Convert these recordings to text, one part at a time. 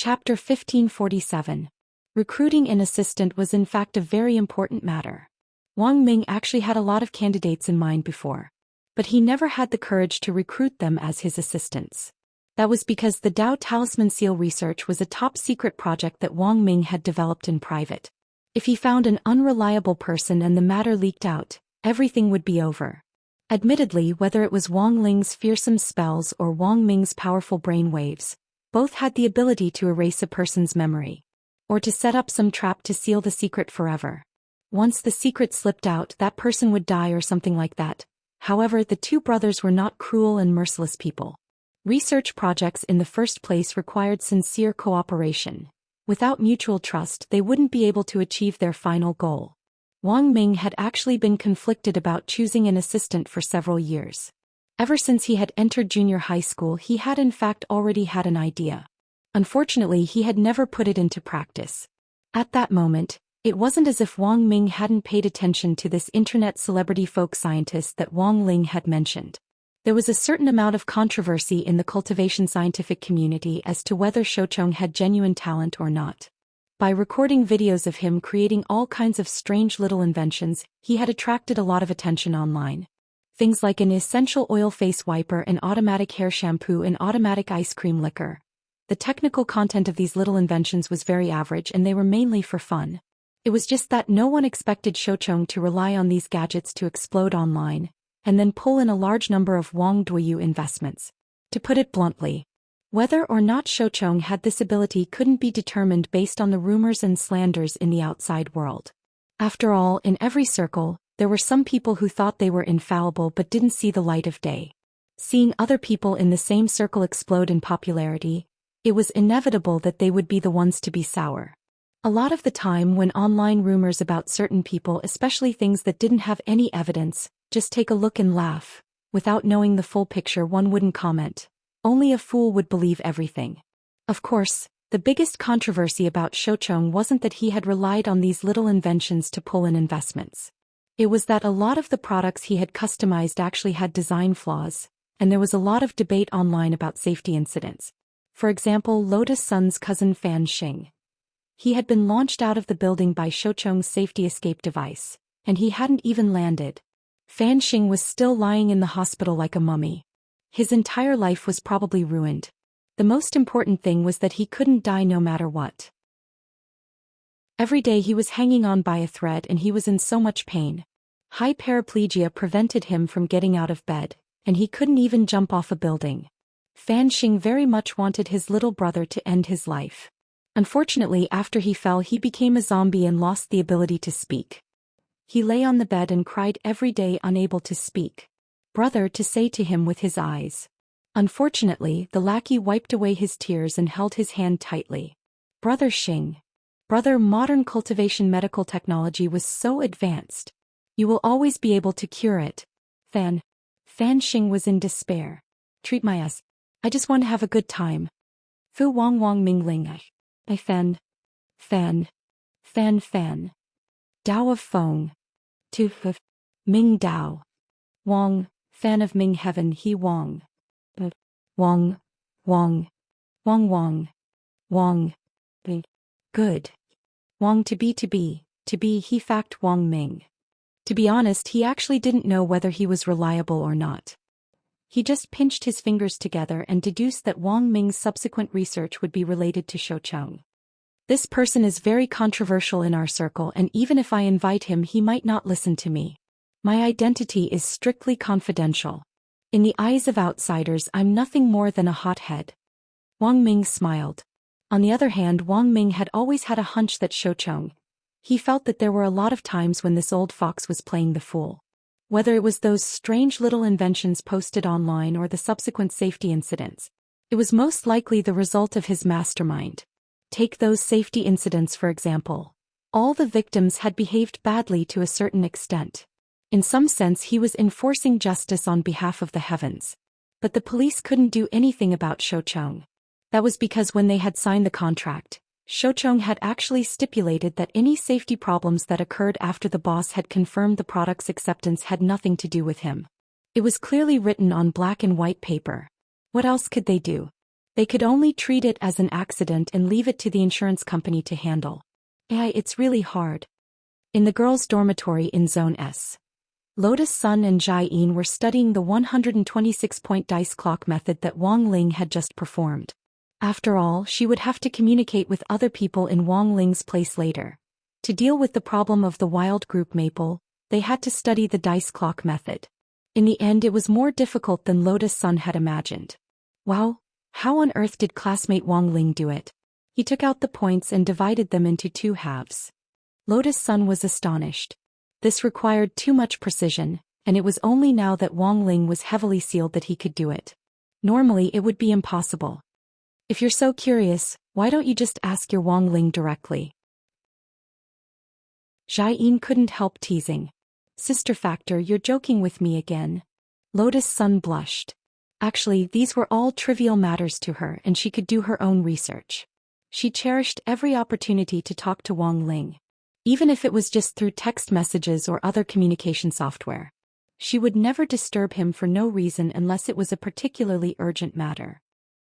Chapter 1547. Recruiting an assistant was in fact a very important matter. Wang Ming actually had a lot of candidates in mind before, but he never had the courage to recruit them as his assistants. That was because the Dao Talisman Seal research was a top-secret project that Wang Ming had developed in private. If he found an unreliable person and the matter leaked out, everything would be over. Admittedly, whether it was Wang Ling's fearsome spells or Wang Ming's powerful brain waves, both had the ability to erase a person's memory, or to set up some trap to seal the secret forever. Once the secret slipped out, that person would die or something like that. However, the two brothers were not cruel and merciless people. Research projects in the first place required sincere cooperation. Without mutual trust, they wouldn't be able to achieve their final goal. Wang Ming had actually been conflicted about choosing an assistant for several years. Ever since he had entered junior high school, he had in fact already had an idea. Unfortunately, he had never put it into practice. At that moment, it wasn't as if Wang Ming hadn't paid attention to this internet celebrity folk scientist that Wang Ling had mentioned. There was a certain amount of controversy in the cultivation scientific community as to whether Shoucheng had genuine talent or not. By recording videos of him creating all kinds of strange little inventions, he had attracted a lot of attention online. Things like an essential oil face wiper, an automatic hair shampoo, and automatic ice cream liquor. The technical content of these little inventions was very average and they were mainly for fun. It was just that no one expected Shoucheng to rely on these gadgets to explode online, and then pull in a large number of Wang Duoyu investments. To put it bluntly, whether or not Shoucheng had this ability couldn't be determined based on the rumors and slanders in the outside world. After all, in every circle, there were some people who thought they were infallible but didn't see the light of day. Seeing other people in the same circle explode in popularity, it was inevitable that they would be the ones to be sour. A lot of the time when online rumors about certain people, especially things that didn't have any evidence, just take a look and laugh. Without knowing the full picture, one wouldn't comment. Only a fool would believe everything. Of course, the biggest controversy about Shoucheng wasn't that he had relied on these little inventions to pull in investments. It was that a lot of the products he had customized actually had design flaws, and there was a lot of debate online about safety incidents. For example, Lotus Sun's cousin Fan Xing. He had been launched out of the building by Shoucheng's safety escape device, and he hadn't even landed. Fan Xing was still lying in the hospital like a mummy. His entire life was probably ruined. The most important thing was that he couldn't die no matter what. Every day he was hanging on by a thread and he was in so much pain. High paraplegia prevented him from getting out of bed, and he couldn't even jump off a building. Fan Xing very much wanted his little brother to end his life. Unfortunately, after he fell, he became a zombie and lost the ability to speak. He lay on the bed and cried every day, unable to speak. Brother, to say to him with his eyes. Unfortunately, the lackey wiped away his tears and held his hand tightly. Brother Xing. Brother, modern cultivation medical technology was so advanced. You will always be able to cure it. Fan Xing was in despair. Treat my ass. I just want to have a good time. Fu Wang Ming Ling. I Fan. Dao of Feng. Tu of Ming Dao. Wang, Fan of Ming Heaven He Wang. Wang. Good. Wang to be he fact Wang Ming. To be honest, he actually didn't know whether he was reliable or not. He just pinched his fingers together and deduced that Wang Ming's subsequent research would be related to Shoucheng. This person is very controversial in our circle, and even if I invite him, he might not listen to me. My identity is strictly confidential. In the eyes of outsiders, I'm nothing more than a hothead. Wang Ming smiled. On the other hand, Wang Ming had always had a hunch that Shoucheng. He felt that there were a lot of times when this old fox was playing the fool. Whether it was those strange little inventions posted online or the subsequent safety incidents, it was most likely the result of his mastermind. Take those safety incidents for example. All the victims had behaved badly to a certain extent. In some sense, he was enforcing justice on behalf of the heavens. But the police couldn't do anything about Shoucheng. That was because when they had signed the contract, Shoucheng had actually stipulated that any safety problems that occurred after the boss had confirmed the product's acceptance had nothing to do with him. It was clearly written on black and white paper. What else could they do? They could only treat it as an accident and leave it to the insurance company to handle. It's really hard. In the girls' dormitory in Zone S, Lotus Sun and Jai-in were studying the 126-point dice clock method that Wang Ling had just performed. After all, she would have to communicate with other people in Wang Ling's place later. To deal with the problem of the wild group maple, they had to study the dice clock method. In the end, it was more difficult than Lotus Sun had imagined. Wow, how on earth did classmate Wang Ling do it? He took out the points and divided them into 2 halves. Lotus Sun was astonished. This required too much precision, and it was only now that Wang Ling was heavily sealed that he could do it. Normally it would be impossible. If you're so curious, why don't you just ask your Wang Ling directly? Jai-in couldn't help teasing. Sister Factor, you're joking with me again. Lotus Sun blushed. Actually, these were all trivial matters to her and she could do her own research. She cherished every opportunity to talk to Wang Ling. Even if it was just through text messages or other communication software. She would never disturb him for no reason unless it was a particularly urgent matter.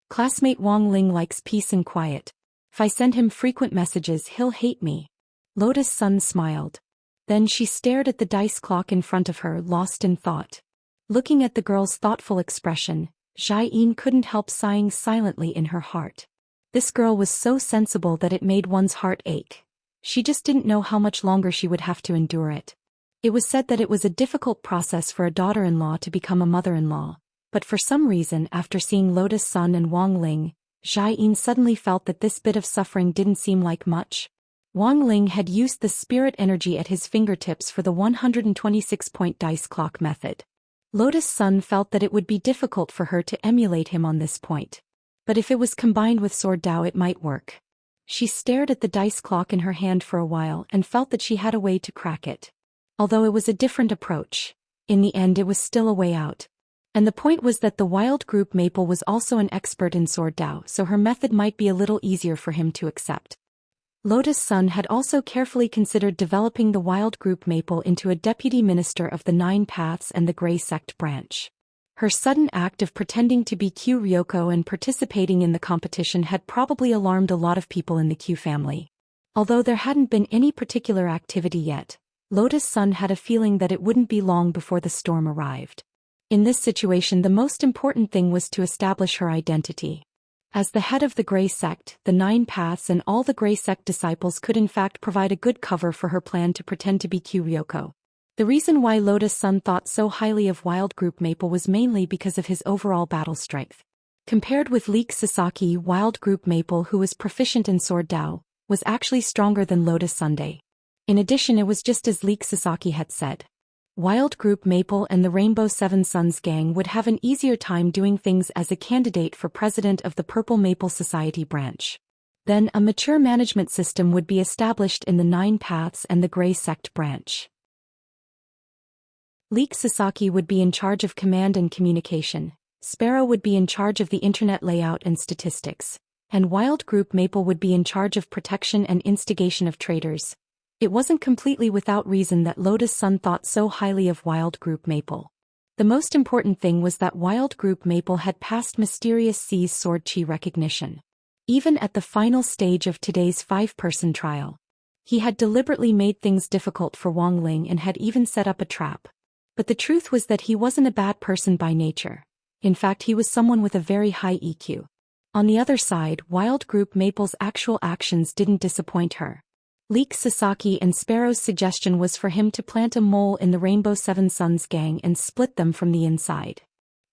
Classmate Wang Ling likes peace and quiet. If I send him frequent messages, he'll hate me. Lotus Sun smiled. Then she stared at the dice clock in front of her, lost in thought. Looking at the girl's thoughtful expression, Jai-in couldn't help sighing silently in her heart. This girl was so sensible that it made one's heart ache. She just didn't know how much longer she would have to endure it. It was said that it was a difficult process for a daughter-in-law to become a mother-in-law, but for some reason after seeing Lotus Sun and Wang Ling, Jai-in suddenly felt that this bit of suffering didn't seem like much. Wang Ling had used the spirit energy at his fingertips for the 126-point dice clock method. Lotus Sun felt that it would be difficult for her to emulate him on this point. But if it was combined with Sword Dao, it might work. She stared at the dice clock in her hand for a while and felt that she had a way to crack it. Although it was a different approach, in the end it was still a way out. And the point was that the wild group maple was also an expert in Sword Dao, so her method might be a little easier for him to accept. Lotus Sun had also carefully considered developing the wild group maple into a deputy minister of the 9 Paths and the Grey Sect branch. Her sudden act of pretending to be Q Ryoko and participating in the competition had probably alarmed a lot of people in the Q family. Although there hadn't been any particular activity yet, Lotus Sun had a feeling that it wouldn't be long before the storm arrived. In this situation, the most important thing was to establish her identity. As the head of the Grey Sect, the 9 Paths and all the Grey Sect disciples could in fact provide a good cover for her plan to pretend to be Q Ryoko. The reason why Lotus Sun thought so highly of Wild Group Maple was mainly because of his overall battle strength. Compared with Leek Sasaki, Wild Group Maple, who was proficient in Sword Dao, was actually stronger than Lotus Sunday. In addition, it was just as Leek Sasaki had said. Wild Group Maple and the Rainbow Seven Suns gang would have an easier time doing things as a candidate for president of the Purple Maple Society branch. Then a mature management system would be established in the 9 Paths and the Grey Sect branch. Leek Sasaki would be in charge of command and communication, Sparrow would be in charge of the internet layout and statistics, and Wild Group Maple would be in charge of protection and instigation of traders. It wasn't completely without reason that Lotus Sun thought so highly of Wild Group Maple. The most important thing was that Wild Group Maple had passed Mysterious C's sword chi recognition. Even at the final stage of today's 5-person trial, he had deliberately made things difficult for Wang Ling and had even set up a trap. But the truth was that he wasn't a bad person by nature. In fact, he was someone with a very high EQ. On the other side, Wild Group Maple's actual actions didn't disappoint her. Leek Sasaki and Sparrow's suggestion was for him to plant a mole in the Rainbow Seven Suns gang and split them from the inside.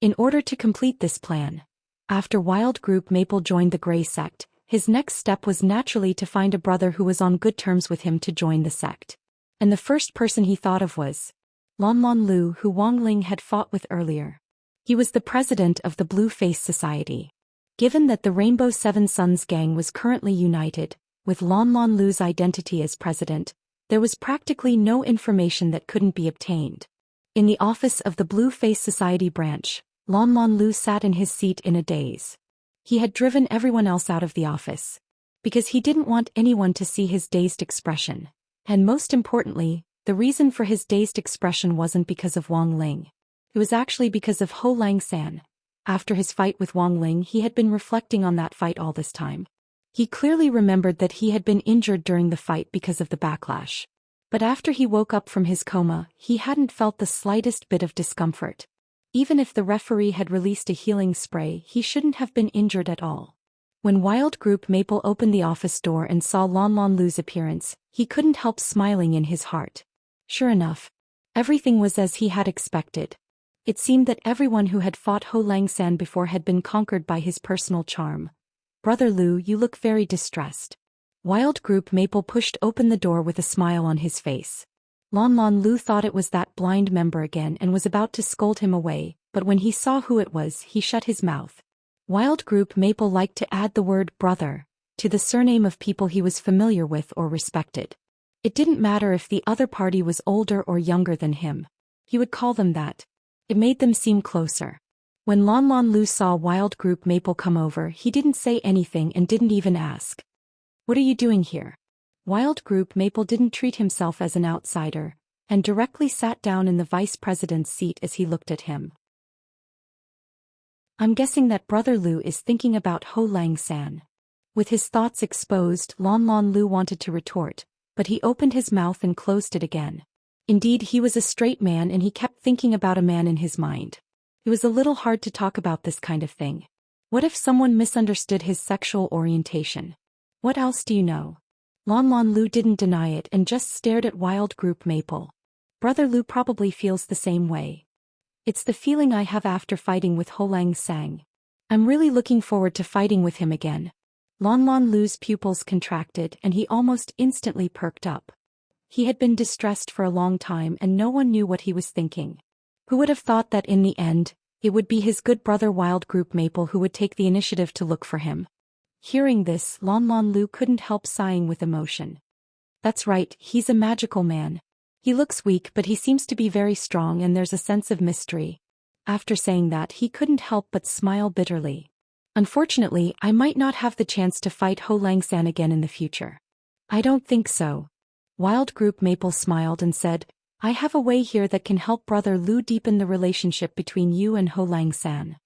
In order to complete this plan, after Wild Group Maple joined the Grey Sect, his next step was naturally to find a brother who was on good terms with him to join the sect. And the first person he thought of was Lon Lu, who Wang Ling had fought with earlier. He was the president of the Blue Face Society. Given that the Rainbow Seven Suns gang was currently united, with Lon Lu's identity as president, there was practically no information that couldn't be obtained. In the office of the Blue Face Society branch, Lon Lu sat in his seat in a daze. He had driven everyone else out of the office, because he didn't want anyone to see his dazed expression. And most importantly, the reason for his dazed expression wasn't because of Wang Ling. It was actually because of Ho Lang San. After his fight with Wang Ling, he had been reflecting on that fight all this time. He clearly remembered that he had been injured during the fight because of the backlash. But after he woke up from his coma, he hadn't felt the slightest bit of discomfort. Even if the referee had released a healing spray, he shouldn't have been injured at all. When Wild Group Maple opened the office door and saw Lon Lon Lu's appearance, he couldn't help smiling in his heart. Sure enough, everything was as he had expected. It seemed that everyone who had fought Ho Lang San before had been conquered by his personal charm. "Brother Lu, you look very distressed." Wild Group Maple pushed open the door with a smile on his face. Lon Lon Lu thought it was that blind member again and was about to scold him away, but when he saw who it was, he shut his mouth. Wild Group Maple liked to add the word brother to the surname of people he was familiar with or respected. It didn't matter if the other party was older or younger than him. He would call them that. It made them seem closer. When Lon Lon Lu saw Wild Group Maple come over, he didn't say anything and didn't even ask, "What are you doing here?" Wild Group Maple didn't treat himself as an outsider, and directly sat down in the vice president's seat as he looked at him. "I'm guessing that Brother Lu is thinking about Ho Lang San." With his thoughts exposed, Lon Lon Lu wanted to retort, but he opened his mouth and closed it again. Indeed, he was a straight man and he kept thinking about a man in his mind. It was a little hard to talk about this kind of thing. What if someone misunderstood his sexual orientation? What else do you know? Lon Lon Lu didn't deny it and just stared at Wild Group Maple. Brother Lu probably feels the same way. It's the feeling I have after fighting with Ho Lang Sang. I'm really looking forward to fighting with him again. Lon Lon Lu's pupils contracted and he almost instantly perked up. He had been distressed for a long time and no one knew what he was thinking. Who would have thought that in the end, it would be his good brother Wild Group Maple who would take the initiative to look for him? Hearing this, Lon Lon Lu couldn't help sighing with emotion. That's right, he's a magical man. He looks weak but he seems to be very strong and there's a sense of mystery. After saying that, he couldn't help but smile bitterly. Unfortunately, I might not have the chance to fight Ho Lang San again in the future. I don't think so. Wild Group Maple smiled and said, I have a way here that can help Brother Lu deepen the relationship between you and Ho Lang San.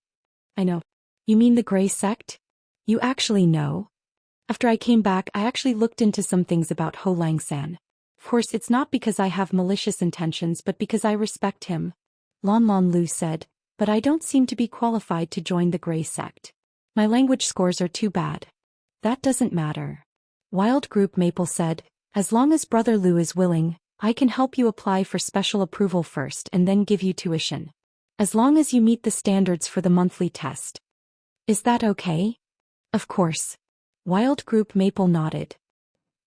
I know. You mean the Grey Sect? You actually know? After I came back, I actually looked into some things about Ho Lang San. Of course, it's not because I have malicious intentions but because I respect him. Lon Lon Lu said, but I don't seem to be qualified to join the Grey Sect. My language scores are too bad. That doesn't matter. Wild Group Maple said, as long as Brother Lu is willing, I can help you apply for special approval first and then give you tuition. As long as you meet the standards for the monthly test. Is that okay? Of course. Wild Group Maple nodded.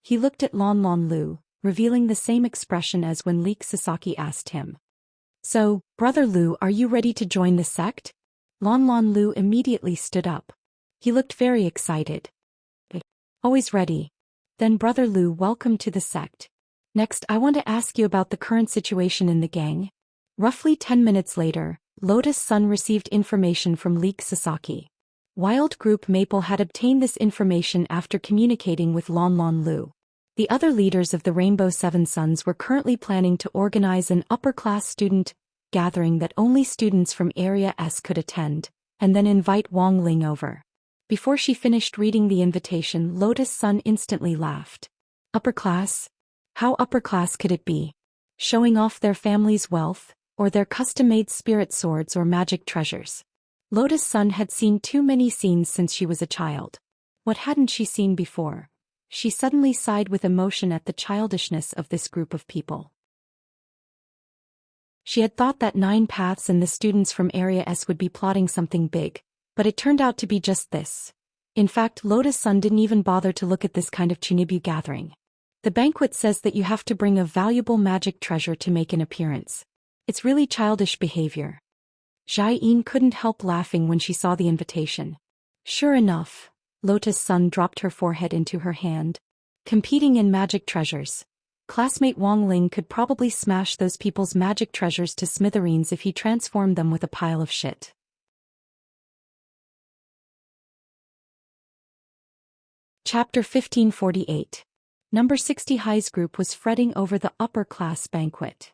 He looked at Lon Lon Lu, revealing the same expression as when Leek Sasaki asked him. So, Brother Lu, are you ready to join the sect? Lon Lon Lu immediately stood up. He looked very excited. Always ready. Then Brother Lu, welcome to the sect. Next, I want to ask you about the current situation in the gang. Roughly 10 minutes later, Lotus Sun received information from Leek Sasaki. Wild Group Maple had obtained this information after communicating with Lon Lon Lu. The other leaders of the Rainbow Seven Suns were currently planning to organize an upper-class student gathering that only students from Area S could attend, and then invite Wang Ling over. Before she finished reading the invitation, Lotus Sun instantly laughed. Upper class? How upper class could it be? Showing off their family's wealth, or their custom-made spirit swords or magic treasures? Lotus Sun had seen too many scenes since she was a child. What hadn't she seen before? She suddenly sighed with emotion at the childishness of this group of people. She had thought that Nine Paths and the students from Area S would be plotting something big, but it turned out to be just this. In fact, Lotus Sun didn't even bother to look at this kind of Chunibu gathering. The banquet says that you have to bring a valuable magic treasure to make an appearance. It's really childish behavior. Jai-in couldn't help laughing when she saw the invitation. Sure enough, Lotus Sun dropped her forehead into her hand. Competing in magic treasures. Classmate Wang Ling could probably smash those people's magic treasures to smithereens if he transformed them with a pile of shit. Chapter 1548. Number 60 High's group was fretting over the upper-class banquet.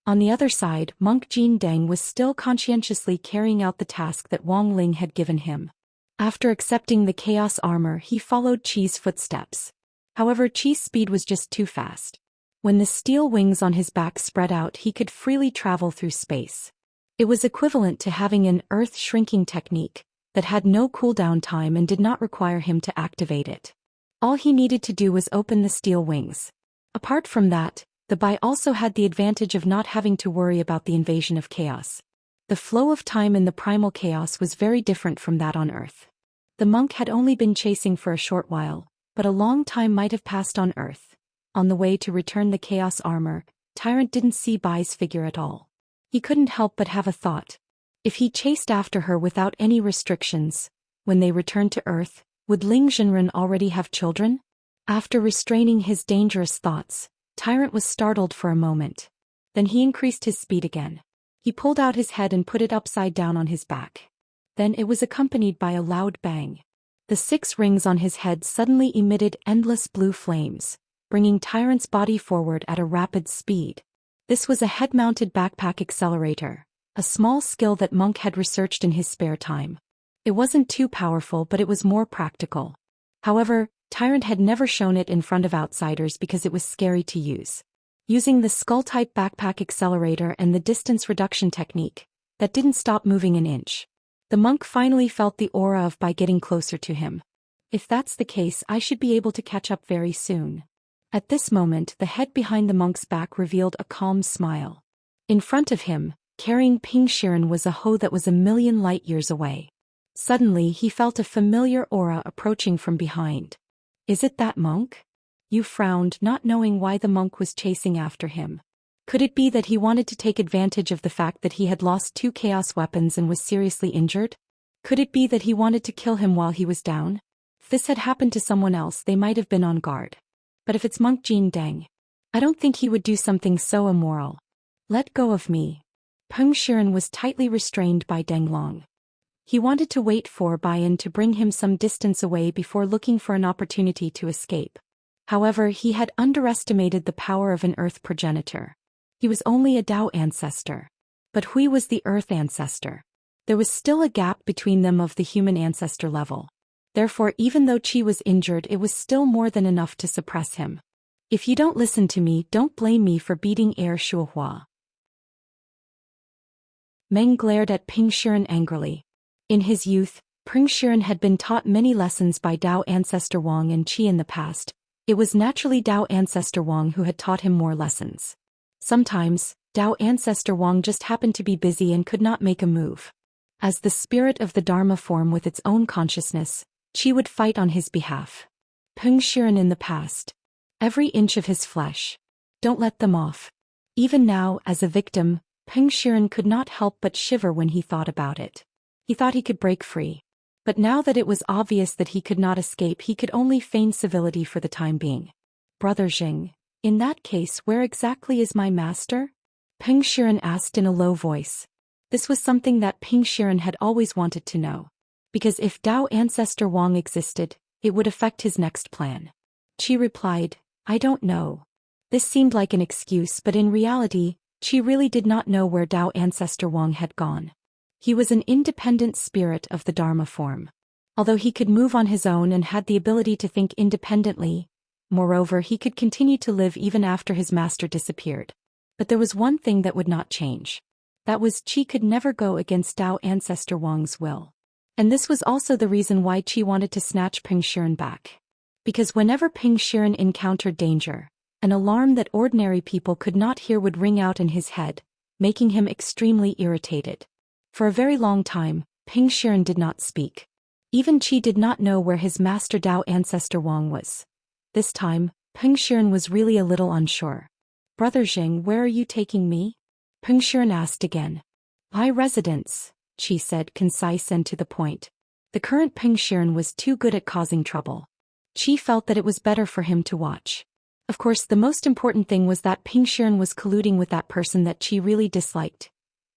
On the other side, monk Jin Deng was still conscientiously carrying out the task that Wang Ling had given him. After accepting the chaos armor, he followed Qi's footsteps. However, Qi's speed was just too fast. When the steel wings on his back spread out, he could freely travel through space. It was equivalent to having an earth shrinking technique that had no cooldown time and did not require him to activate it. All he needed to do was open the steel wings. Apart from that, the Bai also had the advantage of not having to worry about the invasion of chaos. The flow of time in the primal chaos was very different from that on Earth. The monk had only been chasing for a short while, but a long time might have passed on Earth. On the way to return the chaos armor, Tyrant didn't see Bai's figure at all. He couldn't help but have a thought. If he chased after her without any restrictions, when they returned to Earth, would Ling Zhenren already have children? After restraining his dangerous thoughts, Tyrant was startled for a moment. Then he increased his speed again. He pulled out his head and put it upside down on his back. Then it was accompanied by a loud bang. The 6 rings on his head suddenly emitted endless blue flames, bringing Tyrant's body forward at a rapid speed. This was a head-mounted backpack accelerator, a small skill that Monk had researched in his spare time. It wasn't too powerful, but it was more practical. However, Tyrant had never shown it in front of outsiders because it was scary to use. Using the skull-type backpack accelerator and the distance reduction technique, that didn't stop moving an inch. The monk finally felt the aura of Bai getting closer to him. If that's the case, I should be able to catch up very soon. At this moment, the head behind the monk's back revealed a calm smile. In front of him, carrying Ping Shiren, was a hoe that was a million light-years away. Suddenly, he felt a familiar aura approaching from behind. Is it that monk? Yu frowned, not knowing why the monk was chasing after him. Could it be that he wanted to take advantage of the fact that he had lost 2 chaos weapons and was seriously injured? Could it be that he wanted to kill him while he was down? If this had happened to someone else, they might have been on guard. But if it's monk Jin Deng, I don't think he would do something so immoral. Let go of me. Peng Shiren was tightly restrained by Deng Long. He wanted to wait for Bai to bring him some distance away before looking for an opportunity to escape. However, he had underestimated the power of an Earth progenitor. He was only a Dao ancestor. But Hui was the Earth ancestor. There was still a gap between them of the human ancestor level. Therefore, even though Qi was injured, it was still more than enough to suppress him. If you don't listen to me, don't blame me for beating Heir Shuohua. Meng glared at Ping Shiren angrily. In his youth, Ping Shiren had been taught many lessons by Dao ancestor Wang and Qi in the past. It was naturally Dao ancestor Wang who had taught him more lessons. Sometimes, Dao ancestor Wang just happened to be busy and could not make a move. As the spirit of the Dharma form with its own consciousness, Qi would fight on his behalf. Peng Shiren in the past. Every inch of his flesh. Don't let them off. Even now, as a victim, Peng Shiren could not help but shiver when he thought about it. He thought he could break free. But now that it was obvious that he could not escape, he could only feign civility for the time being. Brother Jing, in that case, where exactly is my master? Peng Shiren asked in a low voice. This was something that Peng Shiren had always wanted to know. Because if Dao ancestor Wang existed, it would affect his next plan. Qi replied, I don't know. This seemed like an excuse, but in reality, Qi really did not know where Dao ancestor Wang had gone. He was an independent spirit of the Dharma form. Although he could move on his own and had the ability to think independently, moreover, he could continue to live even after his master disappeared. But there was one thing that would not change. That was Qi could never go against Dao ancestor Wang's will. And this was also the reason why Qi wanted to snatch Peng Shiren back. Because whenever Peng Shiren encountered danger, an alarm that ordinary people could not hear would ring out in his head, making him extremely irritated. For a very long time, Peng Shiren did not speak. Even Qi did not know where his master Dao ancestor Wang was. This time, Peng Shiren was really a little unsure. Brother Jing, where are you taking me? Peng Shiren asked again. My residence, Qi said, concise and to the point. The current Peng Shiren was too good at causing trouble. Qi felt that it was better for him to watch. Of course, the most important thing was that Peng Shiren was colluding with that person that Qi really disliked.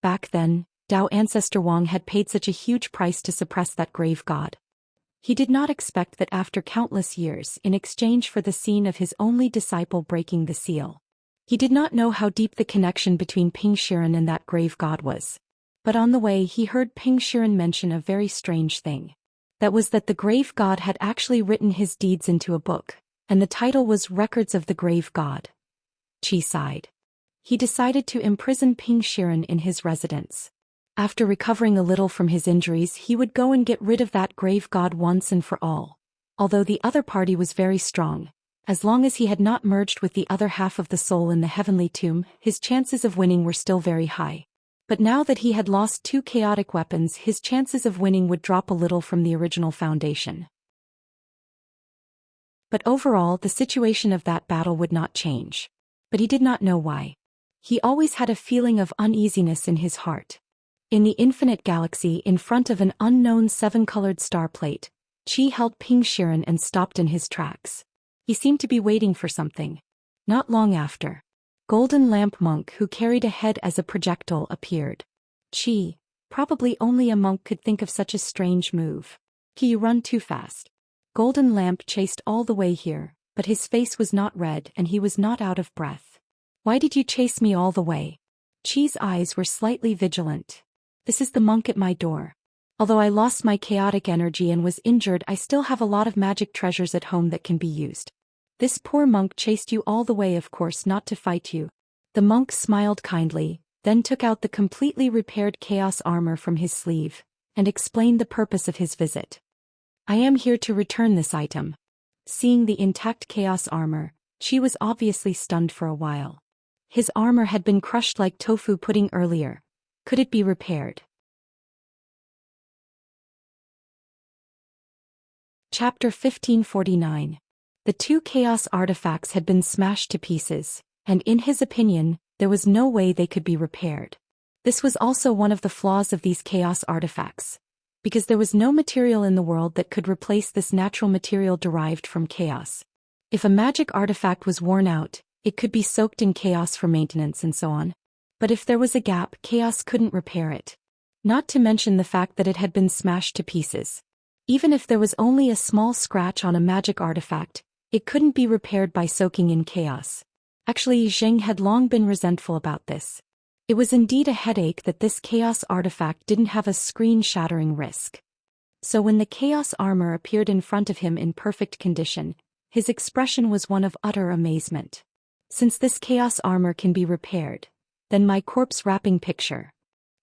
Back then, Dao ancestor Wang had paid such a huge price to suppress that grave god. He did not expect that after countless years, in exchange for the scene of his only disciple breaking the seal, He did not know how deep the connection between Ping Shiren and that grave god was. But on the way he heard Ping Shiren mention a very strange thing. That was that the grave god had actually written his deeds into a book, and the title was Records of the Grave God. Qi sighed. He decided to imprison Ping Shiren in his residence. After recovering a little from his injuries, he would go and get rid of that grave god once and for all. Although the other party was very strong, as long as he had not merged with the other half of the soul in the heavenly tomb, his chances of winning were still very high. But now that he had lost 2 chaotic weapons, his chances of winning would drop a little from the original foundation. But overall, the situation of that battle would not change. But he did not know why. He always had a feeling of uneasiness in his heart. In the infinite galaxy, in front of an unknown 7-colored star plate, Qi held Ping Shiren and stopped in his tracks. He seemed to be waiting for something. Not long after, Golden Lamp Monk, who carried a head as a projectile, appeared. Qi, probably only a monk could think of such a strange move. You run too fast. Golden Lamp chased all the way here, but his face was not red and he was not out of breath. Why did you chase me all the way? Qi's eyes were slightly vigilant. This is the monk at my door. Although I lost my chaotic energy and was injured, I still have a lot of magic treasures at home that can be used. This poor monk chased you all the way, of course not to fight you. The monk smiled kindly, then took out the completely repaired chaos armor from his sleeve, and explained the purpose of his visit. I am here to return this item. Seeing the intact chaos armor, Qi was obviously stunned for a while. His armor had been crushed like tofu pudding earlier. Could it be repaired? Chapter 1549. The 2 chaos artifacts had been smashed to pieces, and in his opinion, there was no way they could be repaired. This was also one of the flaws of these chaos artifacts, because there was no material in the world that could replace this natural material derived from chaos. If a magic artifact was worn out, it could be soaked in chaos for maintenance and so on. But if there was a gap, chaos couldn't repair it. Not to mention the fact that it had been smashed to pieces. Even if there was only a small scratch on a magic artifact, it couldn't be repaired by soaking in chaos. Actually, Zheng had long been resentful about this. It was indeed a headache that this chaos artifact didn't have a screen-shattering risk. So when the chaos armor appeared in front of him in perfect condition, his expression was one of utter amazement. Since this chaos armor can be repaired, then my corpse wrapping picture.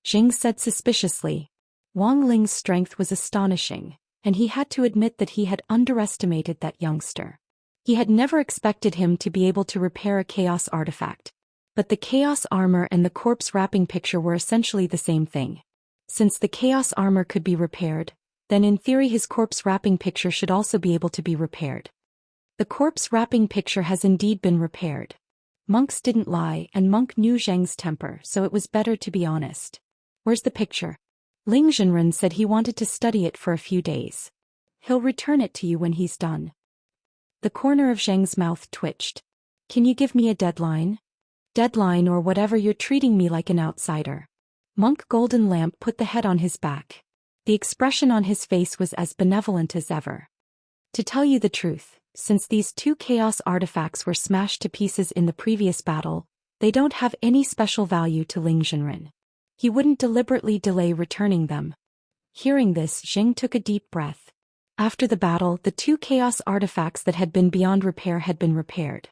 Zheng said suspiciously. Wang Ling's strength was astonishing, and he had to admit that he had underestimated that youngster. He had never expected him to be able to repair a chaos artifact. But the chaos armor and the corpse wrapping picture were essentially the same thing. Since the chaos armor could be repaired, then in theory his corpse wrapping picture should also be able to be repaired. The corpse wrapping picture has indeed been repaired. Monks didn't lie, and Monk knew Zheng's temper, so it was better to be honest. Where's the picture? Ling Zhenren said he wanted to study it for a few days. He'll return it to you when he's done. The corner of Zheng's mouth twitched. Can you give me a deadline? Deadline or whatever, you're treating me like an outsider. Monk Golden Lamp put the head on his back. The expression on his face was as benevolent as ever. To tell you the truth, since these 2 chaos artifacts were smashed to pieces in the previous battle, they don't have any special value to Ling Zhenren. He wouldn't deliberately delay returning them. Hearing this, Zheng took a deep breath. After the battle, the 2 chaos artifacts that had been beyond repair had been repaired.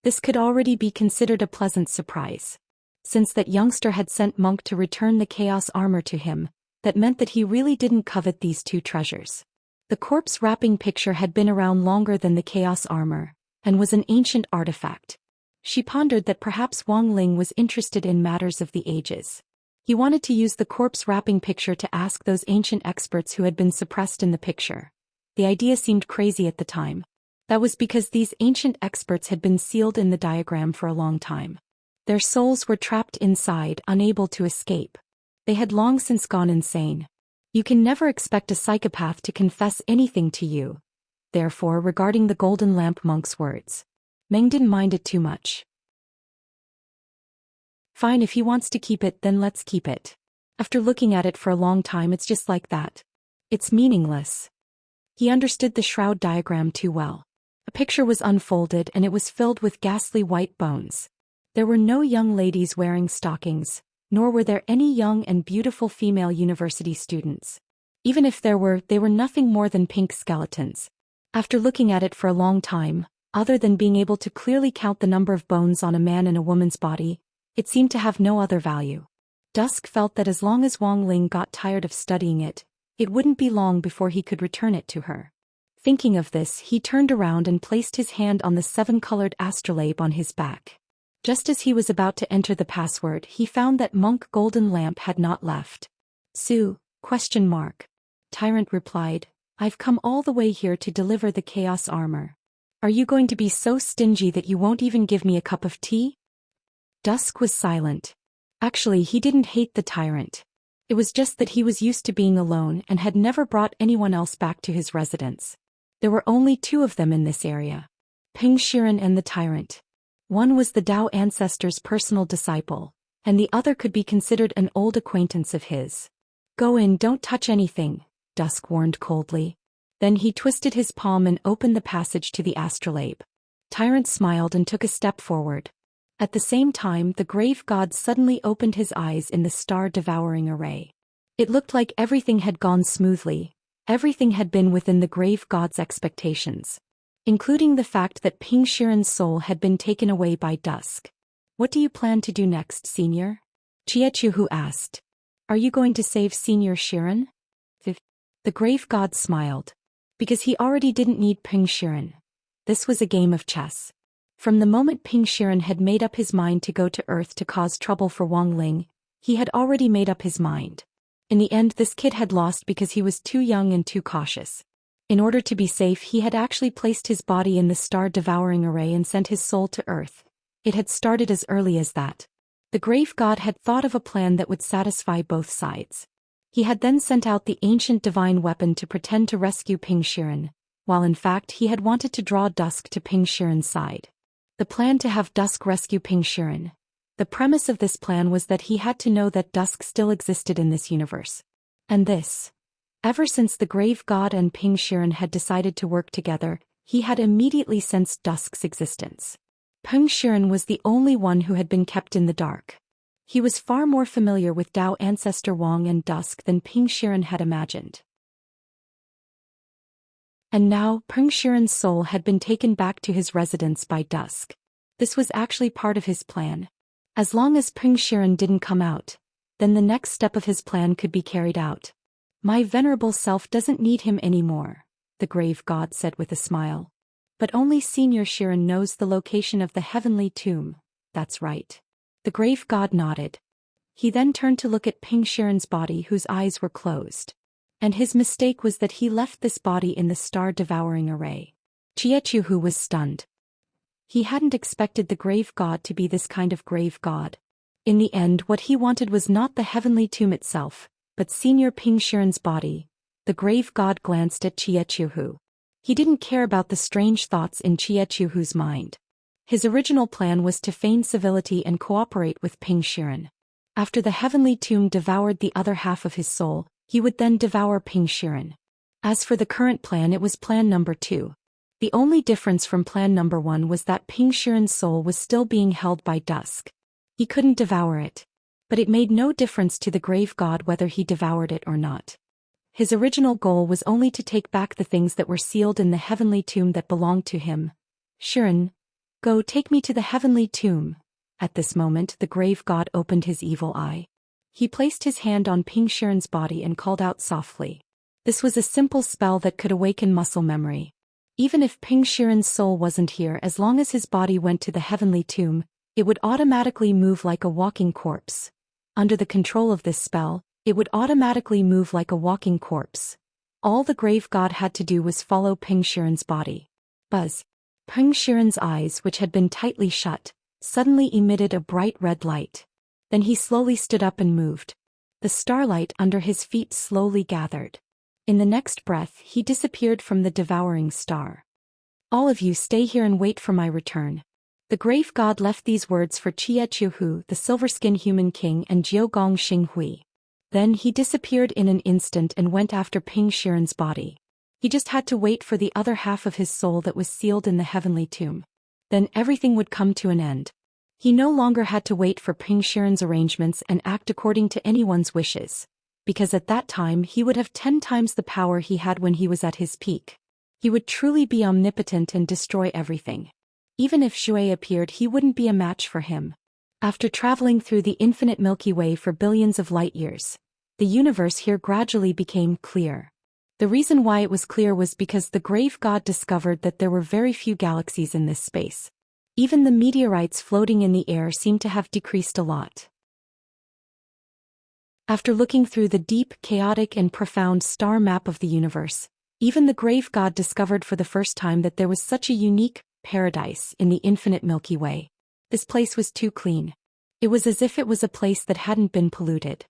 This could already be considered a pleasant surprise. Since that youngster had sent Monk to return the chaos armor to him, that meant that he really didn't covet these 2 treasures. The corpse wrapping picture had been around longer than the chaos armor, and was an ancient artifact. She pondered that perhaps Wang Ling was interested in matters of the ages. He wanted to use the corpse wrapping picture to ask those ancient experts who had been suppressed in the picture. The idea seemed crazy at the time. That was because these ancient experts had been sealed in the diagram for a long time. Their souls were trapped inside, unable to escape. They had long since gone insane. You can never expect a psychopath to confess anything to you. Therefore, regarding the Golden Lamp Monk's words, Meng didn't mind it too much. Fine, if he wants to keep it, then let's keep it. After looking at it for a long time, it's just like that. It's meaningless. He understood the shroud diagram too well. A picture was unfolded and it was filled with ghastly white bones. There were no young ladies wearing stockings, nor were there any young and beautiful female university students. Even if there were, they were nothing more than pink skeletons. After looking at it for a long time, other than being able to clearly count the number of bones on a man and a woman's body, it seemed to have no other value. Dusk felt that as long as Wang Ling got tired of studying it, it wouldn't be long before he could return it to her. Thinking of this, he turned around and placed his hand on the 7-colored astrolabe on his back. Just as he was about to enter the password, he found that Monk Golden Lamp had not left. Sue? Tyrant replied, I've come all the way here to deliver the chaos armor. Are you going to be so stingy that you won't even give me a cup of tea? Dusk was silent. Actually, he didn't hate the tyrant. It was just that he was used to being alone and had never brought anyone else back to his residence. There were only 2 of them in this area. Ping Shiren and the tyrant. One was the Tao ancestor's personal disciple, and the other could be considered an old acquaintance of his. Go in, don't touch anything, Dusk warned coldly. Then he twisted his palm and opened the passage to the astrolabe. Tyrant smiled and took a step forward. At the same time, the grave god suddenly opened his eyes in the star-devouring array. It looked like everything had gone smoothly. Everything had been within the grave god's expectations, including the fact that Ping Shiren's soul had been taken away by Dusk. What do you plan to do next, Senior? Chiechuhu asked. Are you going to save Senior Shiren? The grave god smiled. Because he already didn't need Ping Shiren. This was a game of chess. From the moment Ping Shiren had made up his mind to go to Earth to cause trouble for Wang Ling, he had already made up his mind. In the end, this kid had lost because he was too young and too cautious. In order to be safe, he had actually placed his body in the star-devouring array and sent his soul to Earth. It had started as early as that. The grave god had thought of a plan that would satisfy both sides. He had then sent out the ancient divine weapon to pretend to rescue Ping Shiren, while in fact he had wanted to draw Dusk to Ping Shiren's side. The plan to have Dusk rescue Ping Shiren. The premise of this plan was that he had to know that Dusk still existed in this universe. And this. Ever since the grave god and Ping Shiren had decided to work together, he had immediately sensed Dusk's existence. Ping Shiren was the only one who had been kept in the dark. He was far more familiar with Tao ancestor Wang and Dusk than Ping Shiren had imagined. And now, Ping Shiren's soul had been taken back to his residence by Dusk. This was actually part of his plan. As long as Ping Shiren didn't come out, then the next step of his plan could be carried out. My venerable self doesn't need him anymore, the grave god said with a smile. But only Senior Shiren knows the location of the heavenly tomb. That's right. The grave god nodded. He then turned to look at Ping Shiren's body, whose eyes were closed. And his mistake was that he left this body in the star-devouring array. Chiechuhu was stunned. He hadn't expected the grave god to be this kind of grave god. In the end, what he wanted was not the heavenly tomb itself, but Senior Ping Shiren's body. The grave god glanced at Chiechuhu. He didn't care about the strange thoughts in Chiechuhu's mind. His original plan was to feign civility and cooperate with Ping Shiren. After the heavenly tomb devoured the other half of his soul, he would then devour Ping Shiren. As for the current plan, it was plan number 2. The only difference from plan number 1 was that Ping Shiren's soul was still being held by Dusk. He couldn't devour it. But it made no difference to the grave god whether he devoured it or not. His original goal was only to take back the things that were sealed in the heavenly tomb that belonged to him. Shiren, go take me to the heavenly tomb. At this moment, the grave god opened his evil eye. He placed his hand on Ping Shiren's body and called out softly. This was a simple spell that could awaken muscle memory. Even if Ping Shiren's soul wasn't here, as long as his body went to the heavenly tomb, it would automatically move like a walking corpse. Under the control of this spell, it would automatically move like a walking corpse. All the grave god had to do was follow Ping Shiren's body. Buzz. Ping Shiren's eyes, which had been tightly shut, suddenly emitted a bright red light. Then he slowly stood up and moved. The starlight under his feet slowly gathered. In the next breath, he disappeared from the devouring star. All of you stay here and wait for my return. The grave god left these words for Chiechuhu, the silver-skinned human king, and Jiogong Xinghui. Then he disappeared in an instant and went after Ping Shiren's body. He just had to wait for the other half of his soul that was sealed in the heavenly tomb. Then everything would come to an end. He no longer had to wait for Ping Shiren's arrangements and act according to anyone's wishes, because at that time he would have 10 times the power he had when he was at his peak. He would truly be omnipotent and destroy everything. Even if Shui appeared, he wouldn't be a match for him. After traveling through the infinite Milky Way for billions of light years, the universe here gradually became clear. The reason why it was clear was because the grave god discovered that there were very few galaxies in this space. Even the meteorites floating in the air seemed to have decreased a lot. After looking through the deep, chaotic and profound star map of the universe, even the grave god discovered for the first time that there was such a unique paradise in the infinite Milky Way. This place was too clean. It was as if it was a place that hadn't been polluted.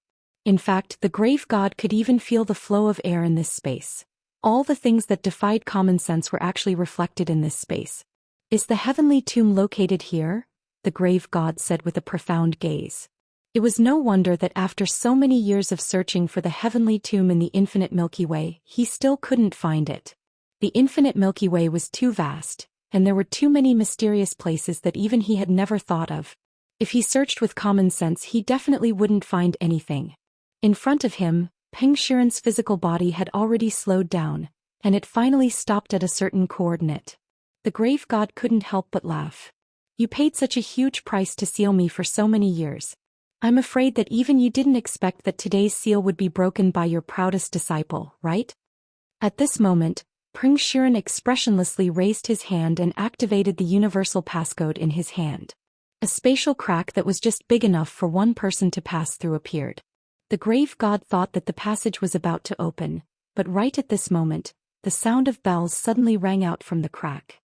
In fact, the grave god could even feel the flow of air in this space. All the things that defied common sense were actually reflected in this space. Is the heavenly tomb located here? The grave god said with a profound gaze. It was no wonder that after so many years of searching for the heavenly tomb in the infinite Milky Way, he still couldn't find it. The infinite Milky Way was too vast, and there were too many mysterious places that even he had never thought of. If he searched with common sense, he definitely wouldn't find anything. In front of him, Peng Shiren's physical body had already slowed down, and it finally stopped at a certain coordinate. The grave god couldn't help but laugh. You paid such a huge price to seal me for so many years. I'm afraid that even you didn't expect that today's seal would be broken by your proudest disciple, right? At this moment, Peng Shiren expressionlessly raised his hand and activated the universal passcode in his hand. A spatial crack that was just big enough for one person to pass through appeared. The grave god thought that the passage was about to open, but right at this moment, the sound of bells suddenly rang out from the crack.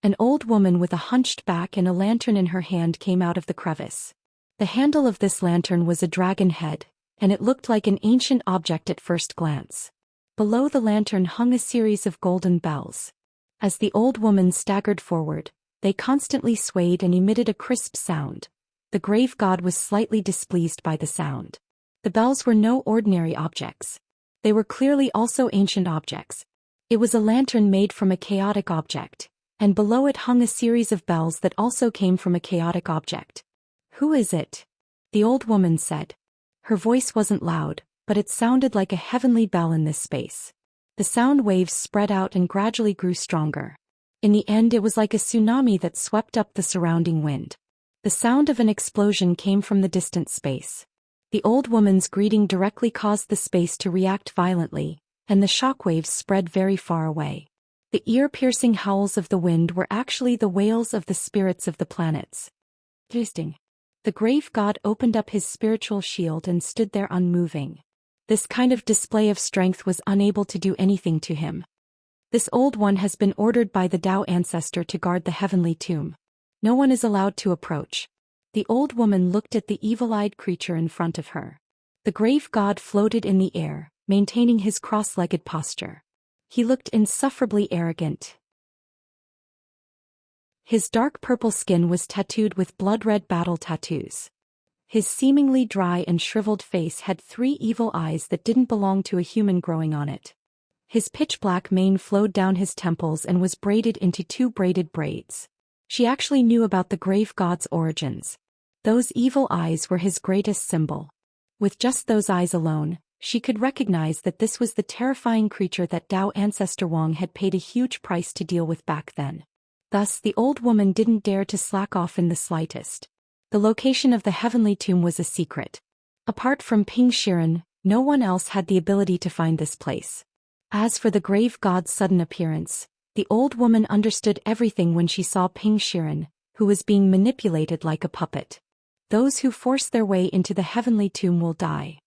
An old woman with a hunched back and a lantern in her hand came out of the crevice. The handle of this lantern was a dragon head, and it looked like an ancient object at first glance. Below the lantern hung a series of golden bells. As the old woman staggered forward, they constantly swayed and emitted a crisp sound. The grave god was slightly displeased by the sound. The bells were no ordinary objects. They were clearly also ancient objects. It was a lantern made from a chaotic object, and below it hung a series of bells that also came from a chaotic object. Who is it? The old woman said. Her voice wasn't loud, but it sounded like a heavenly bell in this space. The sound waves spread out and gradually grew stronger. In the end, it was like a tsunami that swept up the surrounding wind. The sound of an explosion came from the distant space. The old woman's greeting directly caused the space to react violently, and the shockwaves spread very far away. The ear-piercing howls of the wind were actually the wails of the spirits of the planets. Interesting. The grave god opened up his spiritual shield and stood there unmoving. This kind of display of strength was unable to do anything to him. This old one has been ordered by the Tao ancestor to guard the heavenly tomb. No one is allowed to approach. The old woman looked at the evil-eyed creature in front of her. The grave god floated in the air, maintaining his cross-legged posture. He looked insufferably arrogant. His dark purple skin was tattooed with blood-red battle tattoos. His seemingly dry and shriveled face had 3 evil eyes that didn't belong to a human growing on it. His pitch-black mane flowed down his temples and was braided into 2 braided braids. She actually knew about the grave god's origins. Those evil eyes were his greatest symbol. With just those eyes alone, she could recognize that this was the terrifying creature that Tao ancestor Wang had paid a huge price to deal with back then. Thus, the old woman didn't dare to slack off in the slightest. The location of the heavenly tomb was a secret. Apart from Peng Shiren, no one else had the ability to find this place. As for the grave god's sudden appearance, the old woman understood everything when she saw Peng Shiren, who was being manipulated like a puppet. Those who force their way into the heavenly tomb will die.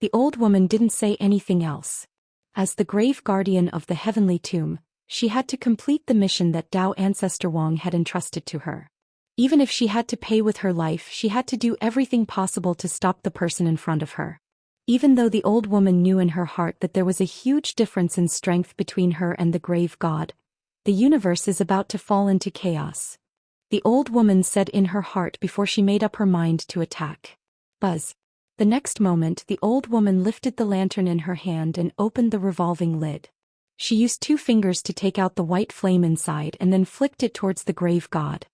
The old woman didn't say anything else. As the grave guardian of the heavenly tomb, she had to complete the mission that Tao ancestor Wang had entrusted to her. Even if she had to pay with her life, she had to do everything possible to stop the person in front of her. Even though the old woman knew in her heart that there was a huge difference in strength between her and the grave god, the universe is about to fall into chaos. The old woman said in her heart before she made up her mind to attack. Buzz. The next moment, the old woman lifted the lantern in her hand and opened the revolving lid. She used 2 fingers to take out the white flame inside and then flicked it towards the grave god.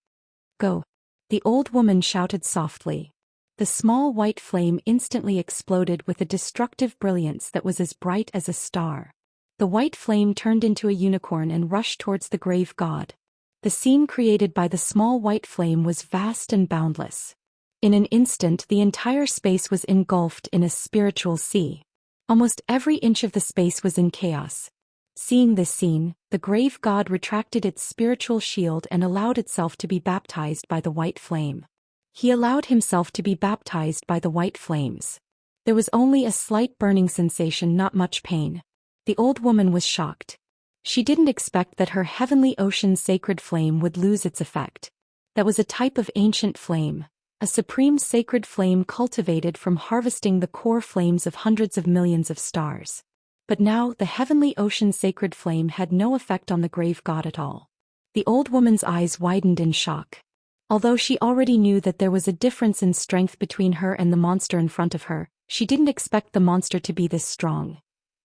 Go. The old woman shouted softly. The small white flame instantly exploded with a destructive brilliance that was as bright as a star. The white flame turned into a unicorn and rushed towards the grave god. The scene created by the small white flame was vast and boundless. In an instant, the entire space was engulfed in a spiritual sea. Almost every inch of the space was in chaos. Seeing this scene, the grave god retracted its spiritual shield and allowed itself to be baptized by the white flame. He allowed himself to be baptized by the white flames. There was only a slight burning sensation, not much pain. The old woman was shocked. She didn't expect that her heavenly ocean's sacred flame would lose its effect. That was a type of ancient flame, a supreme sacred flame cultivated from harvesting the core flames of hundreds of millions of stars. But now the heavenly ocean's sacred flame had no effect on the grave god at all. The old woman's eyes widened in shock. Although she already knew that there was a difference in strength between her and the monster in front of her, she didn't expect the monster to be this strong.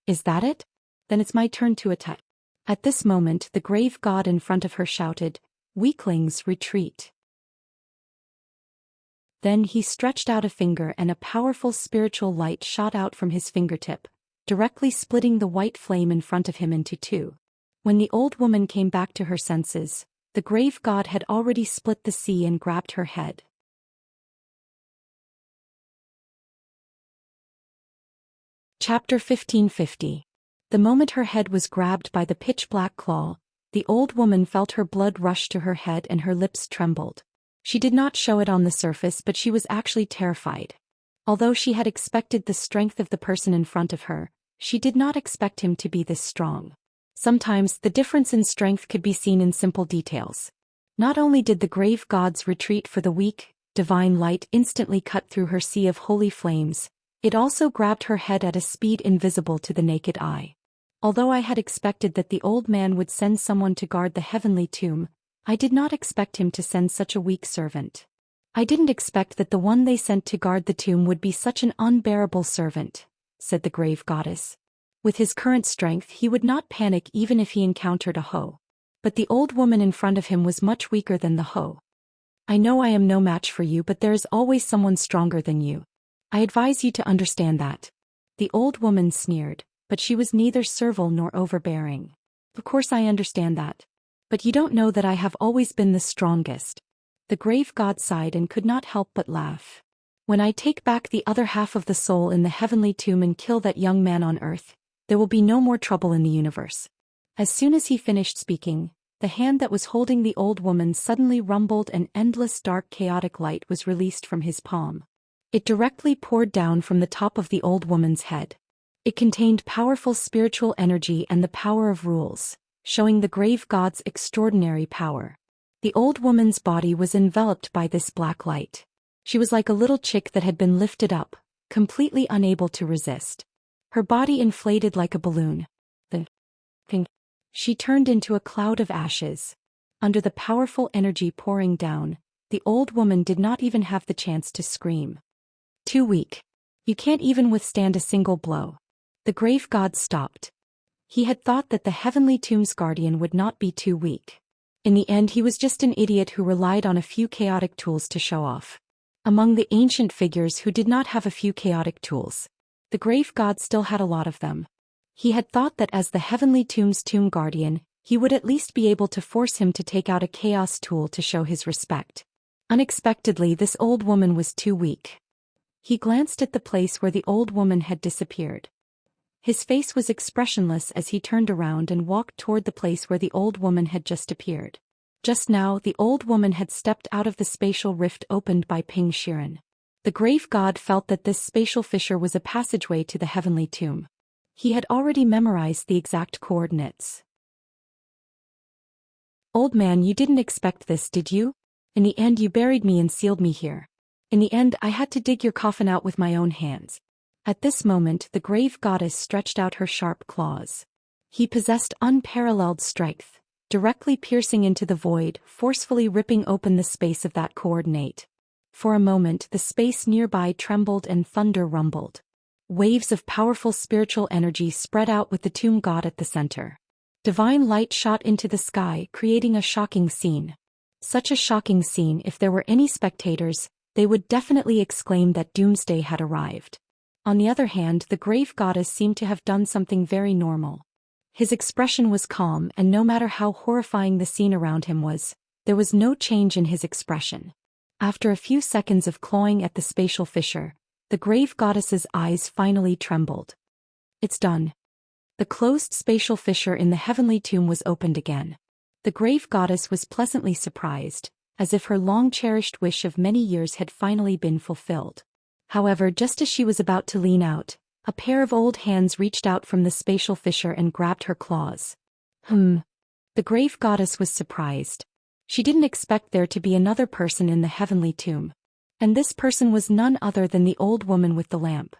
Is that it? Then it's my turn to attack. At this moment, the grave god in front of her shouted, "Weaklings, retreat." Then he stretched out a finger and a powerful spiritual light shot out from his fingertip, directly splitting the white flame in front of him into two. When the old woman came back to her senses, the grave god had already split the sea and grabbed her head. Chapter 1550. The moment her head was grabbed by the pitch-black claw, the old woman felt her blood rush to her head and her lips trembled. She did not show it on the surface, but she was actually terrified. Although she had expected the strength of the person in front of her, she did not expect him to be this strong. Sometimes, the difference in strength could be seen in simple details. Not only did the grave god's retreat for the weak, divine light instantly cut through her sea of holy flames, it also grabbed her head at a speed invisible to the naked eye. Although I had expected that the old man would send someone to guard the heavenly tomb, I did not expect him to send such a weak servant. I didn't expect that the one they sent to guard the tomb would be such an unbearable servant, said the grave goddess. With his current strength, he would not panic even if he encountered a hoe. But the old woman in front of him was much weaker than the hoe. I know I am no match for you, but there is always someone stronger than you. I advise you to understand that. The old woman sneered, but she was neither servile nor overbearing. Of course I understand that. But you don't know that I have always been the strongest. The grave god sighed and could not help but laugh. When I take back the other half of the soul in the heavenly tomb and kill that young man on earth, there will be no more trouble in the universe. As soon as he finished speaking, the hand that was holding the old woman suddenly rumbled and endless dark chaotic light was released from his palm. It directly poured down from the top of the old woman's head. It contained powerful spiritual energy and the power of rules, showing the grave god's extraordinary power. The old woman's body was enveloped by this black light. She was like a little chick that had been lifted up, completely unable to resist. Her body inflated like a balloon. She turned into a cloud of ashes. Under the powerful energy pouring down, the old woman did not even have the chance to scream. Too weak. You can't even withstand a single blow. The grave god stopped. He had thought that the heavenly tomb's guardian would not be too weak. In the end, he was just an idiot who relied on a few chaotic tools to show off. Among the ancient figures who did not have a few chaotic tools, the grave god still had a lot of them. He had thought that as the heavenly tomb's tomb guardian, he would at least be able to force him to take out a chaos tool to show his respect. Unexpectedly, this old woman was too weak. He glanced at the place where the old woman had disappeared. His face was expressionless as he turned around and walked toward the place where the old woman had just appeared. Just now, the old woman had stepped out of the spatial rift opened by Ping Shiren. The grave god felt that this spatial fissure was a passageway to the heavenly tomb. He had already memorized the exact coordinates. Old man, you didn't expect this, did you? In the end, you buried me and sealed me here. In the end, I had to dig your coffin out with my own hands. At this moment, the grave goddess stretched out her sharp claws. He possessed unparalleled strength, directly piercing into the void, forcefully ripping open the space of that coordinate. For a moment, the space nearby trembled and thunder rumbled. Waves of powerful spiritual energy spread out with the tomb god at the center. Divine light shot into the sky, creating a shocking scene. Such a shocking scene. If there were any spectators, they would definitely exclaim that doomsday had arrived. On the other hand, the grave goddess seemed to have done something very normal. His expression was calm, and no matter how horrifying the scene around him was, there was no change in his expression. After a few seconds of clawing at the spatial fissure, the grave goddess's eyes finally trembled. It's done. The closed spatial fissure in the heavenly tomb was opened again. The grave goddess was pleasantly surprised, as if her long-cherished wish of many years had finally been fulfilled. However, just as she was about to lean out, a pair of old hands reached out from the spatial fissure and grabbed her claws. The grave goddess was surprised. She didn't expect there to be another person in the heavenly tomb. And this person was none other than the old woman with the lamp.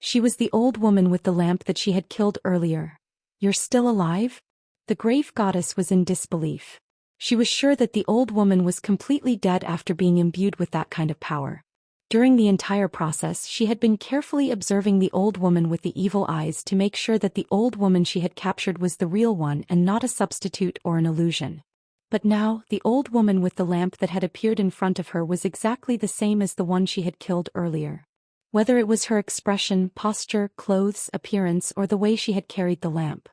She was the old woman with the lamp that she had killed earlier. You're still alive? The grave goddess was in disbelief. She was sure that the old woman was completely dead after being imbued with that kind of power. During the entire process, she had been carefully observing the old woman with the evil eyes to make sure that the old woman she had captured was the real one and not a substitute or an illusion. But now, the old woman with the lamp that had appeared in front of her was exactly the same as the one she had killed earlier. Whether it was her expression, posture, clothes, appearance, or the way she had carried the lamp,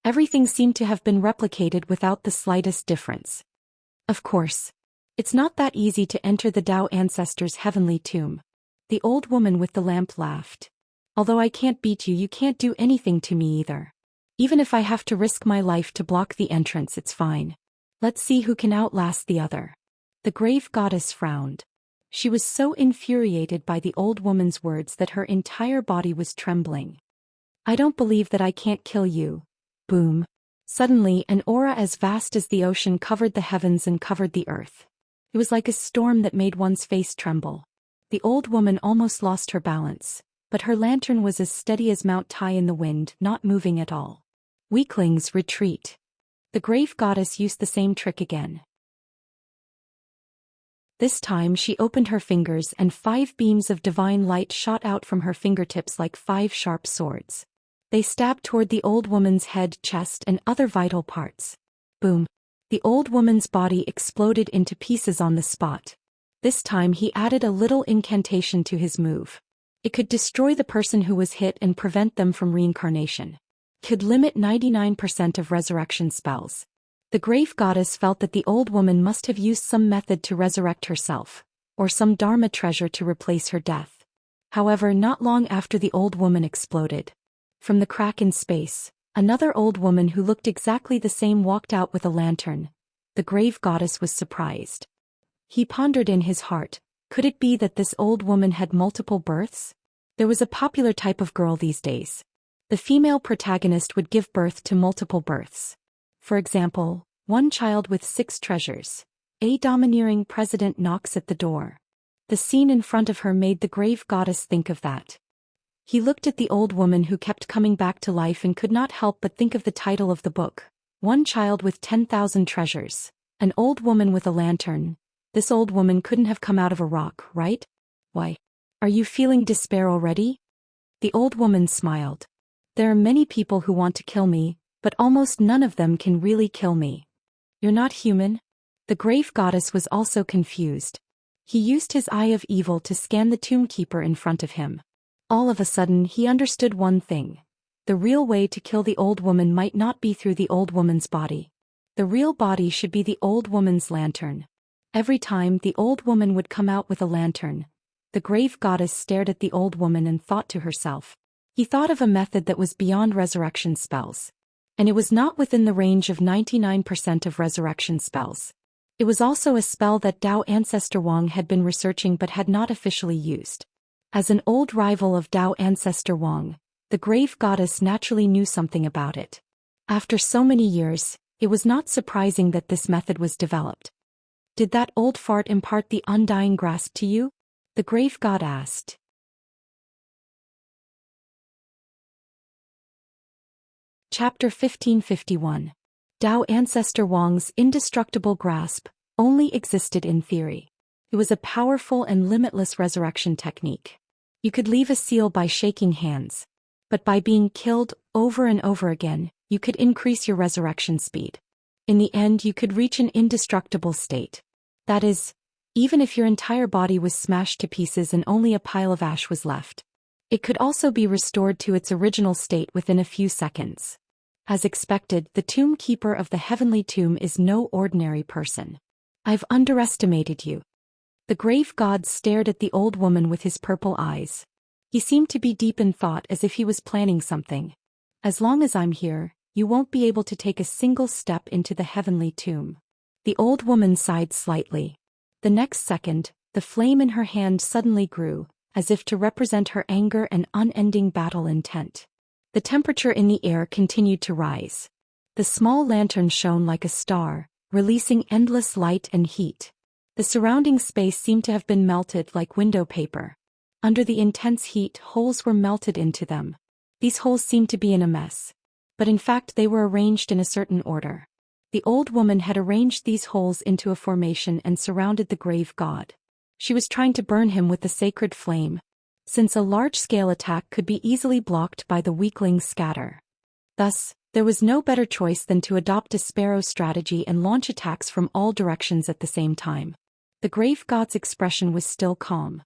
everything seemed to have been replicated without the slightest difference. Of course, it's not that easy to enter the Tao ancestors' heavenly tomb. The old woman with the lamp laughed. Although I can't beat you, you can't do anything to me either. Even if I have to risk my life to block the entrance, it's fine. Let's see who can outlast the other. The grave goddess frowned. She was so infuriated by the old woman's words that her entire body was trembling. I don't believe that I can't kill you. Boom. Suddenly, an aura as vast as the ocean covered the heavens and covered the earth. It was like a storm that made one's face tremble. The old woman almost lost her balance, but her lantern was as steady as Mount Tai in the wind, not moving at all. Weaklings, retreat. The grave goddess used the same trick again. This time she opened her fingers and 5 beams of divine light shot out from her fingertips like 5 sharp swords. They stabbed toward the old woman's head, chest, and other vital parts. Boom. The old woman's body exploded into pieces on the spot. This time he added a little incantation to his move. It could destroy the person who was hit and prevent them from reincarnation. Could limit 99% of resurrection spells. The grave goddess felt that the old woman must have used some method to resurrect herself, or some dharma treasure to replace her death. However, not long after the old woman exploded, from the crack in space, another old woman who looked exactly the same walked out with a lantern. The grave goddess was surprised. He pondered in his heart, could it be that this old woman had multiple births? There was a popular type of girl these days. The female protagonist would give birth to multiple births. For example, one child with 6 treasures. A domineering president knocks at the door. The scene in front of her made the grave goddess think of that. He looked at the old woman who kept coming back to life and could not help but think of the title of the book. One child with 10,000 treasures. An old woman with a lantern. This old woman couldn't have come out of a rock, right? Why? Are you feeling despair already? The old woman smiled. There are many people who want to kill me, but almost none of them can really kill me. You're not human? The grave goddess was also confused. He used his eye of evil to scan the tombkeeper in front of him. All of a sudden he understood one thing. The real way to kill the old woman might not be through the old woman's body. The real body should be the old woman's lantern. Every time the old woman would come out with a lantern, the grave goddess stared at the old woman and thought to herself. He thought of a method that was beyond resurrection spells. And it was not within the range of 99% of resurrection spells. It was also a spell that Tao ancestor Wang had been researching but had not officially used. As an old rival of Tao ancestor Wang, the grave goddess naturally knew something about it. After so many years, it was not surprising that this method was developed. Did that old fart impart the undying grasp to you? The grave god asked. Chapter 1551. Tao ancestor Wang's indestructible grasp only existed in theory. It was a powerful and limitless resurrection technique. You could leave a seal by shaking hands. But by being killed over and over again, you could increase your resurrection speed. In the end, you could reach an indestructible state. That is, even if your entire body was smashed to pieces and only a pile of ash was left. It could also be restored to its original state within a few seconds. As expected, the tomb keeper of the heavenly tomb is no ordinary person. I've underestimated you. The grave god stared at the old woman with his purple eyes. He seemed to be deep in thought, as if he was planning something. As long as I'm here, you won't be able to take a single step into the heavenly tomb. The old woman sighed slightly. The next second, the flame in her hand suddenly grew, as if to represent her anger and unending battle intent. The temperature in the air continued to rise. The small lantern shone like a star, releasing endless light and heat. The surrounding space seemed to have been melted like window paper. Under the intense heat, holes were melted into them. These holes seemed to be in a mess. But in fact they were arranged in a certain order. The old woman had arranged these holes into a formation and surrounded the grave god. She was trying to burn him with the sacred flame, since a large-scale attack could be easily blocked by the weakling's scatter. Thus, there was no better choice than to adopt a sparrow strategy and launch attacks from all directions at the same time. The grave god's expression was still calm.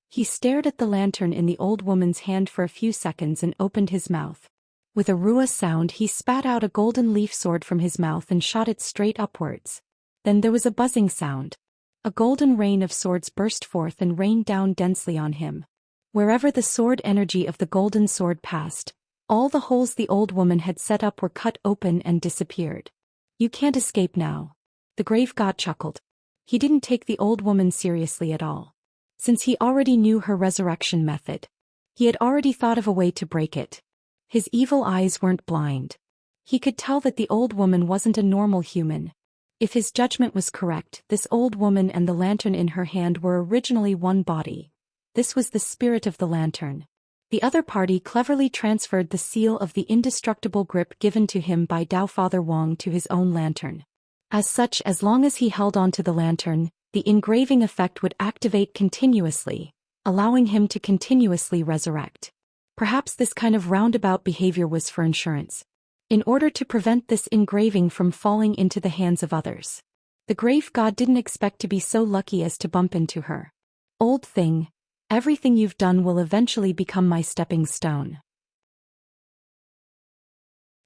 He stared at the lantern in the old woman's hand for a few seconds and opened his mouth. With a ruah sound, he spat out a golden leaf sword from his mouth and shot it straight upwards. Then there was a buzzing sound. A golden rain of swords burst forth and rained down densely on him. Wherever the sword energy of the golden sword passed, all the holes the old woman had set up were cut open and disappeared. You can't escape now. The grave god chuckled. He didn't take the old woman seriously at all. Since he already knew her resurrection method. He had already thought of a way to break it. His evil eyes weren't blind. He could tell that the old woman wasn't a normal human. If his judgment was correct, this old woman and the lantern in her hand were originally one body. This was the spirit of the lantern. The other party cleverly transferred the seal of the indestructible grip given to him by Tao Father Wong to his own lantern. As such, as long as he held on to the lantern, the engraving effect would activate continuously, allowing him to continuously resurrect. Perhaps this kind of roundabout behavior was for insurance. In order to prevent this engraving from falling into the hands of others. The grave god didn't expect to be so lucky as to bump into her. Old thing, everything you've done will eventually become my stepping stone.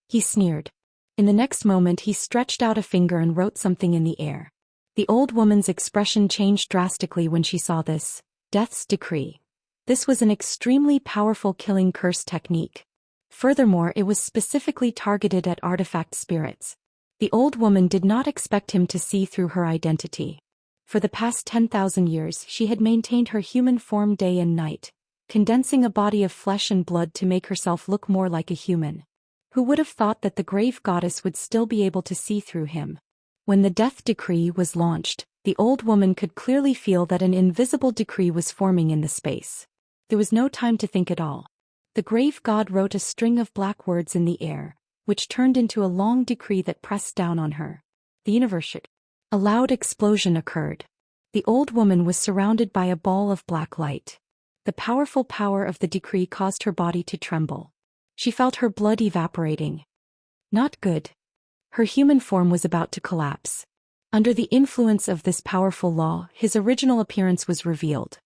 He sneered. In the next moment he stretched out a finger and wrote something in the air. The old woman's expression changed drastically when she saw this. Death's decree. This was an extremely powerful killing curse technique. Furthermore, it was specifically targeted at artifact spirits. The old woman did not expect him to see through her identity. For the past 10,000 years she had maintained her human form day and night, condensing a body of flesh and blood to make herself look more like a human. Who would have thought that the grave goddess would still be able to see through him? When the death decree was launched, the old woman could clearly feel that an invisible decree was forming in the space. There was no time to think at all. The grave god wrote a string of black words in the air, which turned into a long decree that pressed down on her. The universe shook. A loud explosion occurred. The old woman was surrounded by a ball of black light. The powerful power of the decree caused her body to tremble. She felt her blood evaporating. Not good. Her human form was about to collapse. Under the influence of this powerful law, his original appearance was revealed.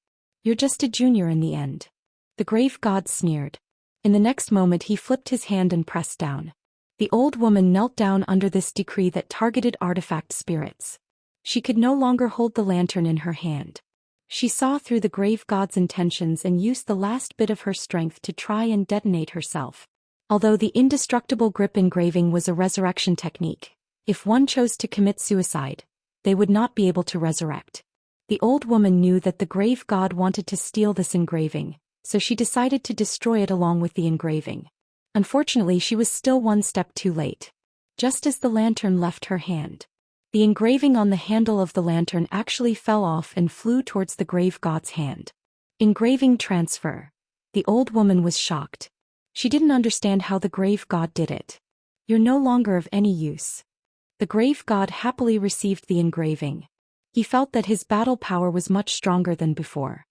You're just a junior in the end. The grave god sneered. In the next moment he flipped his hand and pressed down. The old woman knelt down under this decree that targeted artifact spirits. She could no longer hold the lantern in her hand. She saw through the grave god's intentions and used the last bit of her strength to try and detonate herself. Although the indestructible grip engraving was a resurrection technique, if one chose to commit suicide, they would not be able to resurrect. The old woman knew that the grave god wanted to steal this engraving, so she decided to destroy it along with the engraving. Unfortunately, she was still one step too late. Just as the lantern left her hand, the engraving on the handle of the lantern actually fell off and flew towards the grave god's hand. Engraving transfer. The old woman was shocked. She didn't understand how the grave god did it. You're no longer of any use. The grave god happily received the engraving. He felt that his battle power was much stronger than before.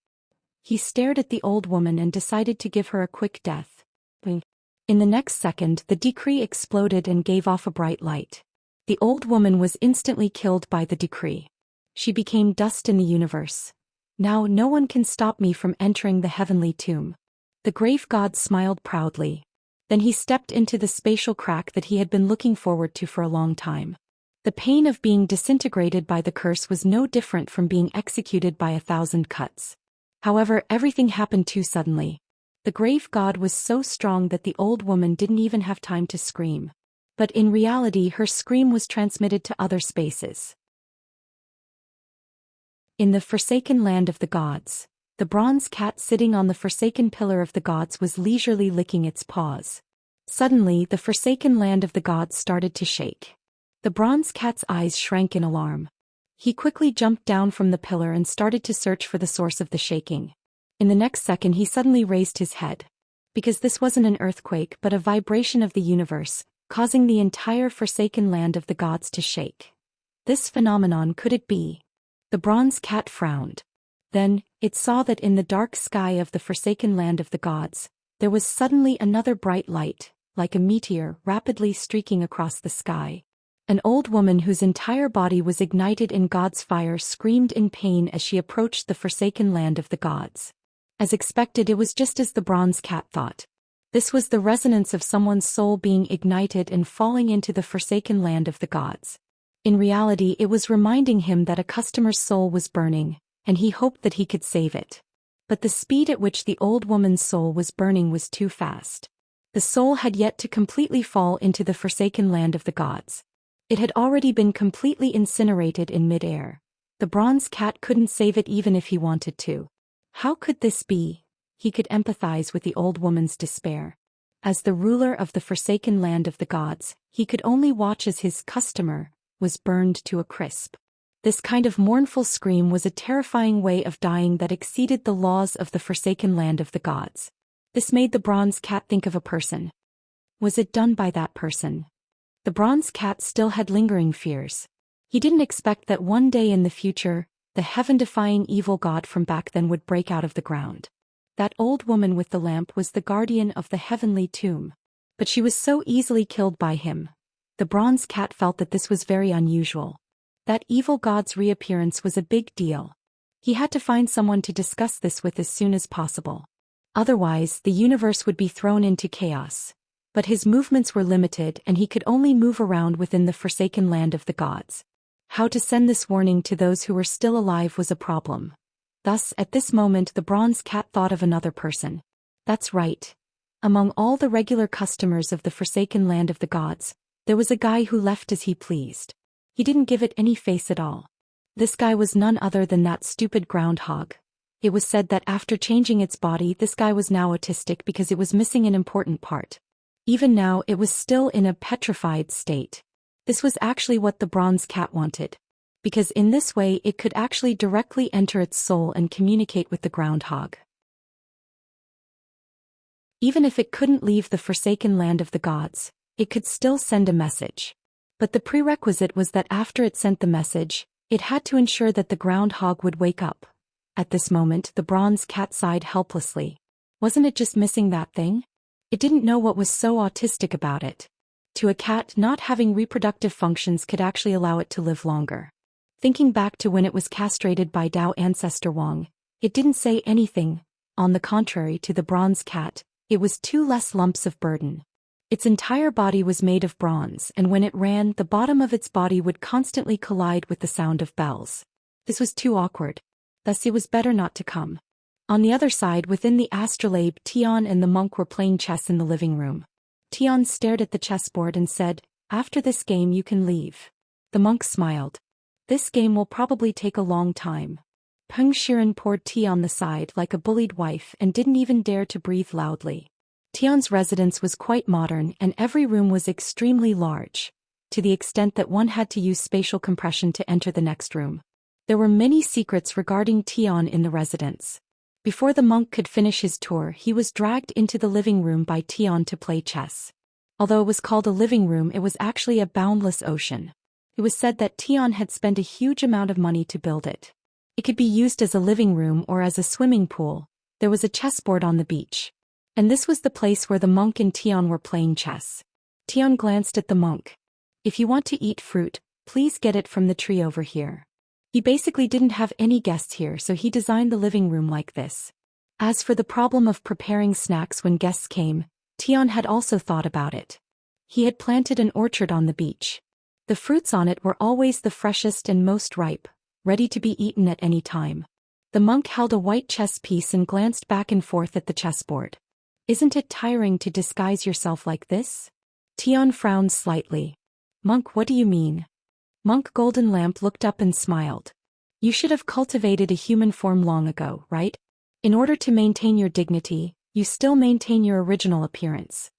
He stared at the old woman and decided to give her a quick death. In the next second, the decree exploded and gave off a bright light. The old woman was instantly killed by the decree. She became dust in the universe. Now no one can stop me from entering the heavenly tomb. The grave god smiled proudly. Then he stepped into the spatial crack that he had been looking forward to for a long time. The pain of being disintegrated by the curse was no different from being executed by 1,000 cuts. However, everything happened too suddenly. The grave god was so strong that the old woman didn't even have time to scream. But in reality, her scream was transmitted to other spaces. In the forsaken land of the gods, the bronze cat sitting on the forsaken pillar of the gods was leisurely licking its paws. Suddenly, the forsaken land of the gods started to shake. The bronze cat's eyes shrank in alarm. He quickly jumped down from the pillar and started to search for the source of the shaking. In the next second, he suddenly raised his head. Because this wasn't an earthquake but a vibration of the universe, causing the entire forsaken land of the gods to shake. This phenomenon, could it be? The bronze cat frowned. Then, it saw that in the dark sky of the forsaken land of the gods, there was suddenly another bright light, like a meteor, rapidly streaking across the sky. An old woman whose entire body was ignited in God's fire screamed in pain as she approached the forsaken land of the gods. As expected, it was just as the bronze cat thought. This was the resonance of someone's soul being ignited and falling into the forsaken land of the gods. In reality, it was reminding him that a customer's soul was burning, and he hoped that he could save it. But the speed at which the old woman's soul was burning was too fast. The soul had yet to completely fall into the forsaken land of the gods. It had already been completely incinerated in mid-air. The bronze cat couldn't save it even if he wanted to. How could this be? He could empathize with the old woman's despair. As the ruler of the forsaken land of the gods, he could only watch as his customer was burned to a crisp. This kind of mournful scream was a terrifying way of dying that exceeded the laws of the forsaken land of the gods. This made the bronze cat think of a person. Was it done by that person? The bronze cat still had lingering fears. He didn't expect that one day in the future, the heaven-defying evil god from back then would break out of the ground. That old woman with the lamp was the guardian of the heavenly tomb. But she was so easily killed by him. The bronze cat felt that this was very unusual. That evil god's reappearance was a big deal. He had to find someone to discuss this with as soon as possible. Otherwise, the universe would be thrown into chaos. But his movements were limited and he could only move around within the forsaken land of the gods. How to send this warning to those who were still alive was a problem. Thus, at this moment, the bronze cat thought of another person. That's right. Among all the regular customers of the forsaken land of the gods, there was a guy who left as he pleased. He didn't give it any face at all. This guy was none other than that stupid groundhog. It was said that after changing its body, this guy was now autistic because it was missing an important part. Even now, it was still in a petrified state. This was actually what the bronze cat wanted. Because in this way, it could actually directly enter its soul and communicate with the groundhog. Even if it couldn't leave the forsaken land of the gods, it could still send a message. But the prerequisite was that after it sent the message, it had to ensure that the groundhog would wake up. At this moment, the bronze cat sighed helplessly. Wasn't it just missing that thing? It didn't know what was so autistic about it. To a cat, not having reproductive functions could actually allow it to live longer. Thinking back to when it was castrated by Tao ancestor Wang, it didn't say anything. On the contrary, to the bronze cat, it was 2 less lumps of burden. Its entire body was made of bronze, and when it ran, the bottom of its body would constantly collide with the sound of bells. This was too awkward. Thus it was better not to come. On the other side, within the astrolabe, Tian and the monk were playing chess in the living room. Tian stared at the chessboard and said, "After this game you can leave." The monk smiled. "This game will probably take a long time." Peng Shiren poured tea on the side like a bullied wife and didn't even dare to breathe loudly. Tian's residence was quite modern and every room was extremely large, to the extent that one had to use spatial compression to enter the next room. There were many secrets regarding Tian in the residence. Before the monk could finish his tour, he was dragged into the living room by Tian to play chess. Although it was called a living room, it was actually a boundless ocean. It was said that Tian had spent a huge amount of money to build it. It could be used as a living room or as a swimming pool. There was a chessboard on the beach. And this was the place where the monk and Tian were playing chess. Tian glanced at the monk. "If you want to eat fruit, please get it from the tree over here." He basically didn't have any guests here, so he designed the living room like this. As for the problem of preparing snacks when guests came, Tion had also thought about it. He had planted an orchard on the beach. The fruits on it were always the freshest and most ripe, ready to be eaten at any time. The monk held a white chess piece and glanced back and forth at the chessboard. Isn't it tiring to disguise yourself like this? Tion frowned slightly. Monk, what do you mean? Monk Golden Lamp looked up and smiled. You should have cultivated a human form long ago, right? In order to maintain your dignity, you still maintain your original appearance.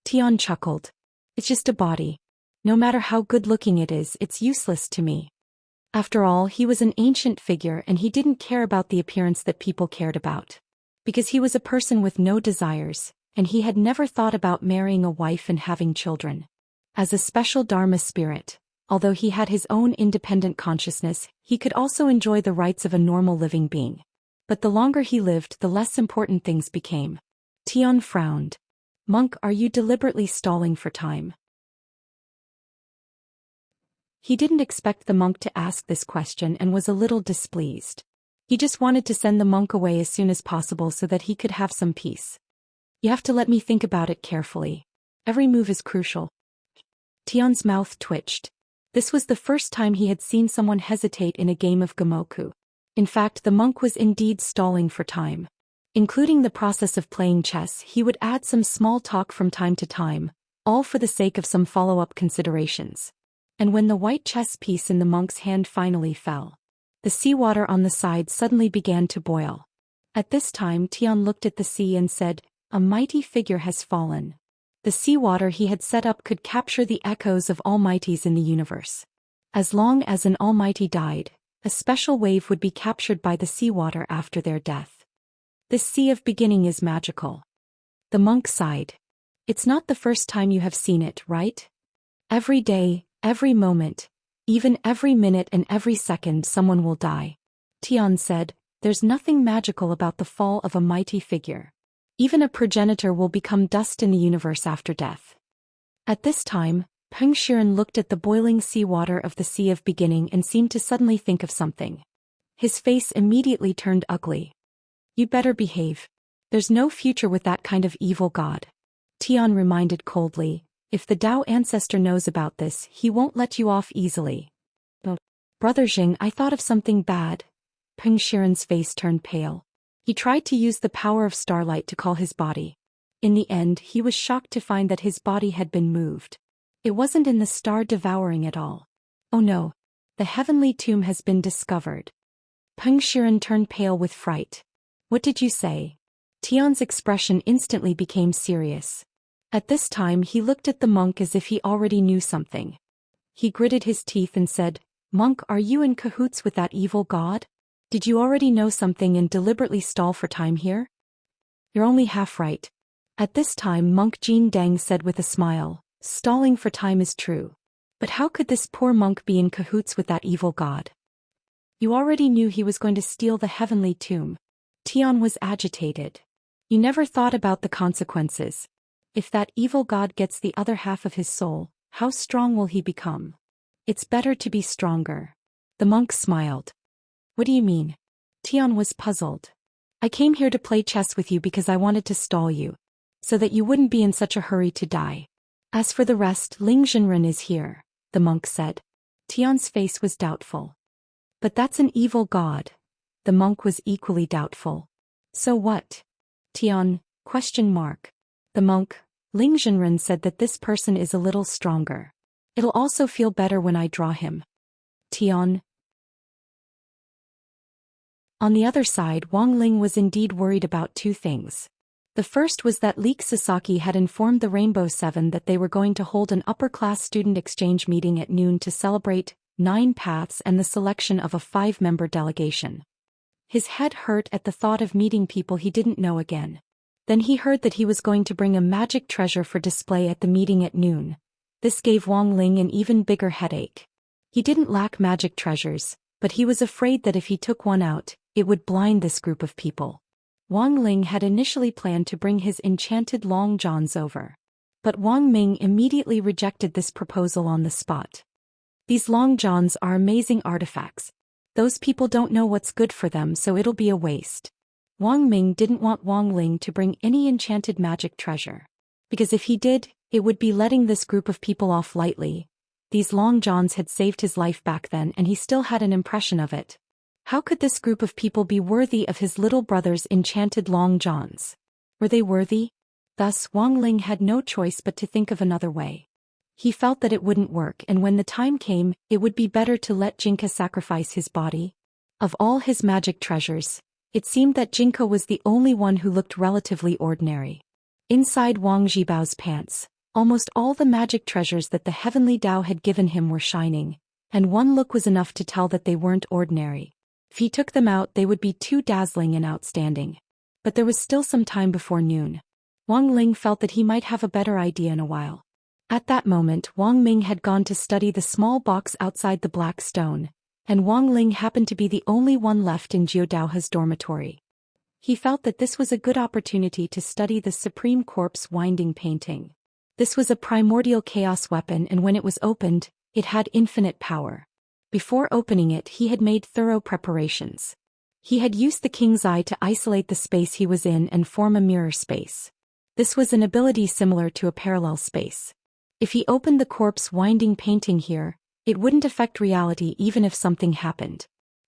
Tion chuckled. It's just a body. No matter how good-looking it is, it's useless to me. After all, he was an ancient figure and he didn't care about the appearance that people cared about. Because he was a person with no desires, and he had never thought about marrying a wife and having children. As a special Dharma spirit, although he had his own independent consciousness, he could also enjoy the rights of a normal living being. But the longer he lived, the less important things became. Tion frowned. Monk, are you deliberately stalling for time? He didn't expect the monk to ask this question and was a little displeased. He just wanted to send the monk away as soon as possible so that he could have some peace. You have to let me think about it carefully. Every move is crucial. Tion's mouth twitched. This was the first time he had seen someone hesitate in a game of Gamoku. In fact, the monk was indeed stalling for time. Including the process of playing chess, he would add some small talk from time to time, all for the sake of some follow-up considerations. And when the white chess piece in the monk's hand finally fell, the seawater on the side suddenly began to boil. At this time Tion looked at the sea and said, "A mighty figure has fallen." The seawater he had set up could capture the echoes of almighties in the universe. As long as an almighty died, a special wave would be captured by the seawater after their death. This sea of beginning is magical. The monk sighed. It's not the first time you have seen it, right? Every day, every moment, even every minute and every second someone will die. Tion said, there's nothing magical about the fall of a mighty figure. Even a progenitor will become dust in the universe after death. At this time, Peng Shiren looked at the boiling seawater of the Sea of Beginning and seemed to suddenly think of something. His face immediately turned ugly. You better behave. There's no future with that kind of evil god. Tion reminded coldly, if the Tao ancestor knows about this, he won't let you off easily. But, Brother Jing, I thought of something bad. Peng Shiren's face turned pale. He tried to use the power of starlight to call his body. In the end, he was shocked to find that his body had been moved. It wasn't in the star devouring at all. Oh no. The heavenly tomb has been discovered. Peng Shiren turned pale with fright. What did you say? Tion's expression instantly became serious. At this time he looked at the monk as if he already knew something. He gritted his teeth and said, Monk, are you in cahoots with that evil god? Did you already know something and deliberately stall for time here? You're only half right. At this time Monk Jin Deng said with a smile, stalling for time is true. But how could this poor monk be in cahoots with that evil god? You already knew he was going to steal the heavenly tomb. Tion was agitated. You never thought about the consequences. If that evil god gets the other half of his soul, how strong will he become? It's better to be stronger. The monk smiled. What do you mean? Tion was puzzled. I came here to play chess with you because I wanted to stall you, so that you wouldn't be in such a hurry to die. As for the rest, Ling Zhenren is here, the monk said. Tion's face was doubtful. But that's an evil god. The monk was equally doubtful. So what? Tion, ? The monk, Ling Zhenren said that this person is a little stronger. It'll also feel better when I draw him. Tion. On the other side, Wang Ling was indeed worried about two things. The first was that Leek Sasaki had informed the Rainbow Seven that they were going to hold an upper-class student exchange meeting at noon to celebrate 9 paths and the selection of a 5-member delegation. His head hurt at the thought of meeting people he didn't know again. Then he heard that he was going to bring a magic treasure for display at the meeting at noon. This gave Wang Ling an even bigger headache. He didn't lack magic treasures, but he was afraid that if he took one out, it would blind this group of people. Wang Ling had initially planned to bring his enchanted long johns over. But Wang Ming immediately rejected this proposal on the spot. These long johns are amazing artifacts. Those people don't know what's good for them, so it'll be a waste. Wang Ming didn't want Wang Ling to bring any enchanted magic treasure. Because if he did, it would be letting this group of people off lightly. These long johns had saved his life back then and he still had an impression of it. How could this group of people be worthy of his little brother's enchanted long johns? Were they worthy? Thus Wang Ling had no choice but to think of another way. He felt that it wouldn't work, and when the time came, it would be better to let Jinka sacrifice his body. Of all his magic treasures, it seemed that Jinka was the only one who looked relatively ordinary. Inside Wang Jibao's pants, almost all the magic treasures that the heavenly Tao had given him were shining, and one look was enough to tell that they weren't ordinary. If he took them out, they would be too dazzling and outstanding. But there was still some time before noon. Wang Ling felt that he might have a better idea in a while. At that moment, Wang Ming had gone to study the small box outside the black stone, and Wang Ling happened to be the only one left in Jiu Daohe's dormitory. He felt that this was a good opportunity to study the Supreme Corpse winding painting. This was a primordial chaos weapon, and when it was opened, it had infinite power. Before opening it, he had made thorough preparations. He had used the king's eye to isolate the space he was in and form a mirror space. This was an ability similar to a parallel space. If he opened the corpse winding painting here, it wouldn't affect reality even if something happened.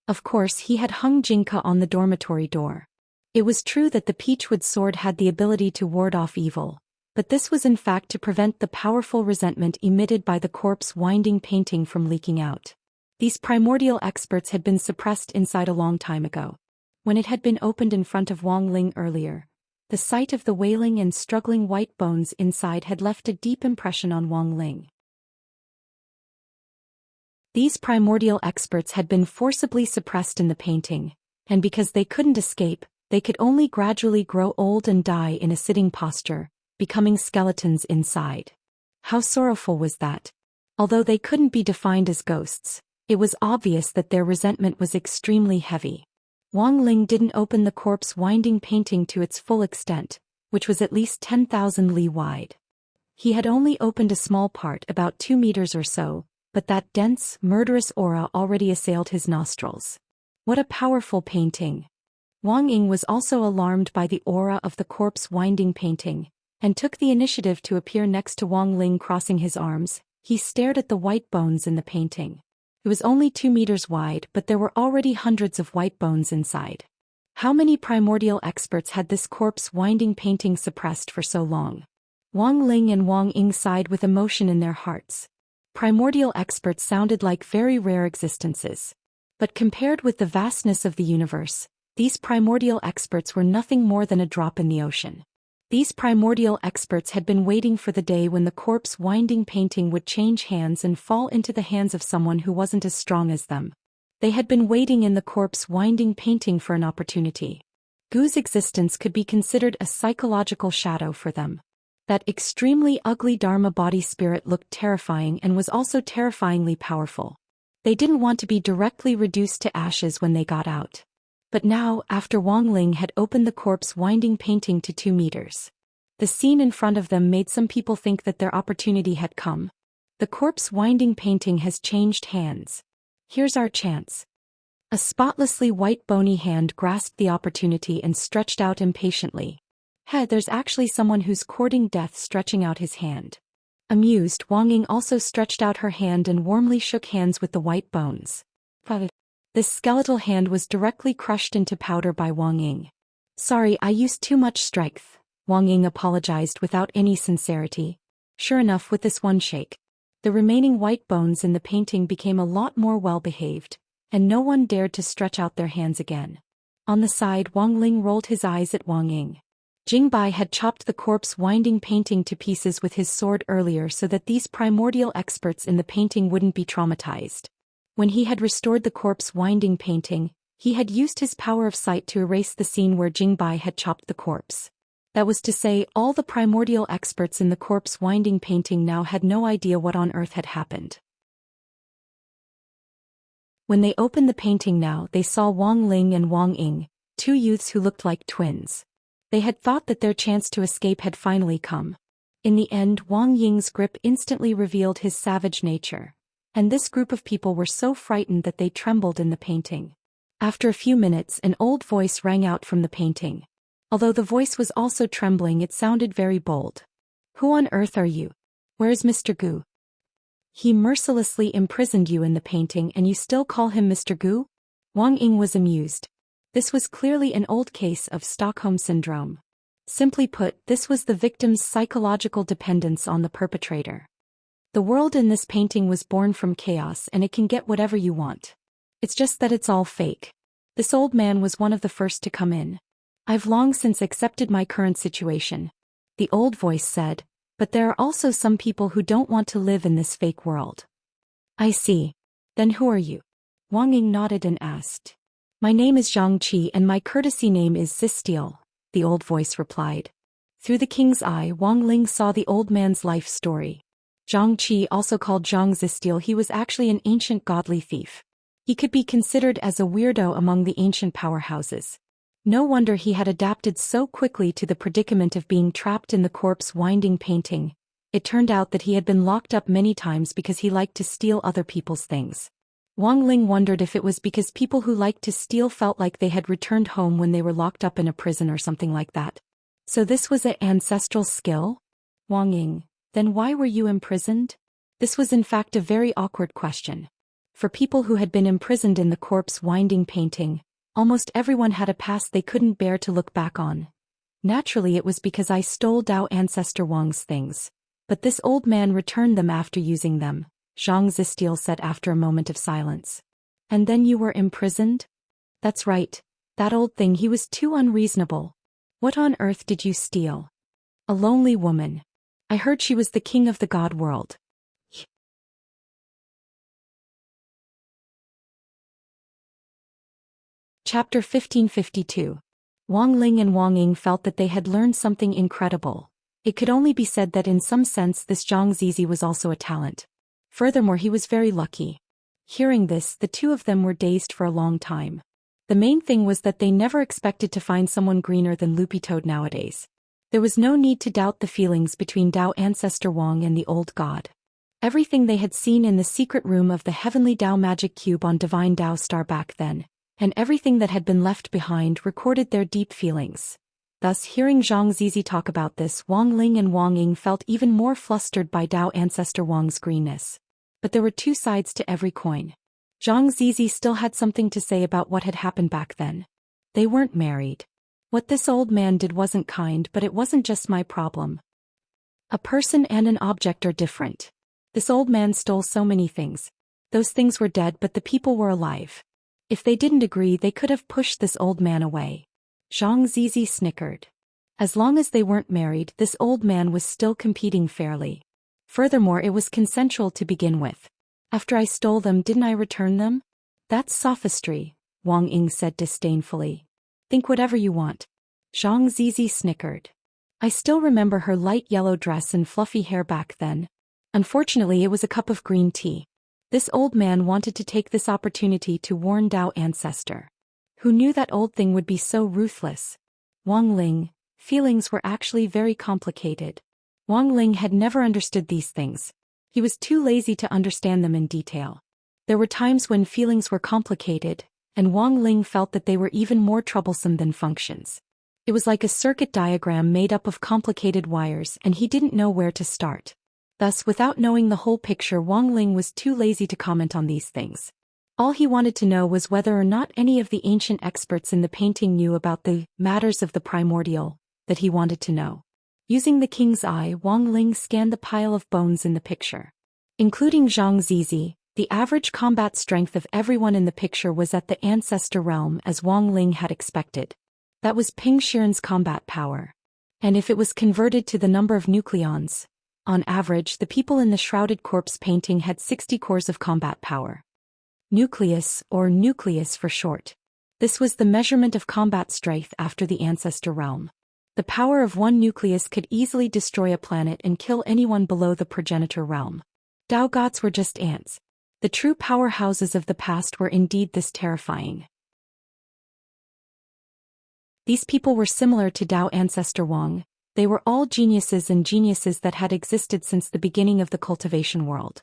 Of course, he had hung Jinka on the dormitory door. It was true that the Peachwood sword had the ability to ward off evil, but this was in fact to prevent the powerful resentment emitted by the corpse winding painting from leaking out. These primordial experts had been suppressed inside a long time ago. When it had been opened in front of Wang Ling earlier, the sight of the wailing and struggling white bones inside had left a deep impression on Wang Ling. These primordial experts had been forcibly suppressed in the painting, and because they couldn't escape, they could only gradually grow old and die in a sitting posture, becoming skeletons inside. How sorrowful was that? Although they couldn't be defined as ghosts, it was obvious that their resentment was extremely heavy. Wang Ling didn't open the corpse winding painting to its full extent, which was at least 10,000 li wide. He had only opened a small part, about 2 meters or so, but that dense, murderous aura already assailed his nostrils. What a powerful painting! Wang Ying was also alarmed by the aura of the corpse winding painting, and took the initiative to appear next to Wang Ling. Crossing his arms, he stared at the white bones in the painting. It was only 2 meters wide, but there were already hundreds of white bones inside. How many primordial experts had this corpse winding painting suppressed for so long? Wang Ling and Wang Ying sighed with emotion in their hearts. Primordial experts sounded like very rare existences. But compared with the vastness of the universe, these primordial experts were nothing more than a drop in the ocean. These primordial experts had been waiting for the day when the corpse winding painting would change hands and fall into the hands of someone who wasn't as strong as them. They had been waiting in the corpse winding painting for an opportunity. Gu's existence could be considered a psychological shadow for them. That extremely ugly Dharma body spirit looked terrifying and was also terrifyingly powerful. They didn't want to be directly reduced to ashes when they got out. But now, after Wang Ling had opened the corpse winding painting to 2 meters, the scene in front of them made some people think that their opportunity had come. The corpse winding painting has changed hands. Here's our chance. A spotlessly white bony hand grasped the opportunity and stretched out impatiently. There's actually someone who's courting death stretching out his hand. Amused, Wang Ying also stretched out her hand and warmly shook hands with the white bones. This skeletal hand was directly crushed into powder by Wang Ying. Sorry, I used too much strength, Wang Ying apologized without any sincerity. Sure enough, with this one shake, the remaining white bones in the painting became a lot more well-behaved, and no one dared to stretch out their hands again. On the side, Wang Ling rolled his eyes at Wang Ying. Jingbai had chopped the corpse winding painting to pieces with his sword earlier so that these primordial experts in the painting wouldn't be traumatized. When he had restored the corpse winding painting, he had used his power of sight to erase the scene where Jingbai had chopped the corpse. That was to say, all the primordial experts in the corpse winding painting now had no idea what on earth had happened. When they opened the painting now, they saw Wang Ling and Wang Ying, 2 youths who looked like twins. They had thought that their chance to escape had finally come. In the end, Wang Ying's grip instantly revealed his savage nature, and this group of people were so frightened that they trembled in the painting. After a few minutes, an old voice rang out from the painting. Although the voice was also trembling, it sounded very bold. "Who on earth are you? Where is Mr. Gu? He mercilessly imprisoned you in the painting and you still call him Mr. Gu?" Wang Ying was amused. This was clearly an old case of Stockholm Syndrome. Simply put, this was the victim's psychological dependence on the perpetrator. The world in this painting was born from chaos and it can get whatever you want. It's just that it's all fake. This old man was one of the first to come in. "I've long since accepted my current situation," the old voice said, "but there are also some people who don't want to live in this fake world." "I see. Then who are you?" Wang Ying nodded and asked. "My name is Zhang Qi and my courtesy name is Zisteel," the old voice replied. Through the king's eye, Wang Ling saw the old man's life story. Zhang Qi, also called Zhang Zisteel, he was actually an ancient godly thief. He could be considered as a weirdo among the ancient powerhouses. No wonder he had adapted so quickly to the predicament of being trapped in the corpse-winding painting. It turned out that he had been locked up many times because he liked to steal other people's things. Wang Ling wondered if it was because people who liked to steal felt like they had returned home when they were locked up in a prison or something like that. So this was an ancestral skill? Wang Ying, then why were you imprisoned? This was in fact a very awkward question. For people who had been imprisoned in the corpse-winding painting, almost everyone had a past they couldn't bear to look back on. Naturally, it was because I stole Dao Ancestor Wang's things. But this old man returned them after using them, Zhang Zisteel said after a moment of silence. "And then you were imprisoned?" "That's right. That old thing, he was too unreasonable." "What on earth did you steal?" "A lonely woman. I heard she was the king of the god world." Chapter 1552. Wang Ling and Wang Ying felt that they had learned something incredible. It could only be said that in some sense this Zhang Zizi was also a talent. Furthermore, he was very lucky. Hearing this, the two of them were dazed for a long time. The main thing was that they never expected to find someone greener than Loopy Toad nowadays. There was no need to doubt the feelings between Dao Ancestor Wang and the old god. Everything they had seen in the secret room of the heavenly Dao magic cube on Divine Dao Star back then, and everything that had been left behind recorded their deep feelings. Thus, hearing Zhang Zizi talk about this, Wang Ling and Wang Ying felt even more flustered by Dao Ancestor Wang's greenness. But there were two sides to every coin. Zhang Zizi still had something to say about what had happened back then. They weren't married. What this old man did wasn't kind, but it wasn't just my problem. A person and an object are different. This old man stole so many things. Those things were dead, but the people were alive. If they didn't agree, they could have pushed this old man away. Zhang Zizi snickered. As long as they weren't married, this old man was still competing fairly. Furthermore, it was consensual to begin with. After I stole them, didn't I return them? That's sophistry, Wang Ying said disdainfully. Think whatever you want. Zhang Zizi snickered. I still remember her light yellow dress and fluffy hair back then. Unfortunately, it was a cup of green tea. This old man wanted to take this opportunity to warn Dao Ancestor. Who knew that old thing would be so ruthless? Wang Ling, feelings were actually very complicated. Wang Ling had never understood these things. He was too lazy to understand them in detail. There were times when feelings were complicated, and Wang Ling felt that they were even more troublesome than functions. It was like a circuit diagram made up of complicated wires, and he didn't know where to start. Thus, without knowing the whole picture, Wang Ling was too lazy to comment on these things. All he wanted to know was whether or not any of the ancient experts in the painting knew about the matters of the primordial, that he wanted to know. Using the king's eye, Wang Ling scanned the pile of bones in the picture. Including Zhang Zizi, the average combat strength of everyone in the picture was at the ancestor realm, as Wang Ling had expected. That was Ping Shiren's combat power. And if it was converted to the number of nucleons, on average, the people in the shrouded corpse painting had 60 cores of combat power. Nucleus, or nucleus for short. This was the measurement of combat strength after the ancestor realm. The power of one nucleus could easily destroy a planet and kill anyone below the progenitor realm. Dao gods were just ants. The true powerhouses of the past were indeed this terrifying. These people were similar to Dao Ancestor Wang. They were all geniuses and geniuses that had existed since the beginning of the cultivation world.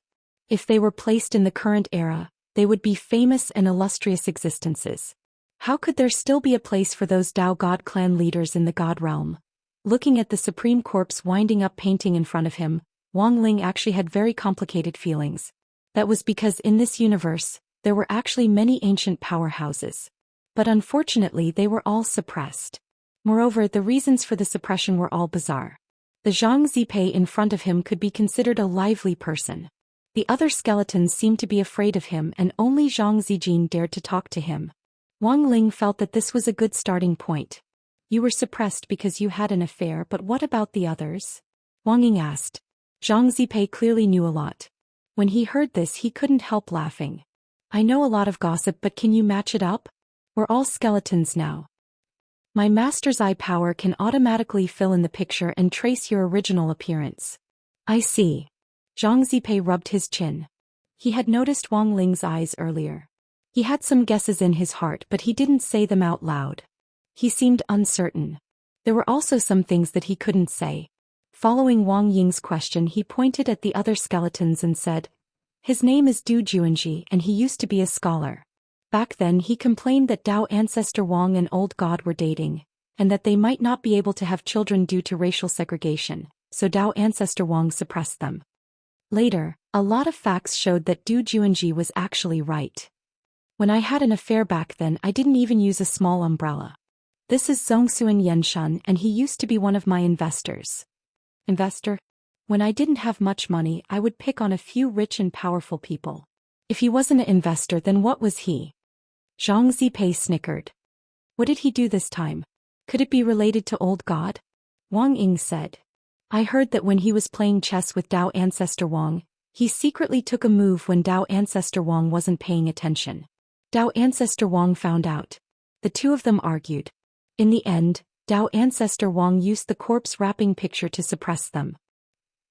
If they were placed in the current era, they would be famous and illustrious existences. How could there still be a place for those Dao God clan leaders in the God realm? Looking at the supreme corpse winding up painting in front of him, Wang Ling actually had very complicated feelings. That was because in this universe, there were actually many ancient powerhouses. But unfortunately they were all suppressed. Moreover, the reasons for the suppression were all bizarre. The Zhang Zipei in front of him could be considered a lively person. The other skeletons seemed to be afraid of him and only Zhang Zijin dared to talk to him. Wang Ling felt that this was a good starting point. You were suppressed because you had an affair, but what about the others? Wang Ying asked. Zhang Zipei clearly knew a lot. When he heard this he couldn't help laughing. I know a lot of gossip, but can you match it up? We're all skeletons now. My master's eye power can automatically fill in the picture and trace your original appearance. I see. Zhang Zipei rubbed his chin. He had noticed Wang Ling's eyes earlier. He had some guesses in his heart, but he didn't say them out loud. He seemed uncertain. There were also some things that he couldn't say. Following Wang Ying's question, he pointed at the other skeletons and said, his name is Du Juanji and he used to be a scholar. Back then he complained that Dao ancestor Wang and old god were dating, and that they might not be able to have children due to racial segregation, so Dao ancestor Wang suppressed them. Later, a lot of facts showed that Du Juanji was actually right. When I had an affair back then I didn't even use a small umbrella. This is Zongxuan Yenshan and he used to be one of my investors. Investor? When I didn't have much money I would pick on a few rich and powerful people. If he wasn't an investor, then what was he? Zhang Zipei snickered. What did he do this time? Could it be related to old god? Wang Ying said. I heard that when he was playing chess with Dao ancestor Wang, he secretly took a move when Dao ancestor Wang wasn't paying attention. Dao ancestor Wang found out. The two of them argued. In the end, Dao ancestor Wang used the corpse wrapping picture to suppress them.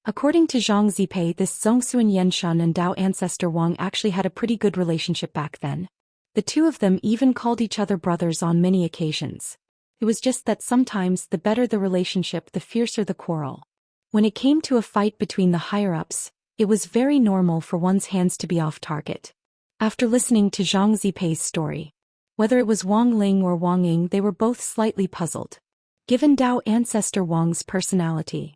According to Zhang Zipei, this Zongxuan Yenshan and Dao ancestor Wang actually had a pretty good relationship back then. The two of them even called each other brothers on many occasions. It was just that sometimes the better the relationship, the fiercer the quarrel. When it came to a fight between the higher-ups, it was very normal for one's hands to be off target. After listening to Zhang Zipei's story, whether it was Wang Ling or Wang Ying, they were both slightly puzzled. Given Dao ancestor Wang's personality,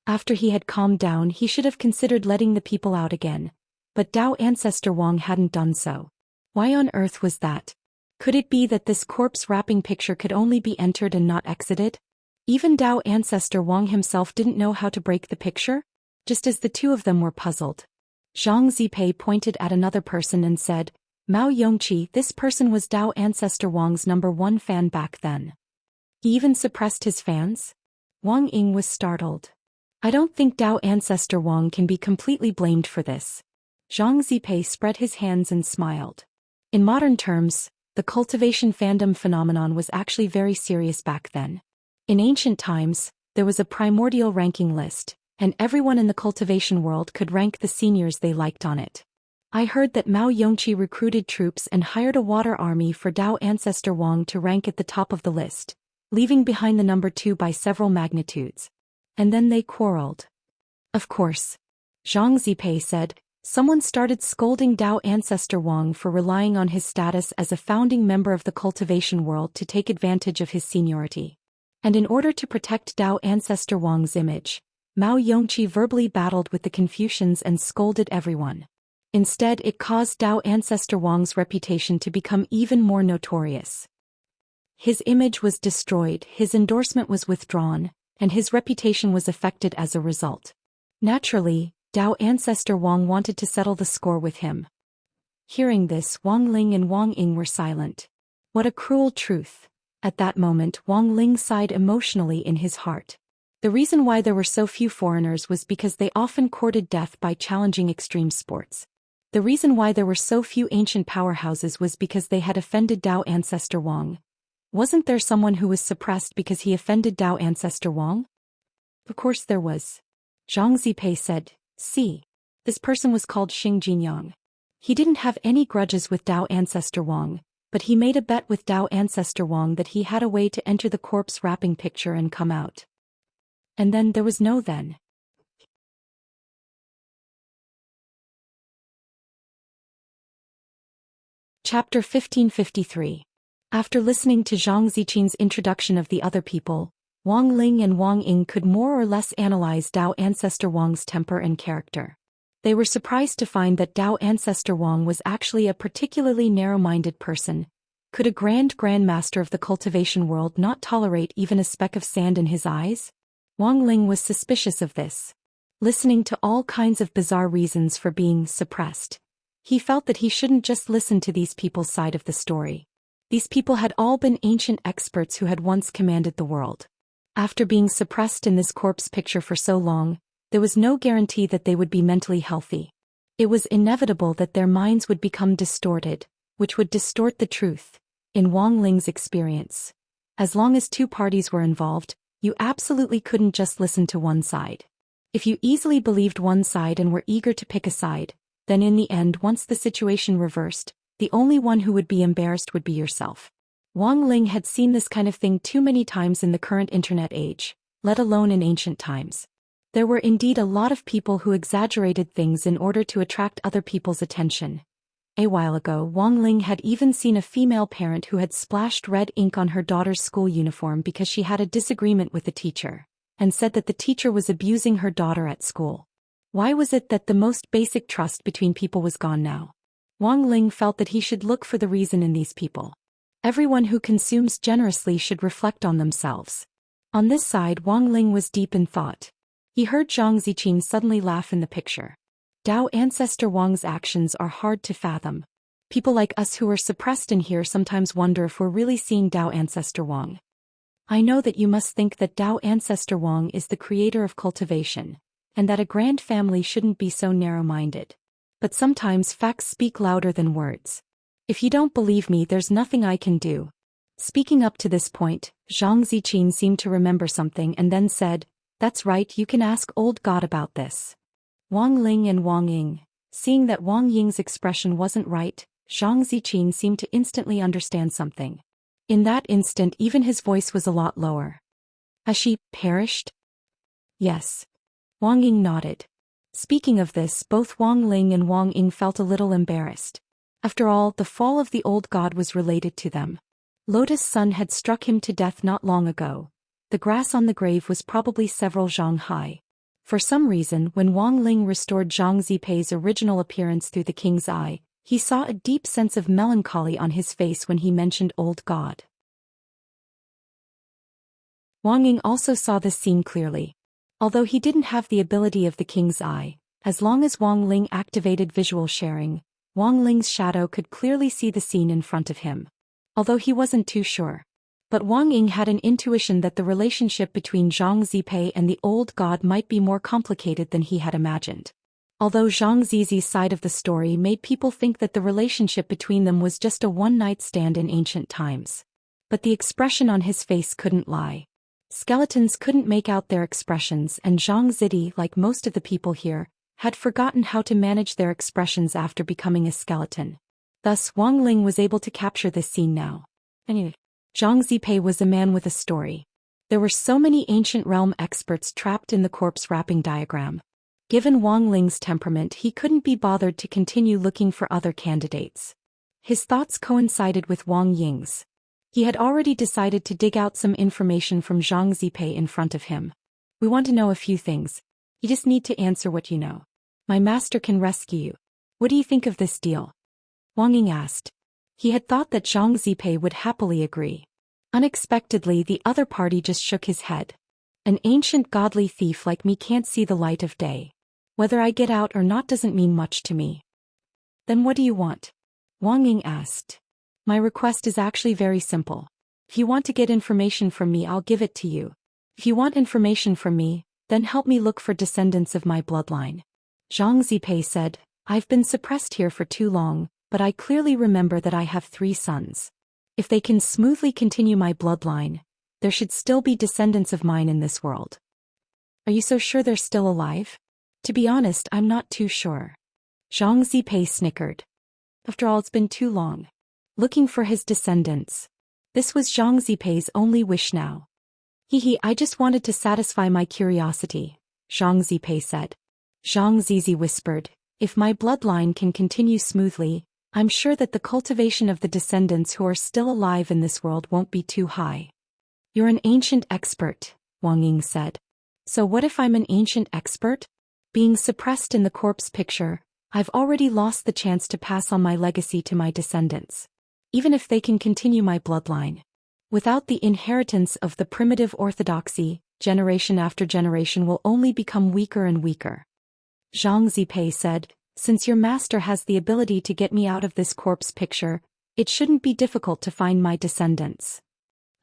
after he had calmed down he should have considered letting the people out again, but Dao ancestor Wang hadn't done so. Why on earth was that? Could it be that this corpse wrapping picture could only be entered and not exited? Even Dao ancestor Wang himself didn't know how to break the picture? Just as the two of them were puzzled, Zhang Zipei pointed at another person and said, Mao Yongqi, this person was Dao ancestor Wang's #1 fan back then. He even suppressed his fans? Wang Ying was startled. I don't think Dao ancestor Wang can be completely blamed for this. Zhang Zipei spread his hands and smiled. In modern terms, the cultivation fandom phenomenon was actually very serious back then. In ancient times, there was a primordial ranking list, and everyone in the cultivation world could rank the seniors they liked on it. I heard that Mao Yongqi recruited troops and hired a water army for Dao ancestor Wang to rank at the top of the list, leaving behind the #2 by several magnitudes. And then they quarreled. Of course. Zhang Zipei said, someone started scolding Dao ancestor Wang for relying on his status as a founding member of the cultivation world to take advantage of his seniority. And in order to protect Dao ancestor Wang's image, Mao Yongqi verbally battled with the Confucians and scolded everyone. Instead, it caused Dao ancestor Wang's reputation to become even more notorious. His image was destroyed, his endorsement was withdrawn, and his reputation was affected as a result. Naturally, Dao ancestor Wang wanted to settle the score with him. Hearing this, Wang Ling and Wang Ying were silent. What a cruel truth. At that moment, Wang Ling sighed emotionally in his heart. The reason why there were so few foreigners was because they often courted death by challenging extreme sports. The reason why there were so few ancient powerhouses was because they had offended Dao ancestor Wang. Wasn't there someone who was suppressed because he offended Dao ancestor Wang? Of course there was. Zhang Zipei said, see. This person was called Xing Jinyang. He didn't have any grudges with Dao ancestor Wang, but he made a bet with Dao ancestor Wang that he had a way to enter the corpse wrapping picture and come out. And then there was no then. Chapter 1553. After listening to Zhang Ziqing's introduction of the other people, Wang Ling and Wang Ying could more or less analyze Dao Ancestor Wang's temper and character. They were surprised to find that Dao Ancestor Wang was actually a particularly narrow-minded person. Could a Grand Master of the cultivation world not tolerate even a speck of sand in his eyes? Wang Ling was suspicious of this. Listening to all kinds of bizarre reasons for being suppressed, he felt that he shouldn't just listen to these people's side of the story. These people had all been ancient experts who had once commanded the world. After being suppressed in this corpse picture for so long, there was no guarantee that they would be mentally healthy. It was inevitable that their minds would become distorted, which would distort the truth. In Wang Ling's experience, as long as two parties were involved, you absolutely couldn't just listen to one side. If you easily believed one side and were eager to pick a side, then in the end, once the situation reversed, the only one who would be embarrassed would be yourself. Wang Ling had seen this kind of thing too many times in the current internet age, let alone in ancient times. There were indeed a lot of people who exaggerated things in order to attract other people's attention. A while ago, Wang Ling had even seen a female parent who had splashed red ink on her daughter's school uniform because she had a disagreement with the teacher, and said that the teacher was abusing her daughter at school. Why was it that the most basic trust between people was gone now? Wang Ling felt that he should look for the reason in these people. Everyone who consumes generously should reflect on themselves. On this side, Wang Ling was deep in thought. He heard Zhang Ziqing suddenly laugh in the picture. Dao Ancestor Wang's actions are hard to fathom. People like us who are suppressed in here sometimes wonder if we're really seeing Dao Ancestor Wang. I know that you must think that Dao Ancestor Wang is the creator of cultivation, and that a grand family shouldn't be so narrow-minded. But sometimes facts speak louder than words. If you don't believe me, there's nothing I can do. Speaking up to this point, Zhang Ziqing seemed to remember something and then said, "That's right, you can ask old God about this." Wang Ling and Wang Ying, seeing that Wang Ying's expression wasn't right, Zhang Ziqing seemed to instantly understand something. In that instant, even his voice was a lot lower. "Has she perished?" "Yes." Wang Ying nodded. Speaking of this, both Wang Ling and Wang Ying felt a little embarrassed. After all, the fall of the old god was related to them. Lotus Sun had struck him to death not long ago. The grass on the grave was probably several zhang high. For some reason, when Wang Ling restored Zhang Zipei's original appearance through the king's eye, he saw a deep sense of melancholy on his face when he mentioned old god. Wang Ying also saw this scene clearly. Although he didn't have the ability of the king's eye, as long as Wang Ling activated visual sharing, Wang Ling's shadow could clearly see the scene in front of him. Although he wasn't too sure. But Wang Ying had an intuition that the relationship between Zhang Zipei and the old god might be more complicated than he had imagined. Although Zhang Zizi's side of the story made people think that the relationship between them was just a one-night stand in ancient times. But the expression on his face couldn't lie. Skeletons couldn't make out their expressions, and Zhang Zidi, like most of the people here, had forgotten how to manage their expressions after becoming a skeleton. Thus, Wang Ling was able to capture this scene now. Anyway, Zhang Zipei was a man with a story. There were so many ancient realm experts trapped in the corpse wrapping diagram. Given Wang Ling's temperament, he couldn't be bothered to continue looking for other candidates. His thoughts coincided with Wang Ying's. He had already decided to dig out some information from Zhang Zipei in front of him. "We want to know a few things. You just need to answer what you know. My master can rescue you. What do you think of this deal?" Wang Ying asked. He had thought that Zhang Zipei would happily agree. Unexpectedly, the other party just shook his head. "An ancient godly thief like me can't see the light of day. Whether I get out or not doesn't mean much to me." "Then what do you want?" Wang Ying asked. "My request is actually very simple. If you want to get information from me, I'll give it to you. If you want information from me, then help me look for descendants of my bloodline." Zhang Zipei said, "I've been suppressed here for too long, but I clearly remember that I have 3 sons. If they can smoothly continue my bloodline, there should still be descendants of mine in this world." "Are you so sure they're still alive?" "To be honest, I'm not too sure." Zhang Zipei snickered. After all, it's been too long. Looking for his descendants. This was Zhang Zipei's only wish now. I just wanted to satisfy my curiosity," Zhang Zipei said. Zhang Zizi whispered, "If my bloodline can continue smoothly, I'm sure that the cultivation of the descendants who are still alive in this world won't be too high. You're an ancient expert, Wang Ying said. So what if I'm an ancient expert? Being suppressed in the corpse picture, I've already lost the chance to pass on my legacy to my descendants. Even if they can continue my bloodline. Without the inheritance of the primitive orthodoxy, generation after generation will only become weaker and weaker. Zhang Zipei said, since your master has the ability to get me out of this corpse picture, it shouldn't be difficult to find my descendants.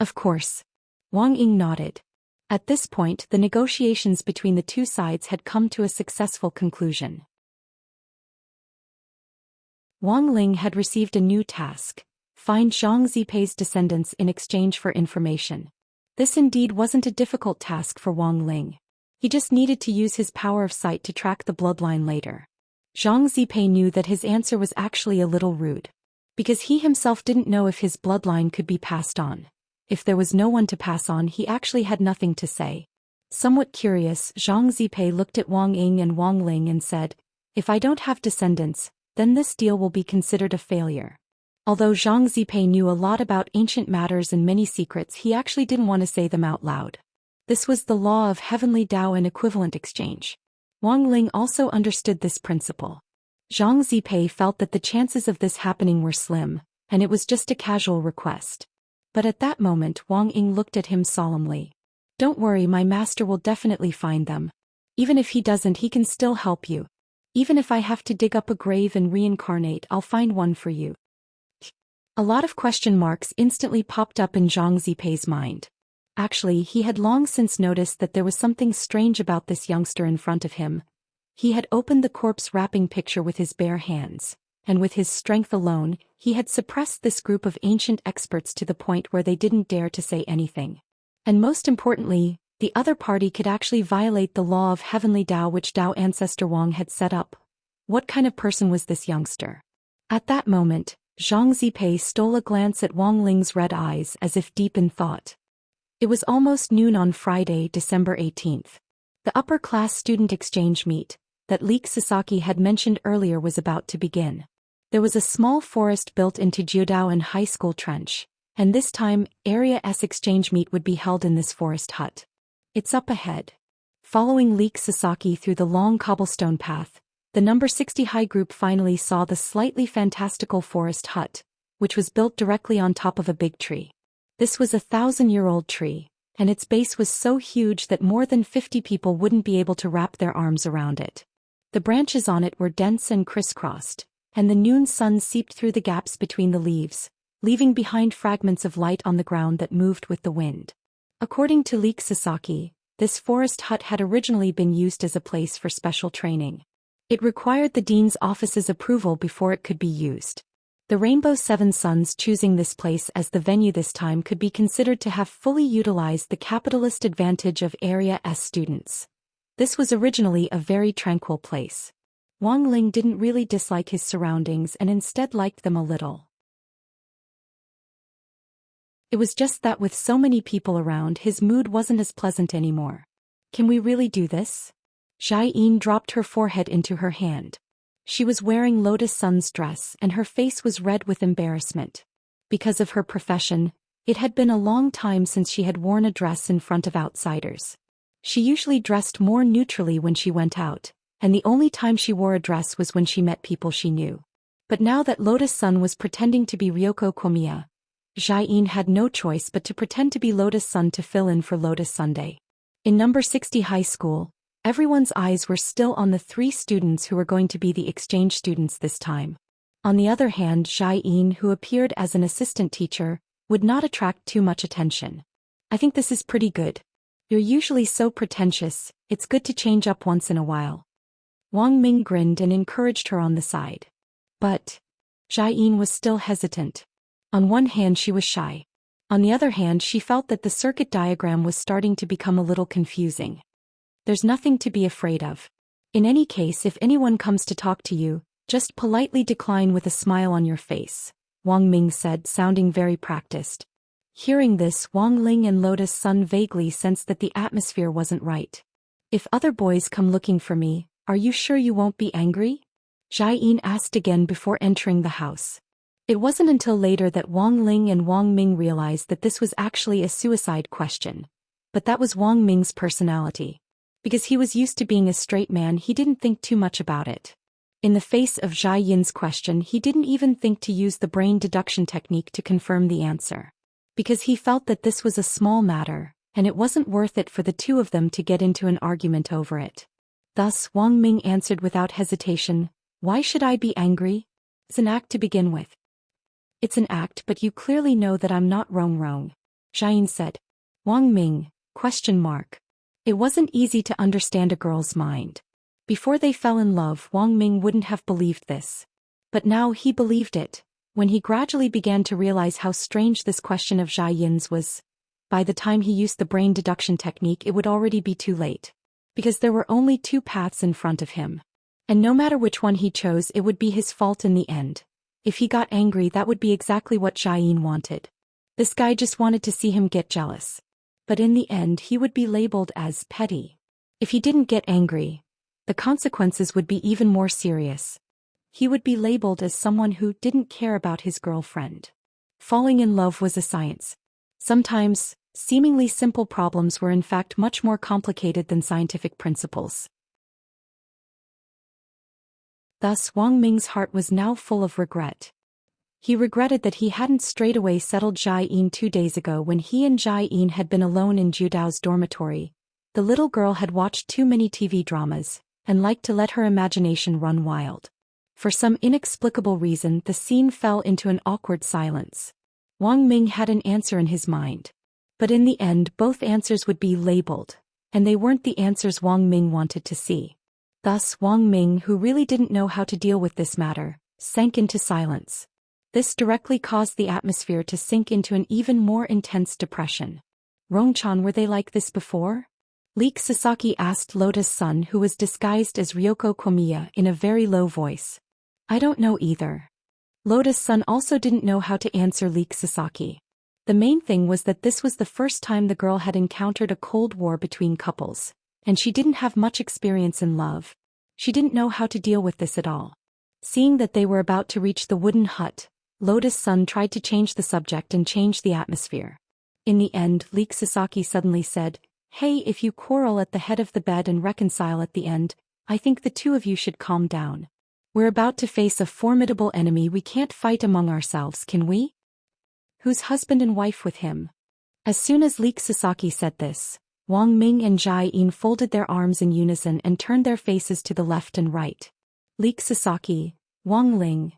Of course. Wang Ying nodded. At this point, the negotiations between the two sides had come to a successful conclusion. Wang Ling had received a new task: find Zhang Zipei's descendants in exchange for information. This indeed wasn't a difficult task for Wang Ling. He just needed to use his power of sight to track the bloodline later. Zhang Zipei knew that his answer was actually a little rude. Because he himself didn't know if his bloodline could be passed on. If there was no one to pass on, he actually had nothing to say. Somewhat curious, Zhang Zipei looked at Wang Ying and Wang Ling and said, if I don't have descendants, then this deal will be considered a failure. Although Zhang Zipei knew a lot about ancient matters and many secrets, he actually didn't want to say them out loud. This was the law of heavenly Tao and equivalent exchange. Wang Ling also understood this principle. Zhang Zipei felt that the chances of this happening were slim, and it was just a casual request. But at that moment Wang Ying looked at him solemnly. Don't worry, my master will definitely find them. Even if he doesn't, he can still help you. Even if I have to dig up a grave and reincarnate, I'll find one for you. A lot of question marks instantly popped up in Zhang Zipei's mind. Actually, he had long since noticed that there was something strange about this youngster in front of him. He had opened the corpse wrapping picture with his bare hands, and with his strength alone, he had suppressed this group of ancient experts to the point where they didn't dare to say anything. And most importantly, the other party could actually violate the law of heavenly Tao which Tao ancestor Wang had set up. What kind of person was this youngster? At that moment, Zhang Zipei stole a glance at Wang Ling's red eyes as if deep in thought. It was almost noon on Friday, December 18th. The upper-class student exchange meet that Leek Sasaki had mentioned earlier was about to begin. There was a small forest built into Jiudaoan High School trench, and this time, Area S exchange meet would be held in this forest hut. It's up ahead. Following Leek Sasaki through the long cobblestone path, the number 60 high group finally saw the slightly fantastical forest hut, which was built directly on top of a big tree. This was a 1,000-year-old tree, and its base was so huge that more than 50 people wouldn't be able to wrap their arms around it. The branches on it were dense and crisscrossed, and the noon sun seeped through the gaps between the leaves, leaving behind fragments of light on the ground that moved with the wind. According to Leek Sasaki, this forest hut had originally been used as a place for special training. It required the dean's office's approval before it could be used. The Rainbow Seven Suns choosing this place as the venue this time could be considered to have fully utilized the capitalist advantage of Area S students. This was originally a very tranquil place. Wang Ling didn't really dislike his surroundings and instead liked them a little. It was just that with so many people around, his mood wasn't as pleasant anymore. Can we really do this? Jai-in dropped her forehead into her hand. She was wearing Lotus Sun's dress and her face was red with embarrassment. Because of her profession, it had been a long time since she had worn a dress in front of outsiders. She usually dressed more neutrally when she went out, and the only time she wore a dress was when she met people she knew. But now that Lotus Sun was pretending to be Ryoko Komiya, Jai-in had no choice but to pretend to be Lotus Sun to fill in for Lotus Sunday. In number 60 high school, everyone's eyes were still on the 3 students who were going to be the exchange students this time. On the other hand, Jai-in, who appeared as an assistant teacher, would not attract too much attention. I think this is pretty good. You're usually so pretentious, it's good to change up once in a while. Wang Ming grinned and encouraged her on the side. But Jai-in was still hesitant. On one hand she was shy. On the other hand she felt that the circuit diagram was starting to become a little confusing. There's nothing to be afraid of. In any case, if anyone comes to talk to you, just politely decline with a smile on your face, Wang Ming said, sounding very practiced. Hearing this, Wang Ling and Lotus Sun vaguely sensed that the atmosphere wasn't right. If other boys come looking for me, are you sure you won't be angry? Jia-in asked again before entering the house. It wasn't until later that Wang Ling and Wang Ming realized that this was actually a suicide question. But that was Wang Ming's personality. Because he was used to being a straight man, he didn't think too much about it. In the face of Jia-in's question, he didn't even think to use the brain deduction technique to confirm the answer. Because he felt that this was a small matter, and it wasn't worth it for the two of them to get into an argument over it. Thus, Wang Ming answered without hesitation, "Why should I be angry? It's an act to begin with." "It's an act, but you clearly know that I'm not wrong," Jia-in said. Wang Ming, ? It wasn't easy to understand a girl's mind. Before they fell in love, Wang Ming wouldn't have believed this. But now he believed it, when he gradually began to realize how strange this question of Jia-in's was. By the time he used the brain deduction technique, it would already be too late. Because there were only two paths in front of him. And no matter which one he chose, it would be his fault in the end. If he got angry, that would be exactly what Jia-in wanted. This guy just wanted to see him get jealous. But in the end, he would be labeled as petty. If he didn't get angry, the consequences would be even more serious. He would be labeled as someone who didn't care about his girlfriend. Falling in love was a science. Sometimes, seemingly simple problems were in fact much more complicated than scientific principles. Thus, Wang Ming's heart was now full of regret. He regretted that he hadn't straightaway settled Jia-in 2 days ago when he and Jia-in had been alone in Judao's dormitory. The little girl had watched too many TV dramas, and liked to let her imagination run wild. For some inexplicable reason, the scene fell into an awkward silence. Wang Ming had an answer in his mind. But in the end, both answers would be labeled, and they weren't the answers Wang Ming wanted to see. Thus, Wang Ming, who really didn't know how to deal with this matter, sank into silence. This directly caused the atmosphere to sink into an even more intense depression. "Rongchan, were they like this before?" Leek Sasaki asked Lotus Sun, who was disguised as Ryoko Komiya, in a very low voice. "I don't know either." Lotus Sun also didn't know how to answer Leek Sasaki. The main thing was that this was the first time the girl had encountered a cold war between couples. And she didn't have much experience in love. She didn't know how to deal with this at all. Seeing that they were about to reach the wooden hut, Lotus Sun tried to change the subject and change the atmosphere. In the end, Leek Sasaki suddenly said, "Hey, if you quarrel at the head of the bed and reconcile at the end, I think the two of you should calm down. We're about to face a formidable enemy. We can't fight among ourselves, can we? Who's husband and wife with him?" As soon as Leek Sasaki said this, Wang Ming and Jia-in folded their arms in unison and turned their faces to the left and right. Leek Sasaki, Wang Ling,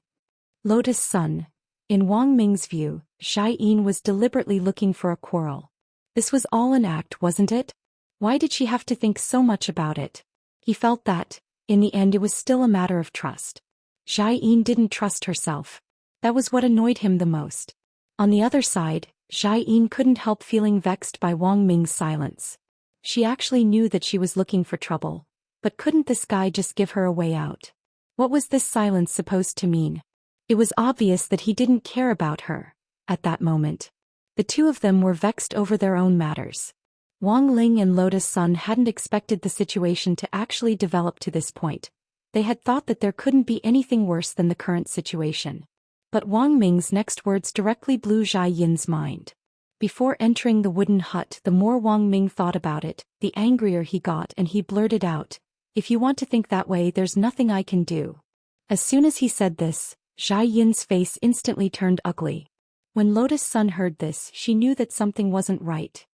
Lotus Sun. In Wang Ming's view, Jia-in was deliberately looking for a quarrel. This was all an act, wasn't it? Why did she have to think so much about it? He felt that, in the end, it was still a matter of trust. Jia-in didn't trust herself. That was what annoyed him the most. On the other side, Jia-in couldn't help feeling vexed by Wang Ming's silence. She actually knew that she was looking for trouble, but couldn't this guy just give her a way out? What was this silence supposed to mean? It was obvious that he didn't care about her, at that moment. The two of them were vexed over their own matters. Wang Ling and Lotus Sun hadn't expected the situation to actually develop to this point. They had thought that there couldn't be anything worse than the current situation. But Wang Ming's next words directly blew Jia-in's mind. Before entering the wooden hut, the more Wang Ming thought about it, the angrier he got, and he blurted out, "If you want to think that way, there's nothing I can do." As soon as he said this, Jia-in's face instantly turned ugly. When Lotus Sun heard this, she knew that something wasn't right.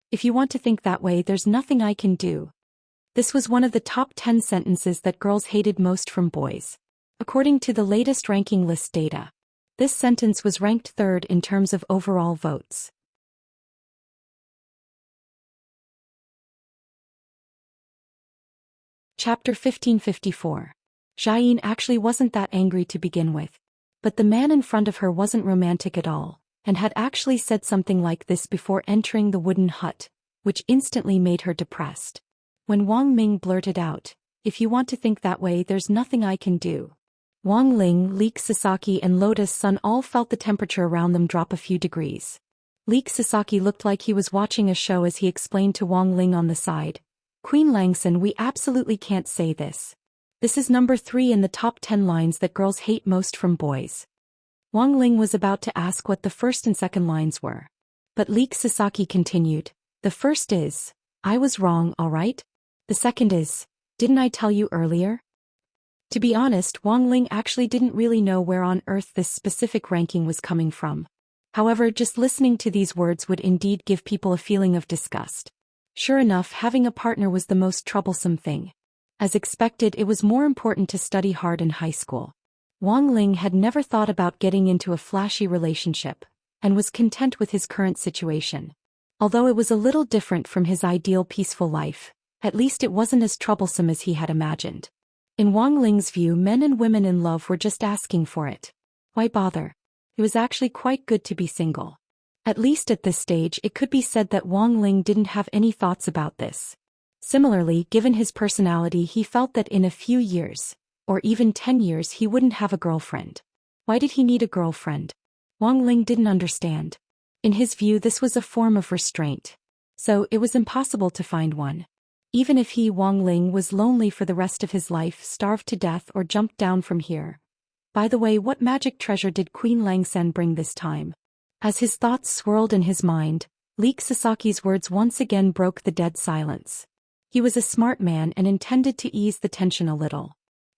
"If you want to think that way, there's nothing I can do." This was one of the top 10 sentences that girls hated most from boys. According to the latest ranking list data, this sentence was ranked third in terms of overall votes. Chapter 1554. Jia-in actually wasn't that angry to begin with. But the man in front of her wasn't romantic at all, and had actually said something like this before entering the wooden hut, which instantly made her depressed. When Wang Ming blurted out, "If you want to think that way, there's nothing I can do," Wang Ling, Leek Sasaki and Lotus Sun all felt the temperature around them drop a few degrees. Leek Sasaki looked like he was watching a show as he explained to Wang Ling on the side, "Queen Langsun, we absolutely can't say this. This is number 3 in the top 10 lines that girls hate most from boys. Wang Ling was about to ask what the first and second lines were. But Leek Sasaki continued, the first is, I was wrong, alright? The second is, didn't I tell you earlier? To be honest, Wang Ling actually didn't really know where on earth this specific ranking was coming from. However, just listening to these words would indeed give people a feeling of disgust. Sure enough, having a partner was the most troublesome thing. As expected, it was more important to study hard in high school. Wang Ling had never thought about getting into a flashy relationship, and was content with his current situation. Although it was a little different from his ideal peaceful life, at least it wasn't as troublesome as he had imagined. In Wang Ling's view, men and women in love were just asking for it. Why bother? It was actually quite good to be single. At least at this stage, it could be said that Wang Ling didn't have any thoughts about this. Similarly, given his personality, he felt that in a few years, or even 10 years, he wouldn't have a girlfriend. Why did he need a girlfriend? Wang Ling didn't understand. In his view, this was a form of restraint. So, it was impossible to find one. Even if he, Wang Ling, was lonely for the rest of his life, starved to death, or jumped down from here. By the way, what magic treasure did Queen Langsen bring this time? As his thoughts swirled in his mind, Leek Sasaki's words once again broke the dead silence. He was a smart man and intended to ease the tension a little.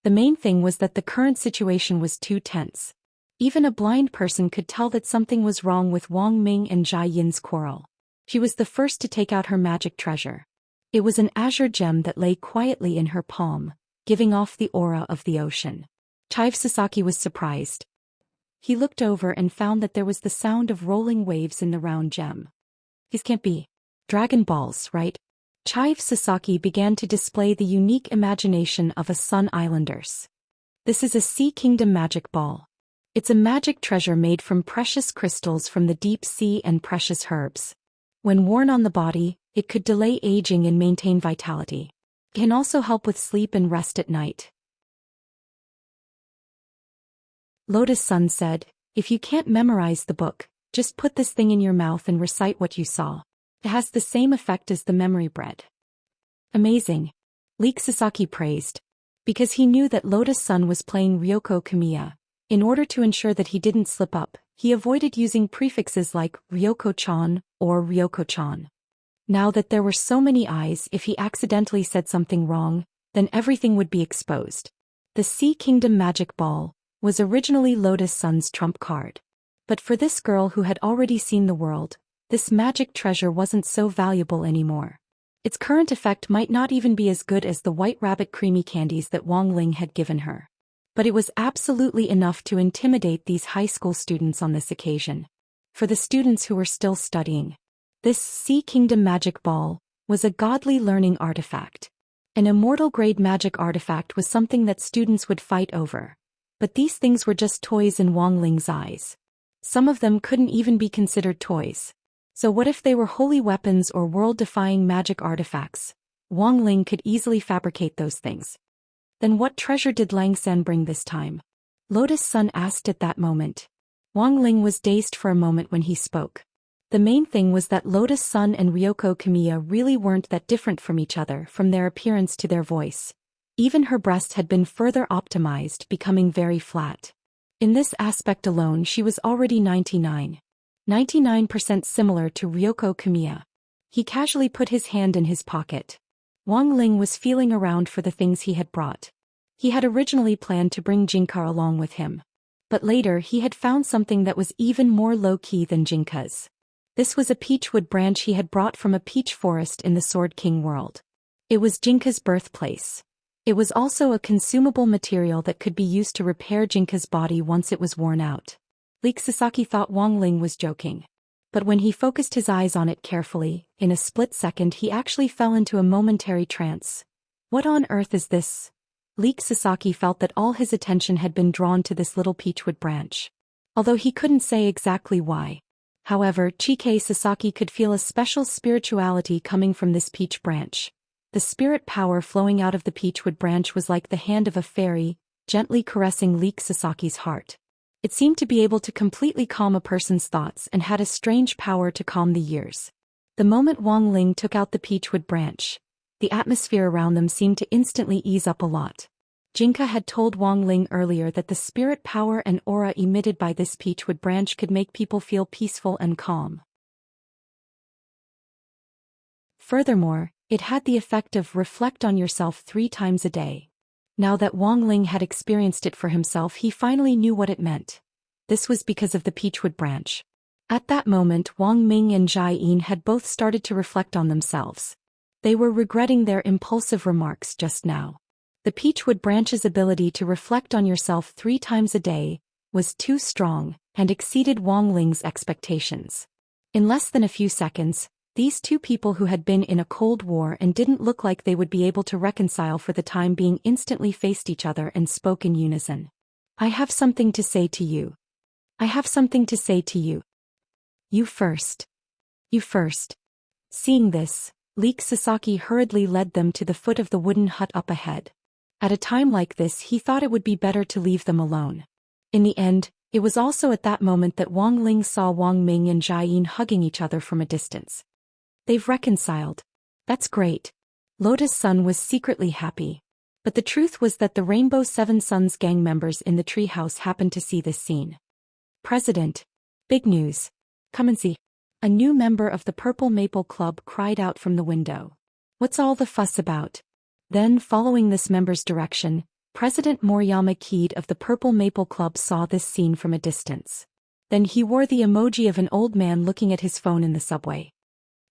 The main thing was that the current situation was too tense. Even a blind person could tell that something was wrong with Wang Ming and Jia Yin's quarrel. She was the first to take out her magic treasure. It was an azure gem that lay quietly in her palm, giving off the aura of the ocean. Chive Sasaki was surprised. He looked over and found that there was the sound of rolling waves in the round gem. These can't be Dragon Balls, right? Chive Sasaki began to display the unique imagination of a Sun Islanders. This is a Sea Kingdom magic ball. It's a magic treasure made from precious crystals from the deep sea and precious herbs. When worn on the body, it could delay aging and maintain vitality. It can also help with sleep and rest at night. Lotus Sun said, if you can't memorize the book, just put this thing in your mouth and recite what you saw. It has the same effect as the memory bread. Amazing. Leek Sasaki praised. Because he knew that Lotus Sun was playing Ryoko Kamiya. In order to ensure that he didn't slip up, he avoided using prefixes like Ryoko-chan or Ryoko-chan. Now that there were so many eyes, if he accidentally said something wrong, then everything would be exposed. The Sea Kingdom Magic Ball was originally Lotus Sun's trump card. But for this girl who had already seen the world, this magic treasure wasn't so valuable anymore. Its current effect might not even be as good as the White Rabbit creamy candies that Wang Ling had given her. But it was absolutely enough to intimidate these high school students on this occasion. For the students who were still studying, this Sea Kingdom Magic Ball was a godly learning artifact. An immortal-grade magic artifact was something that students would fight over. But these things were just toys in Wang Ling's eyes. Some of them couldn't even be considered toys. So what if they were holy weapons or world-defying magic artifacts? Wang Ling could easily fabricate those things. Then what treasure did Langsen bring this time? Lotus Sun asked at that moment. Wang Ling was dazed for a moment when he spoke. The main thing was that Lotus Sun and Ryoko Kamiya really weren't that different from each other, from their appearance to their voice. Even her breasts had been further optimized, becoming very flat. In this aspect alone, she was already 99% similar to Ryoko Kamiya. He casually put his hand in his pocket. Wang Ling was feeling around for the things he had brought. He had originally planned to bring Jinka along with him. But later he had found something that was even more low-key than Jinka's. This was a peachwood branch he had brought from a peach forest in the Sword King world. It was Jinka's birthplace. It was also a consumable material that could be used to repair Jinka's body once it was worn out. Leek Sasaki thought Wang Ling was joking. But when he focused his eyes on it carefully, in a split second he actually fell into a momentary trance. What on earth is this? Leek Sasaki felt that all his attention had been drawn to this little peachwood branch. Although he couldn't say exactly why. However, Chike Sasaki could feel a special spirituality coming from this peach branch. The spirit power flowing out of the peachwood branch was like the hand of a fairy, gently caressing Leek Sasaki's heart. It seemed to be able to completely calm a person's thoughts and had a strange power to calm the years. The moment Wang Ling took out the peachwood branch, the atmosphere around them seemed to instantly ease up a lot. Jinka had told Wang Ling earlier that the spirit power and aura emitted by this peachwood branch could make people feel peaceful and calm. Furthermore, it had the effect of reflect on yourself 3 times a day. Now that Wang Ling had experienced it for himself, he finally knew what it meant. This was because of the peachwood branch. At that moment, Wang Ming and Jai Yin had both started to reflect on themselves. They were regretting their impulsive remarks just now. The peachwood branch's ability to reflect on yourself 3 times a day was too strong and exceeded Wang Ling's expectations. In less than a few seconds, these two people who had been in a cold war and didn't look like they would be able to reconcile for the time being instantly faced each other and spoke in unison. I have something to say to you. I have something to say to you. You first. You first. Seeing this, Leek Sasaki hurriedly led them to the foot of the wooden hut up ahead. At a time like this, he thought it would be better to leave them alone. In the end, it was also at that moment that Wang Ling saw Wang Ming and Jai Yin hugging each other from a distance. They've reconciled. That's great. Lotus Sun was secretly happy. But the truth was that the Rainbow Seven Suns gang members in the treehouse happened to see this scene. President. Big news. Come and see. A new member of the Purple Maple Club cried out from the window. What's all the fuss about? Then, following this member's direction, President Moriyama Keed of the Purple Maple Club saw this scene from a distance. Then he wore the emoji of an old man looking at his phone in the subway.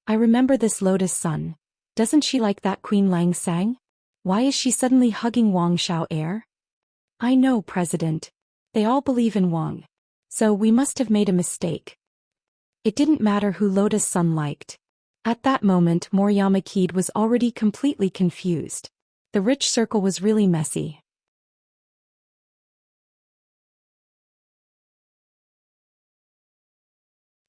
I remember this Lotus Sun. Doesn't she like that Queen Lang Sang? Why is she suddenly hugging Wang Xiao Air? I know, President. They all believe in Wang. So we must have made a mistake. It didn't matter who Lotus Sun liked. At that moment, Moriyama Keed was already completely confused. The rich circle was really messy.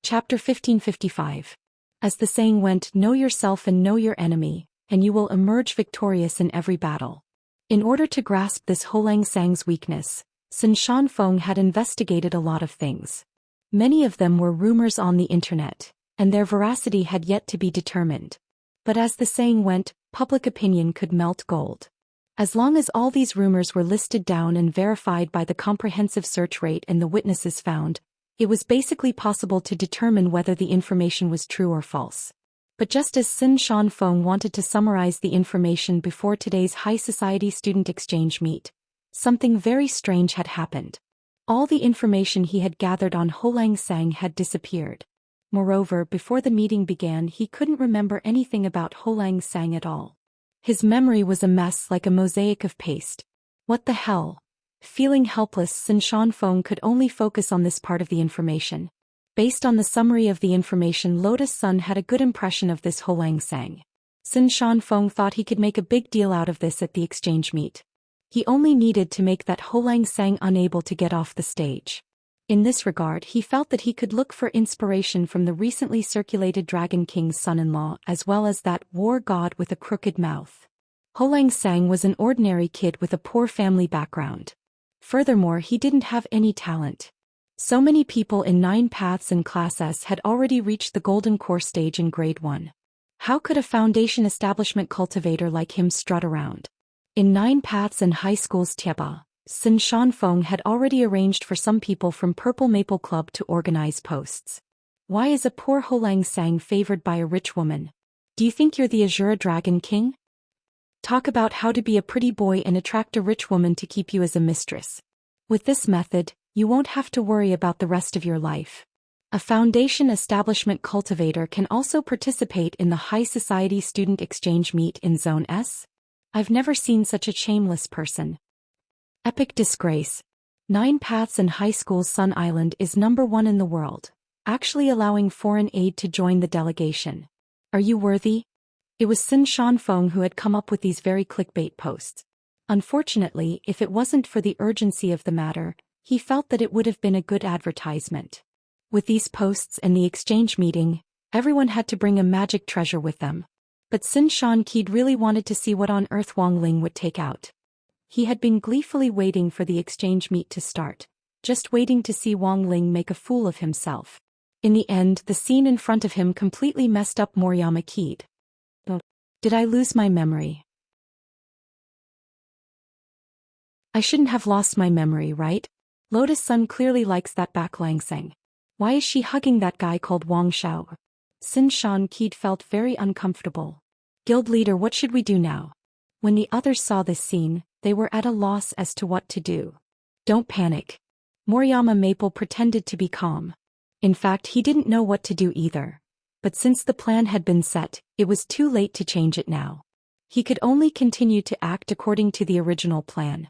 Chapter 1555. As the saying went, know yourself and know your enemy, and you will emerge victorious in every battle. In order to grasp this Holang Sang's weakness, Sin Shan Feng had investigated a lot of things. Many of them were rumors on the internet, and their veracity had yet to be determined. But as the saying went, public opinion could melt gold. As long as all these rumors were listed down and verified by the comprehensive search rate and the witnesses found, it was basically possible to determine whether the information was true or false. But just as Sin Shan Feng wanted to summarize the information before today's high society student exchange meet, something very strange had happened. All the information he had gathered on Holang Sang had disappeared. Moreover, before the meeting began, he couldn't remember anything about Holang Sang at all. His memory was a mess like a mosaic of paste. What the hell? Feeling helpless, Sin Shan Feng could only focus on this part of the information. Based on the summary of the information, Lotus Sun had a good impression of this Holang Sang. Sin Shan Feng thought he could make a big deal out of this at the exchange meet. He only needed to make that Holang Sang unable to get off the stage. In this regard, he felt that he could look for inspiration from the recently circulated Dragon King's son-in-law as well as that war god with a crooked mouth. Holang Sang was an ordinary kid with a poor family background. Furthermore, he didn't have any talent. So many people in 9 Paths and Class S had already reached the Golden Core stage in Grade 1. How could a foundation establishment cultivator like him strut around? In 9 Paths and High School's Tieba, Sin Shan Feng had already arranged for some people from Purple Maple Club to organize posts. Why is a poor Holang Sang favored by a rich woman? Do you think you're the Azura Dragon King? Talk about how to be a pretty boy and attract a rich woman to keep you as a mistress. With this method, you won't have to worry about the rest of your life. A foundation establishment cultivator can also participate in the High Society Student Exchange Meet in Zone S. I've never seen such a shameless person. Epic disgrace. 9 Paths and High School's Sun Island is #1 in the world, actually allowing foreign aid to join the delegation. Are you worthy? It was Sin Shan Feng who had come up with these very clickbait posts. Unfortunately, if it wasn't for the urgency of the matter, he felt that it would have been a good advertisement. With these posts and the exchange meeting, everyone had to bring a magic treasure with them. But Sin Shan Keed really wanted to see what on earth Wang Ling would take out. He had been gleefully waiting for the exchange meet to start, just waiting to see Wang Ling make a fool of himself. In the end, the scene in front of him completely messed up Moriyama Keed. Did I lose my memory? I shouldn't have lost my memory, right? Lotus Sun clearly likes that Baklangsang. Why is she hugging that guy called Wang Shao? Sin Shan Qid felt very uncomfortable. Guild leader, what should we do now? When the others saw this scene, they were at a loss as to what to do. Don't panic. Moriyama Maple pretended to be calm. In fact, he didn't know what to do either. But since the plan had been set, it was too late to change it now. He could only continue to act according to the original plan.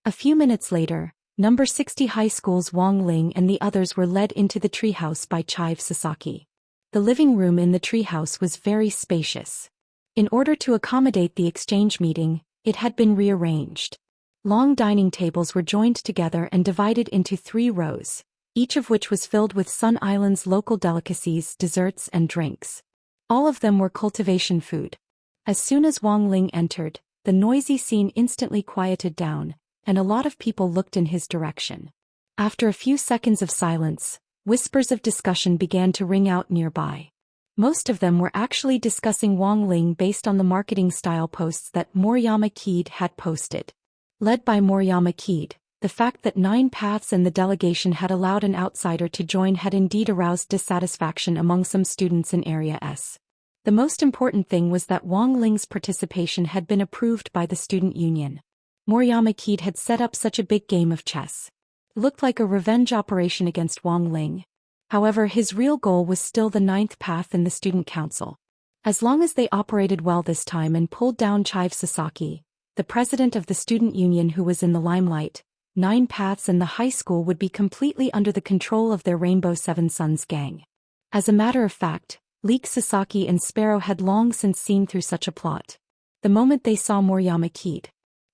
A few minutes later, number 60 High School's Wang Ling and the others were led into the treehouse by Chive Sasaki. The living room in the treehouse was very spacious. In order to accommodate the exchange meeting, it had been rearranged. Long dining tables were joined together and divided into 3 rows, each of which was filled with Sun Island's local delicacies, desserts and drinks. All of them were cultivation food. As soon as Wang Ling entered, the noisy scene instantly quieted down, and a lot of people looked in his direction. After a few seconds of silence, whispers of discussion began to ring out nearby. Most of them were actually discussing Wang Ling based on the marketing style posts that Moriyama Qid had posted. Led by Moriyama Qid, the fact that 9 Paths and the delegation had allowed an outsider to join had indeed aroused dissatisfaction among some students in Area S. The most important thing was that Wang Ling's participation had been approved by the student union. Moriyama Qid had set up such a big game of chess. It looked like a revenge operation against Wang Ling. However, his real goal was still the 9th path in the student council. As long as they operated well this time and pulled down Chive Sasaki, the president of the student union who was in the limelight, 9 Paths and the high school would be completely under the control of their Rainbow Seven Suns gang. As a matter of fact, Leek Sasaki and Sparrow had long since seen through such a plot. The moment they saw Moriyama Qid,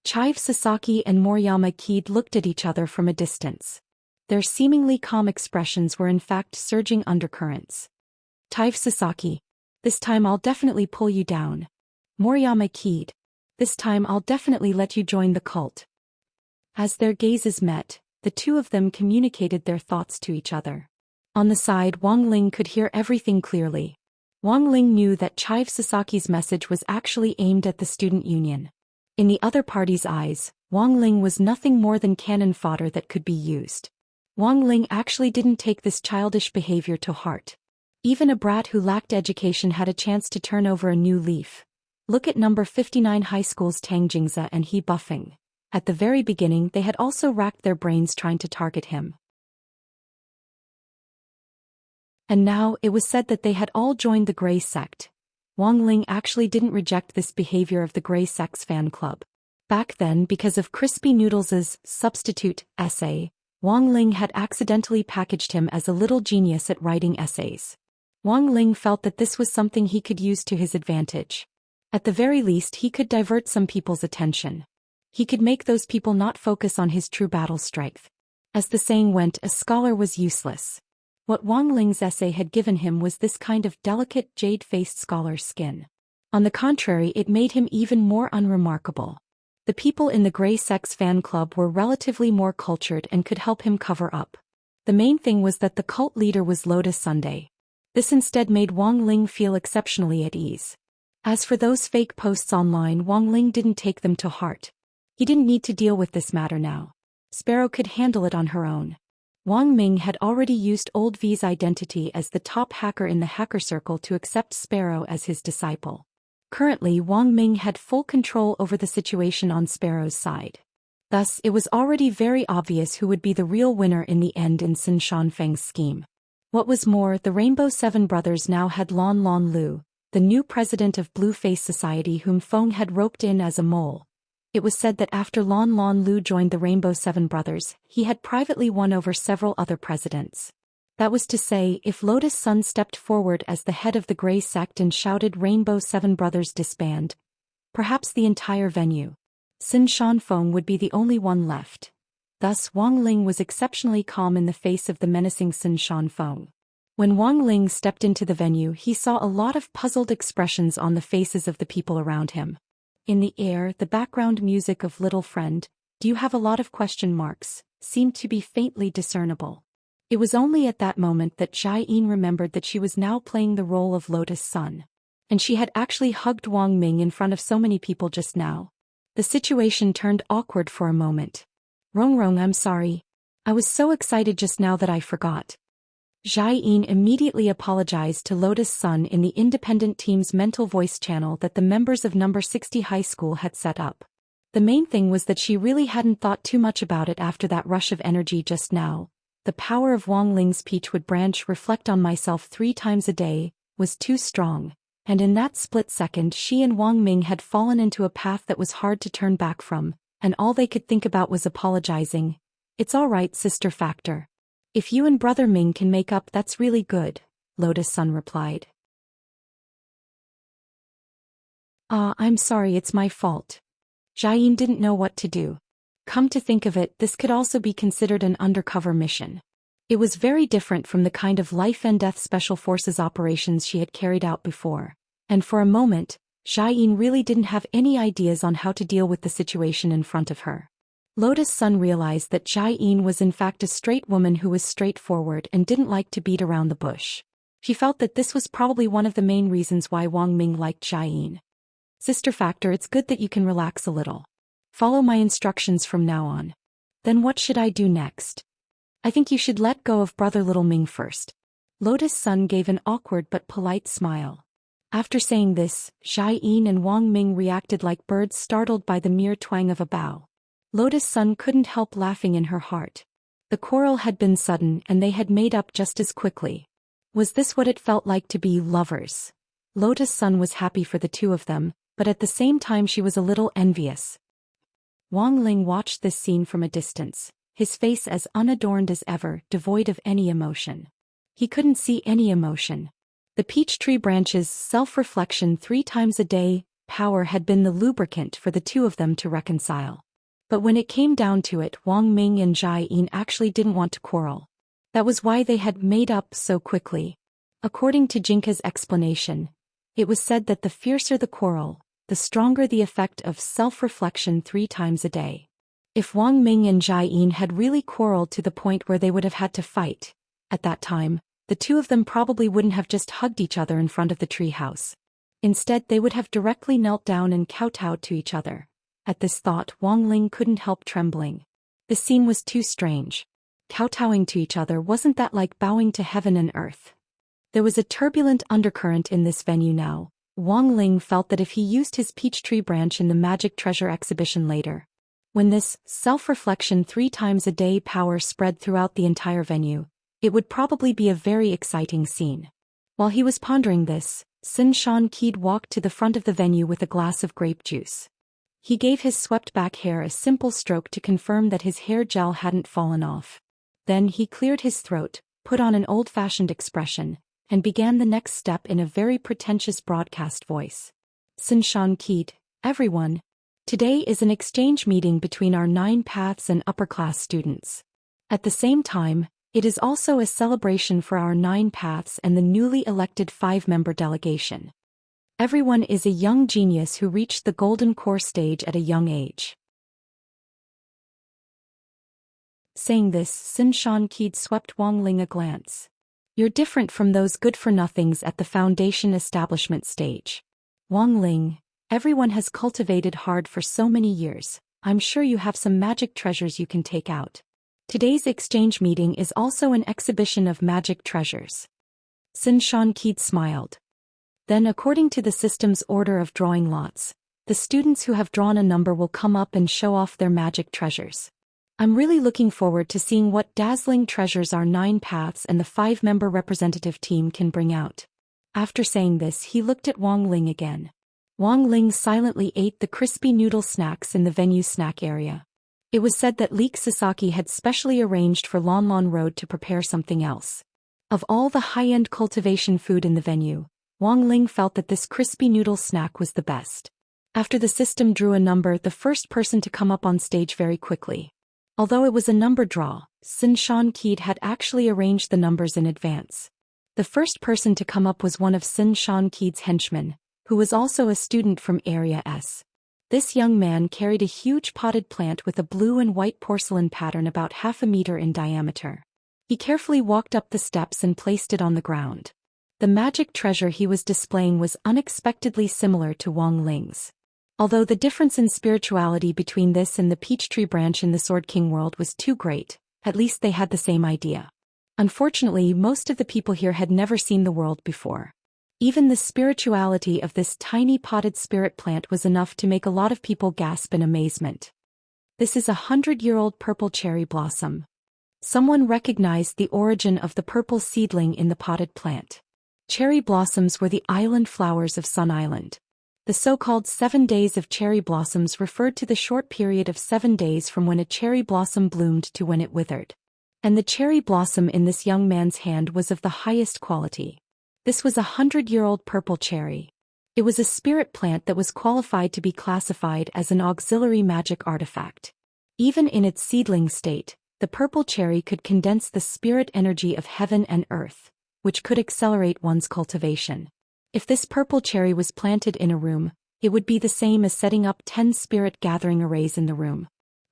Chive Sasaki and Moriyama Qid looked at each other from a distance. Their seemingly calm expressions were in fact surging undercurrents. Chive Sasaki, this time I'll definitely pull you down. Moriyama Qid, this time I'll definitely let you join the cult. As their gazes met, the two of them communicated their thoughts to each other. On the side, Wang Ling could hear everything clearly. Wang Ling knew that Chive Sasaki's message was actually aimed at the student union. In the other party's eyes, Wang Ling was nothing more than cannon fodder that could be used. Wang Ling actually didn't take this childish behavior to heart. Even a brat who lacked education had a chance to turn over a new leaf. Look at number 59 High School's Tang Jingza and He Buffing. At the very beginning they had also racked their brains trying to target him. And now it was said that they had all joined the Grey Sect. Wang Ling actually didn't reject this behavior of the Grey Sect's fan club. Back then, because of Crispy Noodles' substitute essay, Wang Ling had accidentally packaged him as a little genius at writing essays. Wang Ling felt that this was something he could use to his advantage. At the very least he could divert some people's attention. He could make those people not focus on his true battle strength. As the saying went, a scholar was useless. What Wang Ling's essay had given him was this kind of delicate jade-faced scholar's skin. On the contrary, it made him even more unremarkable. The people in the Grey Sect's fan club were relatively more cultured and could help him cover up. The main thing was that the cult leader was Lotus Sunday. This instead made Wang Ling feel exceptionally at ease. As for those fake posts online, Wang Ling didn't take them to heart. He didn't need to deal with this matter now. Sparrow could handle it on her own. Wang Ming had already used Old V's identity as the top hacker in the hacker circle to accept Sparrow as his disciple. Currently, Wang Ming had full control over the situation on Sparrow's side. Thus, it was already very obvious who would be the real winner in the end in Sin Shanfeng's scheme. What was more, the Rainbow Seven brothers now had Lon Lon Lu, the new president of Blue Face Society whom Feng had roped in as a mole. It was said that after Lon Lon Lu joined the Rainbow Seven brothers, he had privately won over several other presidents. That was to say, if Lotus Sun stepped forward as the head of the Grey Sect and shouted Rainbow Seven brothers disband, perhaps the entire venue, Sin Shanfeng would be the only one left. Thus Wang Ling was exceptionally calm in the face of the menacing Sin Shanfeng. When Wang Ling stepped into the venue, he saw a lot of puzzled expressions on the faces of the people around him. In the air, the background music of Little Friend, Do You Have a Lot of Question Marks, seemed to be faintly discernible. It was only at that moment that Jai-in remembered that she was now playing the role of Lotus Sun. And she had actually hugged Wang Ming in front of so many people just now. The situation turned awkward for a moment. Rong, I'm sorry. I was so excited just now that I forgot. Jai-in immediately apologized to Lotus Sun in the independent team's mental voice channel that the members of number 60 high school had set up. The main thing was that she really hadn't thought too much about it after that rush of energy just now. The power of Wang Ling's peachwood branch reflect on myself 3 times a day was too strong, and in that split second she and Wang Ming had fallen into a path that was hard to turn back from, and all they could think about was apologizing. It's all right, Sister Factor. If you and Brother Ming can make up, that's really good, Lotus Sun replied. I'm sorry, it's my fault. Jai-in didn't know what to do. Come to think of it, this could also be considered an undercover mission. It was very different from the kind of life and death special forces operations she had carried out before, and for a moment, Jai-in really didn't have any ideas on how to deal with the situation in front of her. Lotus Sun realized that Jai-in was in fact a straight woman who was straightforward and didn't like to beat around the bush. She felt that this was probably one of the main reasons why Wang Ming liked Jai-in. Sister Factor, it's good that you can relax a little. Follow my instructions from now on. Then what should I do next? I think you should let go of Brother Little Ming first. Lotus Sun gave an awkward but polite smile. After saying this, Jai-in and Wang Ming reacted like birds startled by the mere twang of a bow. Lotus Sun couldn't help laughing in her heart. The quarrel had been sudden and they had made up just as quickly. Was this what it felt like to be lovers? Lotus Sun was happy for the two of them, but at the same time she was a little envious. Wang Ling watched this scene from a distance, his face as unadorned as ever, devoid of any emotion. He couldn't see any emotion. The peach tree branch's self-reflection 3 times a day power had been the lubricant for the two of them to reconcile. But when it came down to it, Wang Ming and Jai-in actually didn't want to quarrel. That was why they had made up so quickly. According to Jinka's explanation, it was said that the fiercer the quarrel, the stronger the effect of self-reflection 3 times a day. If Wang Ming and Jai-in had really quarreled to the point where they would have had to fight, at that time, the two of them probably wouldn't have just hugged each other in front of the treehouse. Instead, they would have directly knelt down and kowtowed to each other. At this thought, Wang Ling couldn't help trembling. The scene was too strange. Kowtowing to each other, wasn't that like bowing to heaven and earth? There was a turbulent undercurrent in this venue now. Wang Ling felt that if he used his peach tree branch in the magic treasure exhibition later, when this self-reflection 3 times a day power spread throughout the entire venue, it would probably be a very exciting scene. While he was pondering this, Sin Shan Keed walked to the front of the venue with a glass of grape juice. He gave his swept-back hair a simple stroke to confirm that his hair gel hadn't fallen off. Then he cleared his throat, put on an old-fashioned expression, and began the next step in a very pretentious broadcast voice. Sin Shan Keed, everyone. Today is an exchange meeting between our 9 paths and upper-class students. At the same time, it is also a celebration for our 9 paths and the newly elected 5-member delegation. Everyone is a young genius who reached the golden core stage at a young age. Saying this, Sin Shan Keed swept Wang Ling a glance. You're different from those good-for-nothings at the foundation establishment stage. Wang Ling, everyone has cultivated hard for so many years. I'm sure you have some magic treasures you can take out. Today's exchange meeting is also an exhibition of magic treasures. Sin Shan Keed smiled. Then, according to the system's order of drawing lots, the students who have drawn a number will come up and show off their magic treasures. I'm really looking forward to seeing what dazzling treasures our 9 paths and the 5-member representative team can bring out. After saying this, he looked at Wang Ling again. Wang Ling silently ate the crispy noodle snacks in the venue snack area. It was said that Leek Sasaki had specially arranged for Lon Lon Road to prepare something else. Of all the high-end cultivation food in the venue, Wang Ling felt that this crispy noodle snack was the best. After the system drew a number, the first person to come up on stage very quickly. Although it was a number draw, Sin Shan Keed had actually arranged the numbers in advance. The first person to come up was one of Sin Shan Keed's henchmen, who was also a student from Area S. This young man carried a huge potted plant with a blue and white porcelain pattern about 1/2 meter in diameter. He carefully walked up the steps and placed it on the ground. The magic treasure he was displaying was unexpectedly similar to Wang Ling's. Although the difference in spirituality between this and the Peachtree branch in the Sword King world was too great, at least they had the same idea. Unfortunately, most of the people here had never seen the world before. Even the spirituality of this tiny potted spirit plant was enough to make a lot of people gasp in amazement. This is 100-year-old purple cherry blossom. Someone recognized the origin of the purple seedling in the potted plant. Cherry blossoms were the island flowers of Sun Island. The so-called 7 days of cherry blossoms referred to the short period of 7 days from when a cherry blossom bloomed to when it withered. And the cherry blossom in this young man's hand was of the highest quality. This was 100-year-old purple cherry. It was a spirit plant that was qualified to be classified as an auxiliary magic artifact. Even in its seedling state, the purple cherry could condense the spirit energy of heaven and earth, which could accelerate one's cultivation. If this purple cherry was planted in a room, it would be the same as setting up 10 spirit gathering arrays in the room.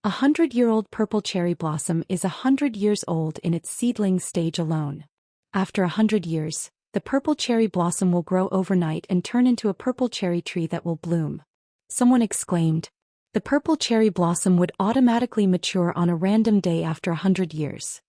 100-year-old purple cherry blossom is 100 years old in its seedling stage alone. After 100 years, the purple cherry blossom will grow overnight and turn into a purple cherry tree that will bloom. Someone exclaimed. The purple cherry blossom would automatically mature on a random day after 100 years.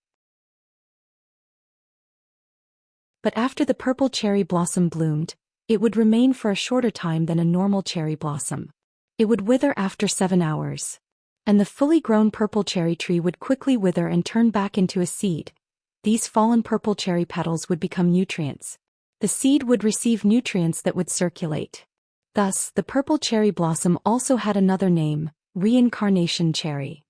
But after the purple cherry blossom bloomed, it would remain for a shorter time than a normal cherry blossom. It would wither after 7 hours. And the fully grown purple cherry tree would quickly wither and turn back into a seed. These fallen purple cherry petals would become nutrients. The seed would receive nutrients that would circulate. Thus, the purple cherry blossom also had another name, reincarnation cherry.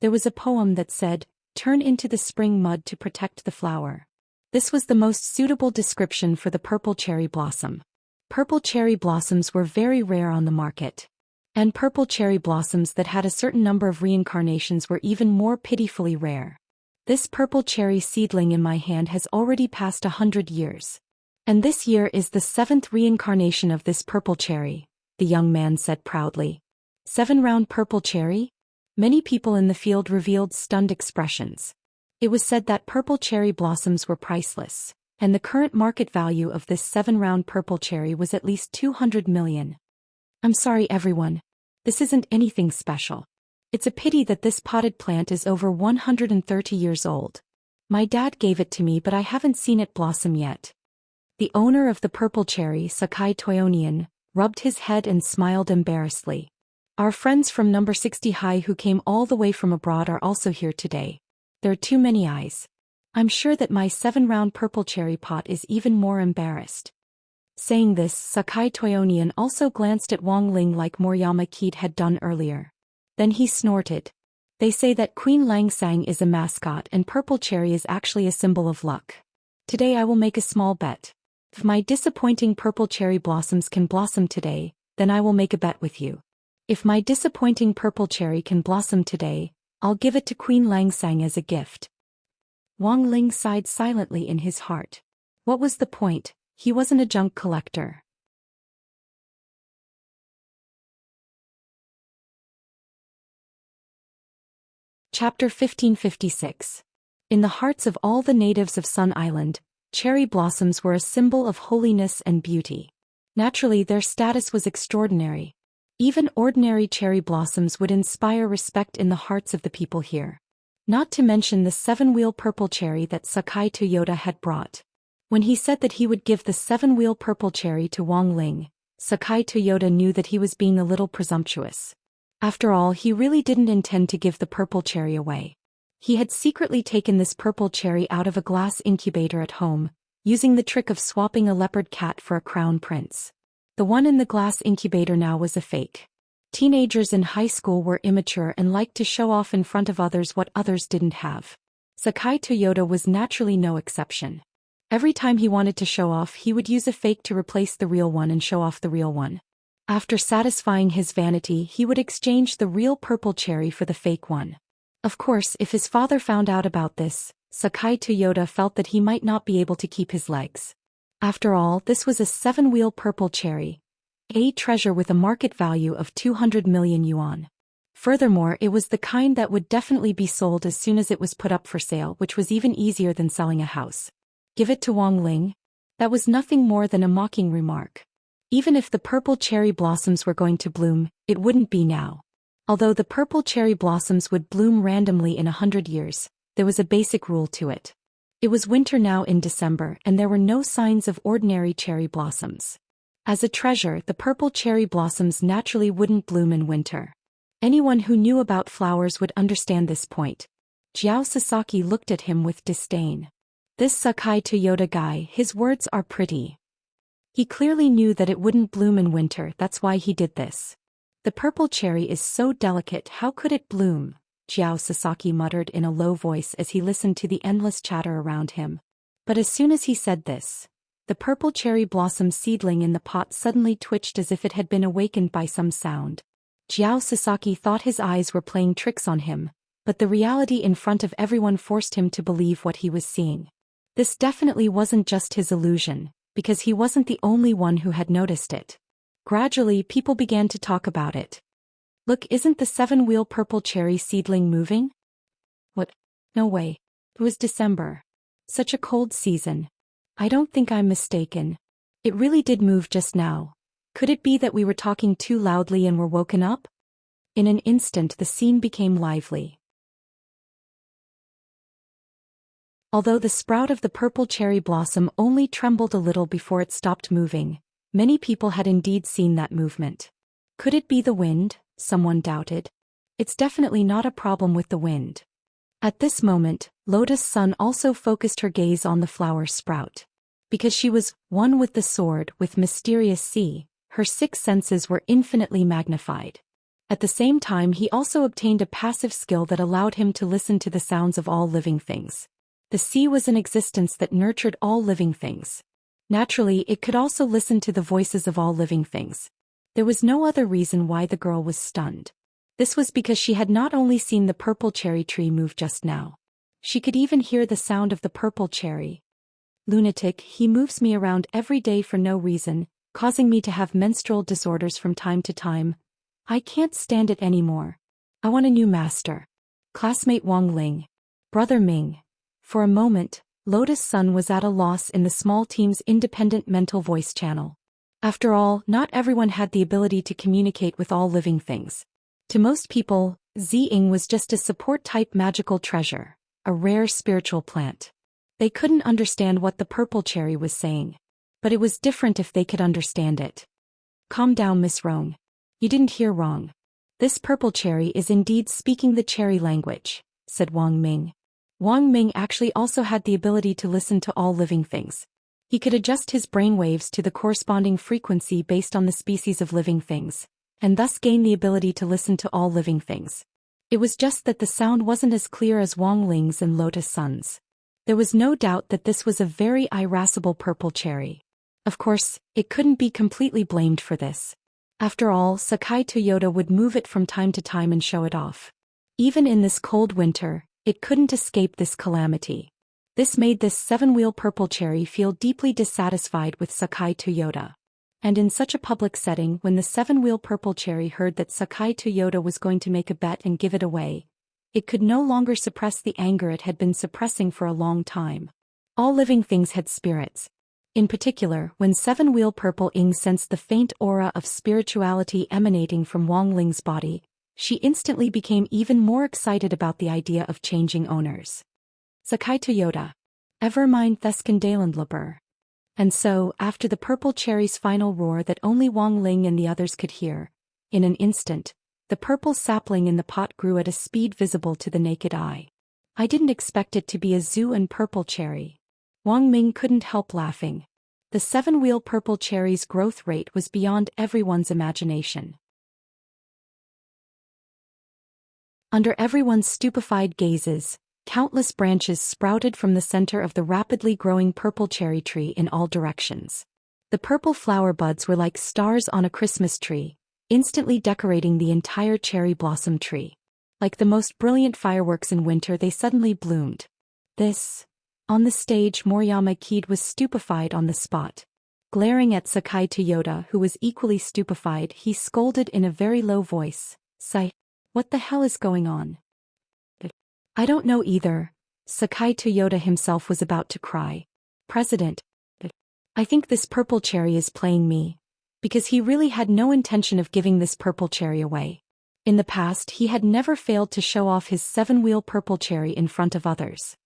There was a poem that said, "Turn into the spring mud to protect the flower." This was the most suitable description for the purple cherry blossom. Purple cherry blossoms were very rare on the market. And purple cherry blossoms that had a certain number of reincarnations were even more pitifully rare. This purple cherry seedling in my hand has already passed 100 years. And this year is the 7th reincarnation of this purple cherry, the young man said proudly. 7 round purple cherry? Many people in the field revealed stunned expressions. It was said that purple cherry blossoms were priceless, and the current market value of this 7 round purple cherry was at least 200 million. I'm sorry everyone. This isn't anything special. It's a pity that this potted plant is over 130 years old. My dad gave it to me but I haven't seen it blossom yet. The owner of the purple cherry, Sakai Toyonian, rubbed his head and smiled embarrassedly. Our friends from number 60 high who came all the way from abroad are also here today. There are too many eyes. I'm sure that my 7 round purple cherry pot is even more embarrassed. Saying this, Sakai Toyonian also glanced at Wang Ling like Moriyama Keed had done earlier. Then he snorted. They say that Queen Langsang is a mascot and purple cherry is actually a symbol of luck. Today I will make a small bet. If my disappointing purple cherry blossoms can blossom today, then I will make a bet with you. If my disappointing purple cherry can blossom today, I'll give it to Queen Langsang as a gift. Wang Ling sighed silently in his heart. What was the point? He wasn't a junk collector. Chapter 1556. In the hearts of all the natives of Sun Island, cherry blossoms were a symbol of holiness and beauty. Naturally, their status was extraordinary. Even ordinary cherry blossoms would inspire respect in the hearts of the people here. Not to mention the 7-wheel purple cherry that Sakai Toyota had brought. When he said that he would give the 7-wheel purple cherry to Wang Ling, Sakai Toyota knew that he was being a little presumptuous. After all, he really didn't intend to give the purple cherry away. He had secretly taken this purple cherry out of a glass incubator at home, using the trick of swapping a leopard cat for a crown prince. The one in the glass incubator now was a fake. Teenagers in high school were immature and liked to show off in front of others what others didn't have. Sakai Toyota was naturally no exception. Every time he wanted to show off, he would use a fake to replace the real one and show off the real one. After satisfying his vanity, he would exchange the real purple cherry for the fake one. Of course, if his father found out about this, Sakai Toyota felt that he might not be able to keep his legs. After all, this was a 7-wheel purple cherry, a treasure with a market value of 200 million yuan. Furthermore, it was the kind that would definitely be sold as soon as it was put up for sale, which was even easier than selling a house. Give it to Wang Ling? That was nothing more than a mocking remark. Even if the purple cherry blossoms were going to bloom, it wouldn't be now. Although the purple cherry blossoms would bloom randomly in 100 years, there was a basic rule to it. It was winter now in December and there were no signs of ordinary cherry blossoms. As a treasure, the purple cherry blossoms naturally wouldn't bloom in winter. Anyone who knew about flowers would understand this point. Jiao Sasaki looked at him with disdain. This Sakai Toyota guy, his words are pretty. He clearly knew that it wouldn't bloom in winter, that's why he did this. The purple cherry is so delicate, how could it bloom? Jiao Sasaki muttered in a low voice as he listened to the endless chatter around him. But as soon as he said this, the purple cherry blossom seedling in the pot suddenly twitched as if it had been awakened by some sound. Jiao Sasaki thought his eyes were playing tricks on him, but the reality in front of everyone forced him to believe what he was seeing. This definitely wasn't just his illusion, because he wasn't the only one who had noticed it. Gradually, people began to talk about it. Look, isn't the 7-wheel purple cherry seedling moving? What? No way. It was December. Such a cold season. I don't think I'm mistaken. It really did move just now. Could it be that we were talking too loudly and were woken up? In an instant the scene became lively. Although the sprout of the purple cherry blossom only trembled a little before it stopped moving, many people had indeed seen that movement. Could it be the wind? Someone doubted. It's definitely not a problem with the wind. At this moment, Lotus Sun also focused her gaze on the flower sprout. Because she was one with the sword, with mysterious sea, her 6 senses were infinitely magnified. At the same time, he also obtained a passive skill that allowed him to listen to the sounds of all living things. The sea was an existence that nurtured all living things. Naturally, it could also listen to the voices of all living things. There was no other reason why the girl was stunned. This was because she had not only seen the purple cherry tree move just now. She could even hear the sound of the purple cherry. Lunatic, he moves me around every day for no reason, causing me to have menstrual disorders from time to time. I can't stand it anymore. I want a new master. Classmate Wang Ling. Brother Ming. For a moment, Lotus Sun was at a loss in the small team's independent mental voice channel. After all, not everyone had the ability to communicate with all living things. To most people, Ziying was just a support-type magical treasure, a rare spiritual plant. They couldn't understand what the purple cherry was saying. But it was different if they could understand it. Calm down, Miss Rong. You didn't hear wrong. This purple cherry is indeed speaking the cherry language, said Wang Ming. Wang Ming actually also had the ability to listen to all living things. He could adjust his brainwaves to the corresponding frequency based on the species of living things, and thus gain the ability to listen to all living things. It was just that the sound wasn't as clear as Wang Ling's and Lotus Sun's. There was no doubt that this was a very irascible purple cherry. Of course, it couldn't be completely blamed for this. After all, Sakai Toyota would move it from time to time and show it off. Even in this cold winter, it couldn't escape this calamity. This made this 7-wheel purple cherry feel deeply dissatisfied with Sakai Toyota. And in such a public setting, when the 7-wheel purple cherry heard that Sakai Toyota was going to make a bet and give it away, it could no longer suppress the anger it had been suppressing for a long time. All living things had spirits. In particular, when 7-wheel purple Ing sensed the faint aura of spirituality emanating from Wang Ling's body, she instantly became even more excited about the idea of changing owners. Sakai Toyota. Ever mind Theskandalandlabur. And so, after the purple cherry's final roar that only Wang Ling and the others could hear, in an instant, the purple sapling in the pot grew at a speed visible to the naked eye. I didn't expect it to be a zoo and purple cherry. Wang Ming couldn't help laughing. The 7-wheel purple cherry's growth rate was beyond everyone's imagination. Under everyone's stupefied gazes, countless branches sprouted from the center of the rapidly growing purple cherry tree in all directions. The purple flower buds were like stars on a Christmas tree, instantly decorating the entire cherry blossom tree. Like the most brilliant fireworks in winter, they suddenly bloomed. On the stage, Moriyama Kid was stupefied on the spot. Glaring at Sakai Toyota, who was equally stupefied, he scolded in a very low voice, "Sai, what the hell is going on?" I don't know either. Sakai Toyota himself was about to cry. President, I think this purple cherry is playing me. because he really had no intention of giving this purple cherry away. In the past he had never failed to show off his 7-wheel purple cherry in front of others.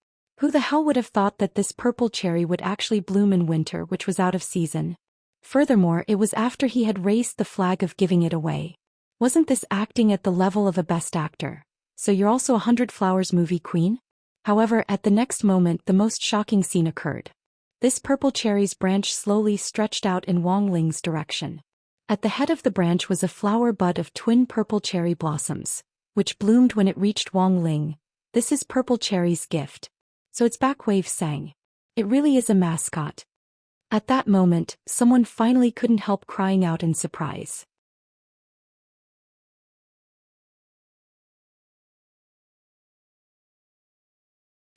Who the hell would have thought that this purple cherry would actually bloom in winter, which was out of season? Furthermore, it was after he had raised the flag of giving it away. Wasn't this acting at the level of a best actor? So you're also a 100 Flowers movie queen? However, at the next moment the most shocking scene occurred. This purple cherry's branch slowly stretched out in Wang Ling's direction. At the head of the branch was a flower bud of twin purple cherry blossoms, which bloomed when it reached Wang Ling. This is purple cherry's gift. So its back wave sang. It really is a mascot. At that moment, someone finally couldn't help crying out in surprise.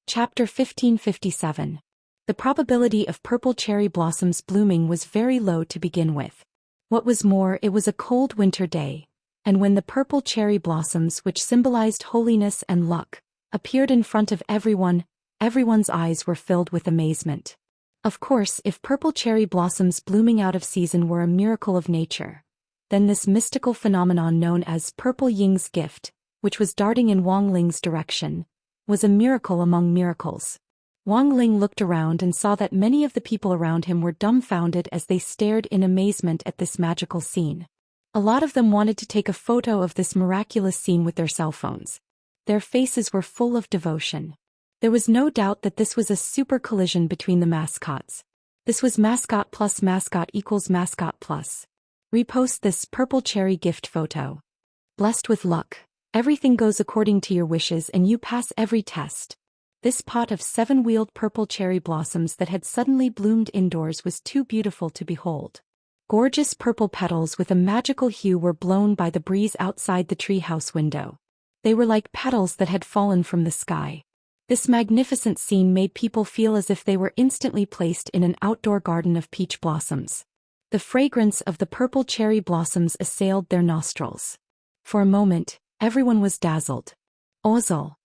Chapter 1557. The probability of purple cherry blossoms blooming was very low to begin with. What was more, it was a cold winter day, and when the purple cherry blossoms, which symbolized holiness and luck, appeared in front of everyone, everyone's eyes were filled with amazement. Of course, if purple cherry blossoms blooming out of season were a miracle of nature, then this mystical phenomenon known as Purple Ying's gift, which was darting in Wang Ling's direction, was a miracle among miracles. Wang Ling looked around and saw that many of the people around him were dumbfounded as they stared in amazement at this magical scene. A lot of them wanted to take a photo of this miraculous scene with their cell phones. Their faces were full of devotion. There was no doubt that this was a super collision between the mascots. This was mascot plus mascot equals mascot plus. Repost this purple cherry gift photo. Blessed with luck. Everything goes according to your wishes and you pass every test. This pot of 7-wheeled purple cherry blossoms that had suddenly bloomed indoors was too beautiful to behold. Gorgeous purple petals with a magical hue were blown by the breeze outside the treehouse window. They were like petals that had fallen from the sky. This magnificent scene made people feel as if they were instantly placed in an outdoor garden of peach blossoms. The fragrance of the purple cherry blossoms assailed their nostrils. For a moment, everyone was dazzled. Ozil.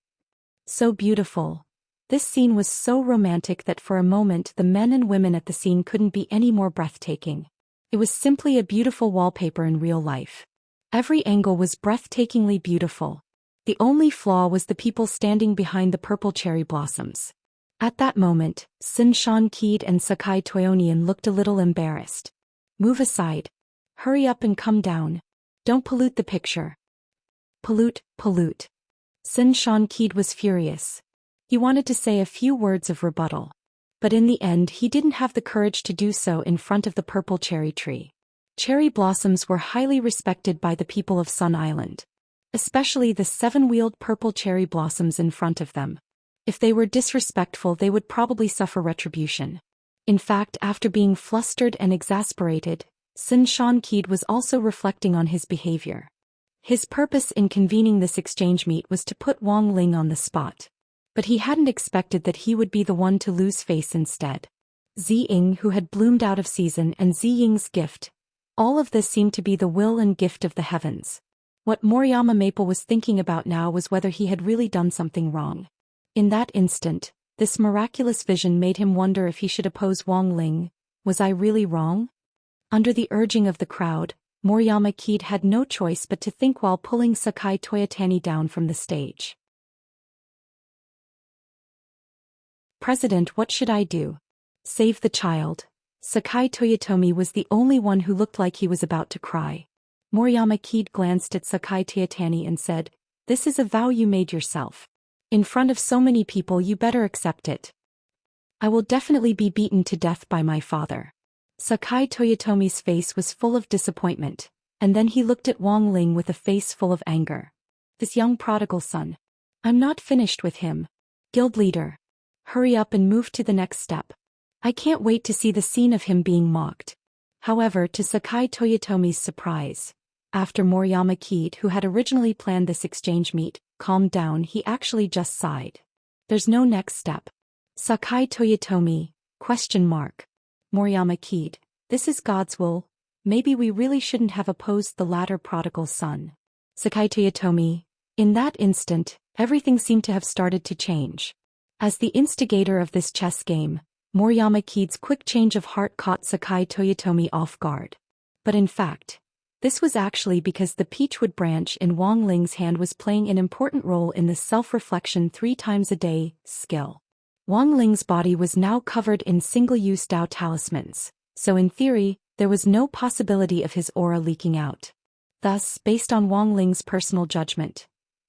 So beautiful. This scene was so romantic that for a moment the men and women at the scene couldn't be any more breathtaking. It was simply a beautiful wallpaper in real life. Every angle was breathtakingly beautiful. The only flaw was the people standing behind the purple cherry blossoms. At that moment, Sin Shan-Keed and Sakai Toyonian looked a little embarrassed. Move aside. Hurry up and come down. Don't pollute the picture. Pollute. Sin Shan-Keed was furious. He wanted to say a few words of rebuttal. But in the end he didn't have the courage to do so in front of the purple cherry tree. Cherry blossoms were highly respected by the people of Sun Island. Especially the 7-wheeled purple cherry blossoms in front of them. If they were disrespectful they would probably suffer retribution. In fact, after being flustered and exasperated, Sin Shan-Keed was also reflecting on his behavior. His purpose in convening this exchange meet was to put Wang Ling on the spot. But he hadn't expected that he would be the one to lose face instead. Zi Ying, who had bloomed out of season, and Zi Ying's gift. All of this seemed to be the will and gift of the heavens. What Moriyama Maple was thinking about now was whether he had really done something wrong. In that instant, this miraculous vision made him wonder if he should oppose Wang Ling. Was I really wrong? Under the urging of the crowd, Moriyama Keed had no choice but to think while pulling Sakai Toyotani down from the stage. President, what should I do? Save the child. Sakai Toyotomi was the only one who looked like he was about to cry. Moriyama Keed glanced at Sakai Toyotani and said, "This is a vow you made yourself. In front of so many people you better accept it. I will definitely be beaten to death by my father." Sakai Toyotomi's face was full of disappointment, and then he looked at Wang Ling with a face full of anger. This young prodigal son. I'm not finished with him. Guild leader. Hurry up and move to the next step. I can't wait to see the scene of him being mocked. However, to Sakai Toyotomi's surprise, after Moriyama Keed, who had originally planned this exchange meet, calmed down, he actually just sighed. There's no next step. Sakai Toyotomi, ? Moriyama Keed, this is God's will. Maybe we really shouldn't have opposed the latter prodigal son. Sakai Toyotomi, in that instant, everything seemed to have started to change. As the instigator of this chess game, Moriyama Keed's quick change of heart caught Sakai Toyotomi off guard. But in fact, this was actually because the peachwood branch in Wang Ling's hand was playing an important role in the self-reflection 3 times a day skill. Wang Ling's body was now covered in single-use Dao talismans, so in theory, there was no possibility of his aura leaking out. Thus, based on Wang Ling's personal judgment,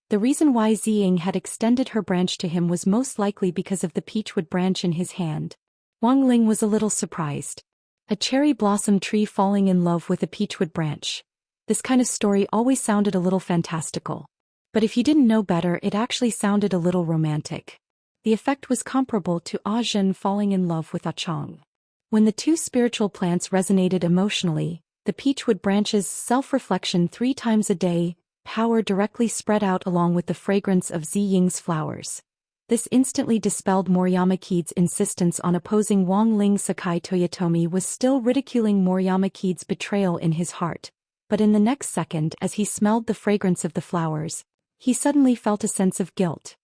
the reason why Ziying had extended her branch to him was most likely because of the peachwood branch in his hand. Wang Ling was a little surprised. A cherry blossom tree falling in love with a peachwood branch. This kind of story always sounded a little fantastical. But if you didn't know better, it actually sounded a little romantic. The effect was comparable to Ah Zhen falling in love with Ah Chang. When the two spiritual plants resonated emotionally, the peachwood branch's self-reflection 3 times a day power directly spread out along with the fragrance of Ziying's flowers. This instantly dispelled Moriyama Kiid's insistence on opposing Wang Ling. Sakai Toyotomi was still ridiculing Moriyama Kiid's betrayal in his heart, but in the next second as he smelled the fragrance of the flowers, he suddenly felt a sense of guilt.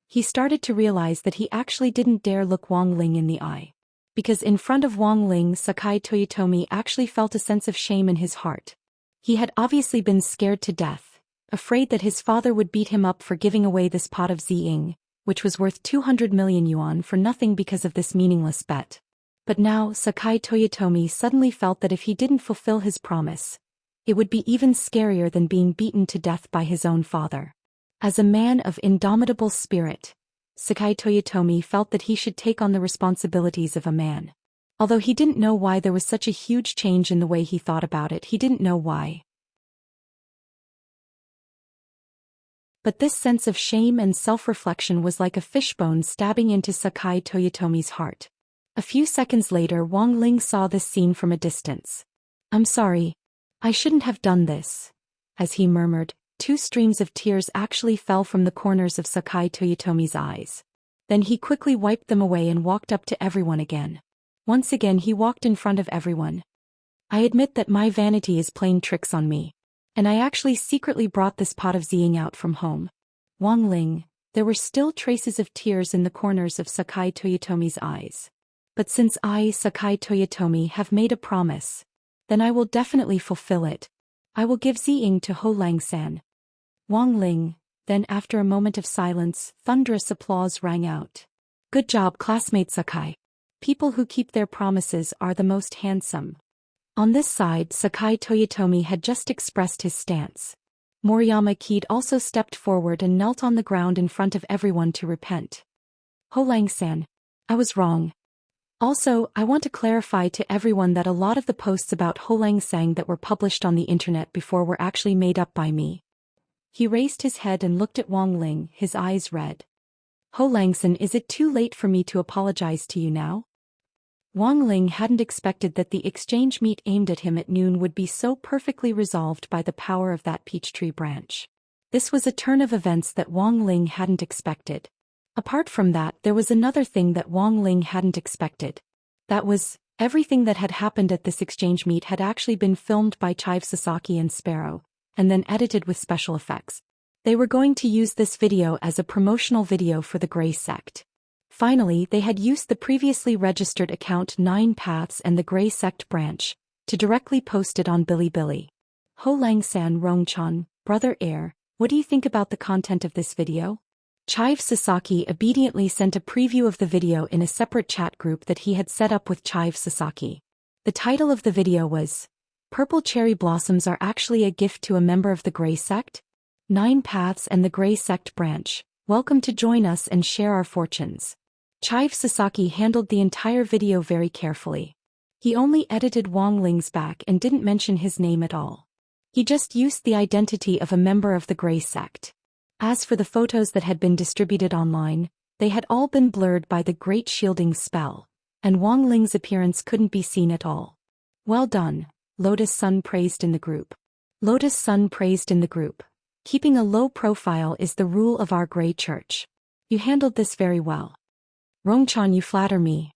He started to realize that he actually didn't dare look Wang Ling in the eye. Because in front of Wang Ling, Sakai Toyotomi actually felt a sense of shame in his heart. He had obviously been scared to death, afraid that his father would beat him up for giving away this pot of Ziying, which was worth 200 million yuan for nothing because of this meaningless bet. But now Sakai Toyotomi suddenly felt that if he didn't fulfill his promise, it would be even scarier than being beaten to death by his own father. As a man of indomitable spirit, Sakai Toyotomi felt that he should take on the responsibilities of a man. Although he didn't know why there was such a huge change in the way he thought about it, he didn't know why. But this sense of shame and self-reflection was like a fishbone stabbing into Sakai Toyotomi's heart. A few seconds later, Wang Ling saw this scene from a distance. "I'm sorry. I shouldn't have done this." As he murmured, 2 streams of tears actually fell from the corners of Sakai Toyotomi's eyes. Then he quickly wiped them away and walked up to everyone again. Once again he walked in front of everyone. "I admit that my vanity is playing tricks on me. And I actually secretly brought this pot of Ziying out from home." Wang Ling, there were still traces of tears in the corners of Sakai Toyotomi's eyes. "But since I, Sakai Toyotomi, have made a promise, then I will definitely fulfill it. I will give Ziying to Ho Lang-san." Wang Ling, then after a moment of silence, thunderous applause rang out. "Good job, classmate Sakai. People who keep their promises are the most handsome." On this side, Sakai Toyotomi had just expressed his stance. Moriyama Kiid also stepped forward and knelt on the ground in front of everyone to repent. "Ho Lang-san, I was wrong. Also, I want to clarify to everyone that a lot of the posts about Ho Lang-san that were published on the internet before were actually made up by me." He raised his head and looked at Wang Ling, his eyes red. "Ho Lang-san, is it too late for me to apologize to you now?" Wang Ling hadn't expected that the exchange meet aimed at him at noon would be so perfectly resolved by the power of that peach tree branch. This was a turn of events that Wang Ling hadn't expected. Apart from that, there was another thing that Wang Ling hadn't expected. That was, everything that had happened at this exchange meet had actually been filmed by Chive Sasaki and Sparrow, and then edited with special effects. They were going to use this video as a promotional video for the Grey Sect. Finally, they had used the previously registered account 9 Paths and the Grey Sect branch to directly post it on Bilibili. "Ho Lang-san, Rongchan, brother heir, what do you think about the content of this video?" Chive Sasaki obediently sent a preview of the video in a separate chat group that he had set up with Chive Sasaki. The title of the video was, "Purple Cherry Blossoms Are Actually a Gift to a Member of the Grey Sect? 9 Paths and the Grey Sect branch, welcome to join us and share our fortunes." Chive Sasaki handled the entire video very carefully. He only edited Wang Ling's back and didn't mention his name at all. He just used the identity of a member of the Grey Sect. As for the photos that had been distributed online, they had all been blurred by the Great Shielding spell, and Wang Ling's appearance couldn't be seen at all. "Well done," Lotus Sun praised in the group. Lotus Sun praised in the group. "Keeping a low profile is the rule of our Grey Church. You handled this very well. Rongchan, you flatter me."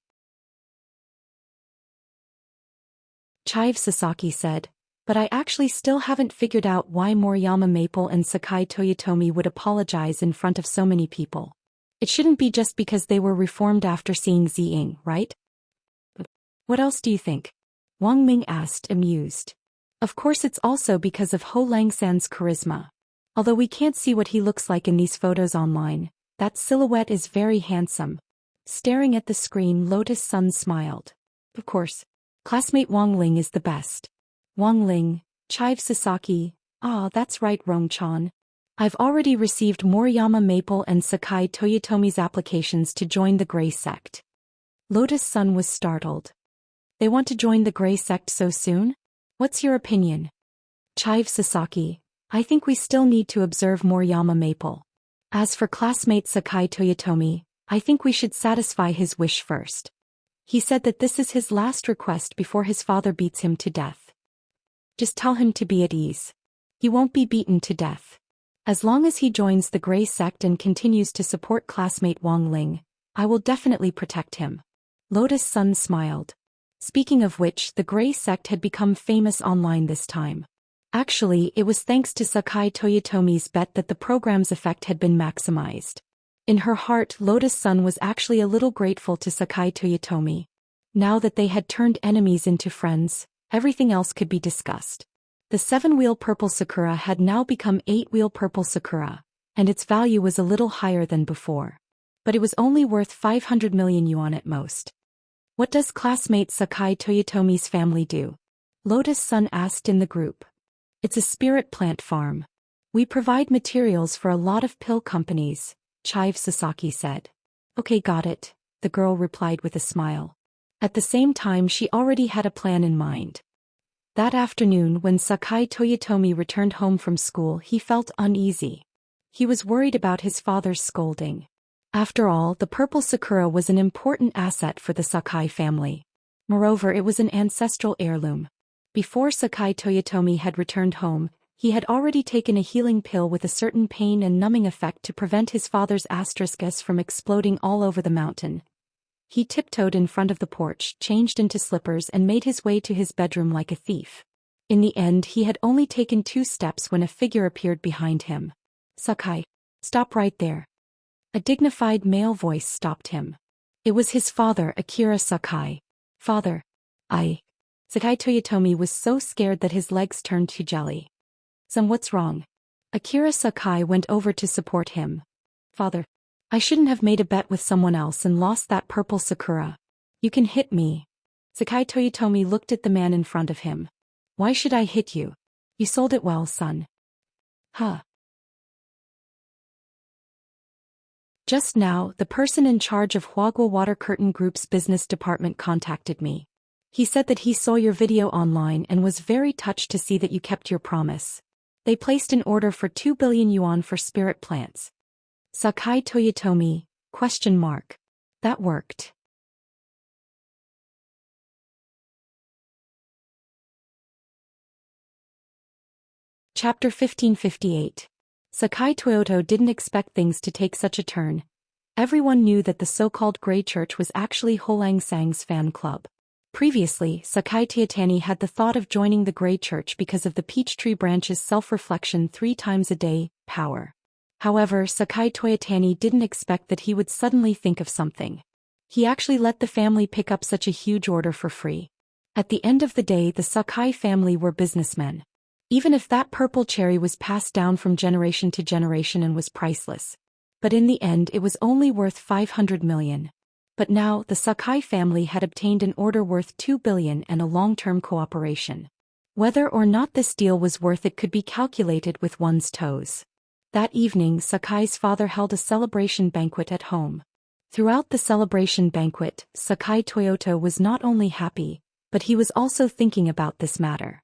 Chive Sasaki said, "But I actually still haven't figured out why Moriyama Maple and Sakai Toyotomi would apologize in front of so many people. It shouldn't be just because they were reformed after seeing Ziying, right? What else do you think?" Wang Ming asked, amused. Of course it's also because of Ho Lang-san's charisma. Although we can't see what he looks like in these photos online, that silhouette is very handsome. Staring at the screen, Lotus Sun smiled. Of course. Classmate Wang Ling is the best. Wang Ling, Chive Sasaki, that's right Rong-chan. I've already received Moriyama Maple and Sakai Toyotomi's applications to join the Grey Sect. Lotus Sun was startled. They want to join the Grey Sect so soon? What's your opinion? Chive Sasaki, I think we still need to observe Moriyama Maple. As for classmate Sakai Toyotomi, I think we should satisfy his wish first. He said that this is his last request before his father beats him to death. Just tell him to be at ease. He won't be beaten to death. As long as he joins the Grey Sect and continues to support classmate Wang Ling, I will definitely protect him. Lotus Sun smiled. Speaking of which, the Grey Sect had become famous online this time. Actually, it was thanks to Sakai Toyotomi's bet that the program's effect had been maximized. In her heart, Lotus Sun was actually a little grateful to Sakai Toyotomi. Now that they had turned enemies into friends, everything else could be discussed. The 7-wheel purple Sakura had now become 8-wheel purple Sakura, and its value was a little higher than before. But it was only worth 500 million yuan at most. What does classmate Sakai Toyotomi's family do? Lotus Sun asked in the group. It's a spirit plant farm. We provide materials for a lot of pill companies, Chive Sasaki said. Okay, got it, the girl replied with a smile. At the same time, she already had a plan in mind. That afternoon, when Sakai Toyotomi returned home from school, he felt uneasy. He was worried about his father's scolding. After all, the purple Sakura was an important asset for the Sakai family. Moreover, it was an ancestral heirloom. Before Sakai Toyotomi had returned home, he had already taken a healing pill with a certain pain and numbing effect to prevent his father's asterisks from exploding all over the mountain. He tiptoed in front of the porch, changed into slippers and made his way to his bedroom like a thief. In the end, he had only taken 2 steps when a figure appeared behind him. Sakai, stop right there. A dignified male voice stopped him. It was his father, Akira Sakai. Father. Sakai Toyotomi was so scared that his legs turned to jelly. Son, what's wrong? Akira Sakai went over to support him. Father. I shouldn't have made a bet with someone else and lost that purple Sakura. You can hit me. Sakai Toyotomi looked at the man in front of him. Why should I hit you? You sold it well, son. Huh. Just now, the person in charge of Huagua Water Curtain Group's business department contacted me. He said that he saw your video online and was very touched to see that you kept your promise. They placed an order for 2 billion yuan for spirit plants. Sakai Toyotomi, ? That worked. Chapter 1558. Sakai Toyoto didn't expect things to take such a turn. Everyone knew that the so-called Grey Church was actually Ho Lang-sang's fan club. Previously, Sakai Toyotani had the thought of joining the Grey Church because of the Peachtree branch's self-reflection 3 times a day power. However, Sakai Toyotani didn't expect that he would suddenly think of something. He actually let the family pick up such a huge order for free. At the end of the day, the Sakai family were businessmen. Even if that purple cherry was passed down from generation to generation and was priceless. But in the end it was only worth 500 million. But now, the Sakai family had obtained an order worth 2 billion and a long-term cooperation. Whether or not this deal was worth it could be calculated with one's toes. That evening, Sakai's father held a celebration banquet at home. Throughout the celebration banquet, Sakai Toyoto was not only happy, but he was also thinking about this matter.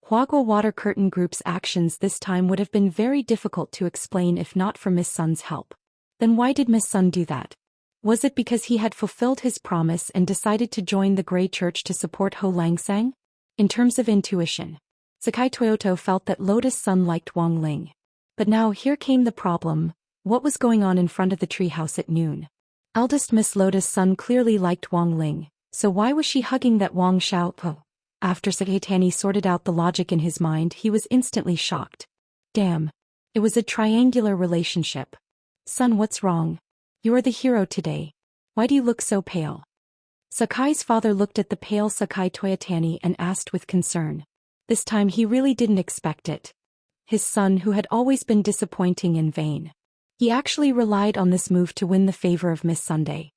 Huagua Water Curtain Group's actions this time would have been very difficult to explain if not for Miss Sun's help. Then why did Miss Sun do that? Was it because he had fulfilled his promise and decided to join the Grey Church to support Ho Lang-sang? In terms of intuition, Sakai Toyoto felt that Lotus Sun liked Wang Ling. But now here came the problem. What was going on in front of the treehouse at noon? Eldest Miss Lotus Sun clearly liked Wang Ling, so why was she hugging that Wang Xiaopo? After Sakai Toyoto sorted out the logic in his mind, he was instantly shocked. Damn. It was a triangular relationship. Son, what's wrong? You are the hero today. Why do you look so pale? Sakai's father looked at the pale Sakai Toyotani and asked with concern. This time he really didn't expect it. His son, who had always been disappointing and vain. He actually relied on this move to win the favor of Miss Sunday.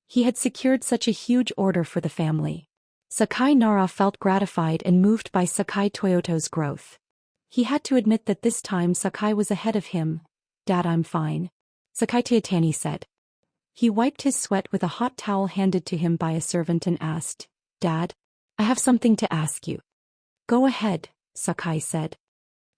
He had secured such a huge order for the family. Sakai Nara felt gratified and moved by Sakai Toyoto's growth. He had to admit that this time Sakai was ahead of him. "Dad, I'm fine," Sakai Toyotani said. He wiped his sweat with a hot towel handed to him by a servant and asked, "Dad, I have something to ask you." "Go ahead," Sakai said.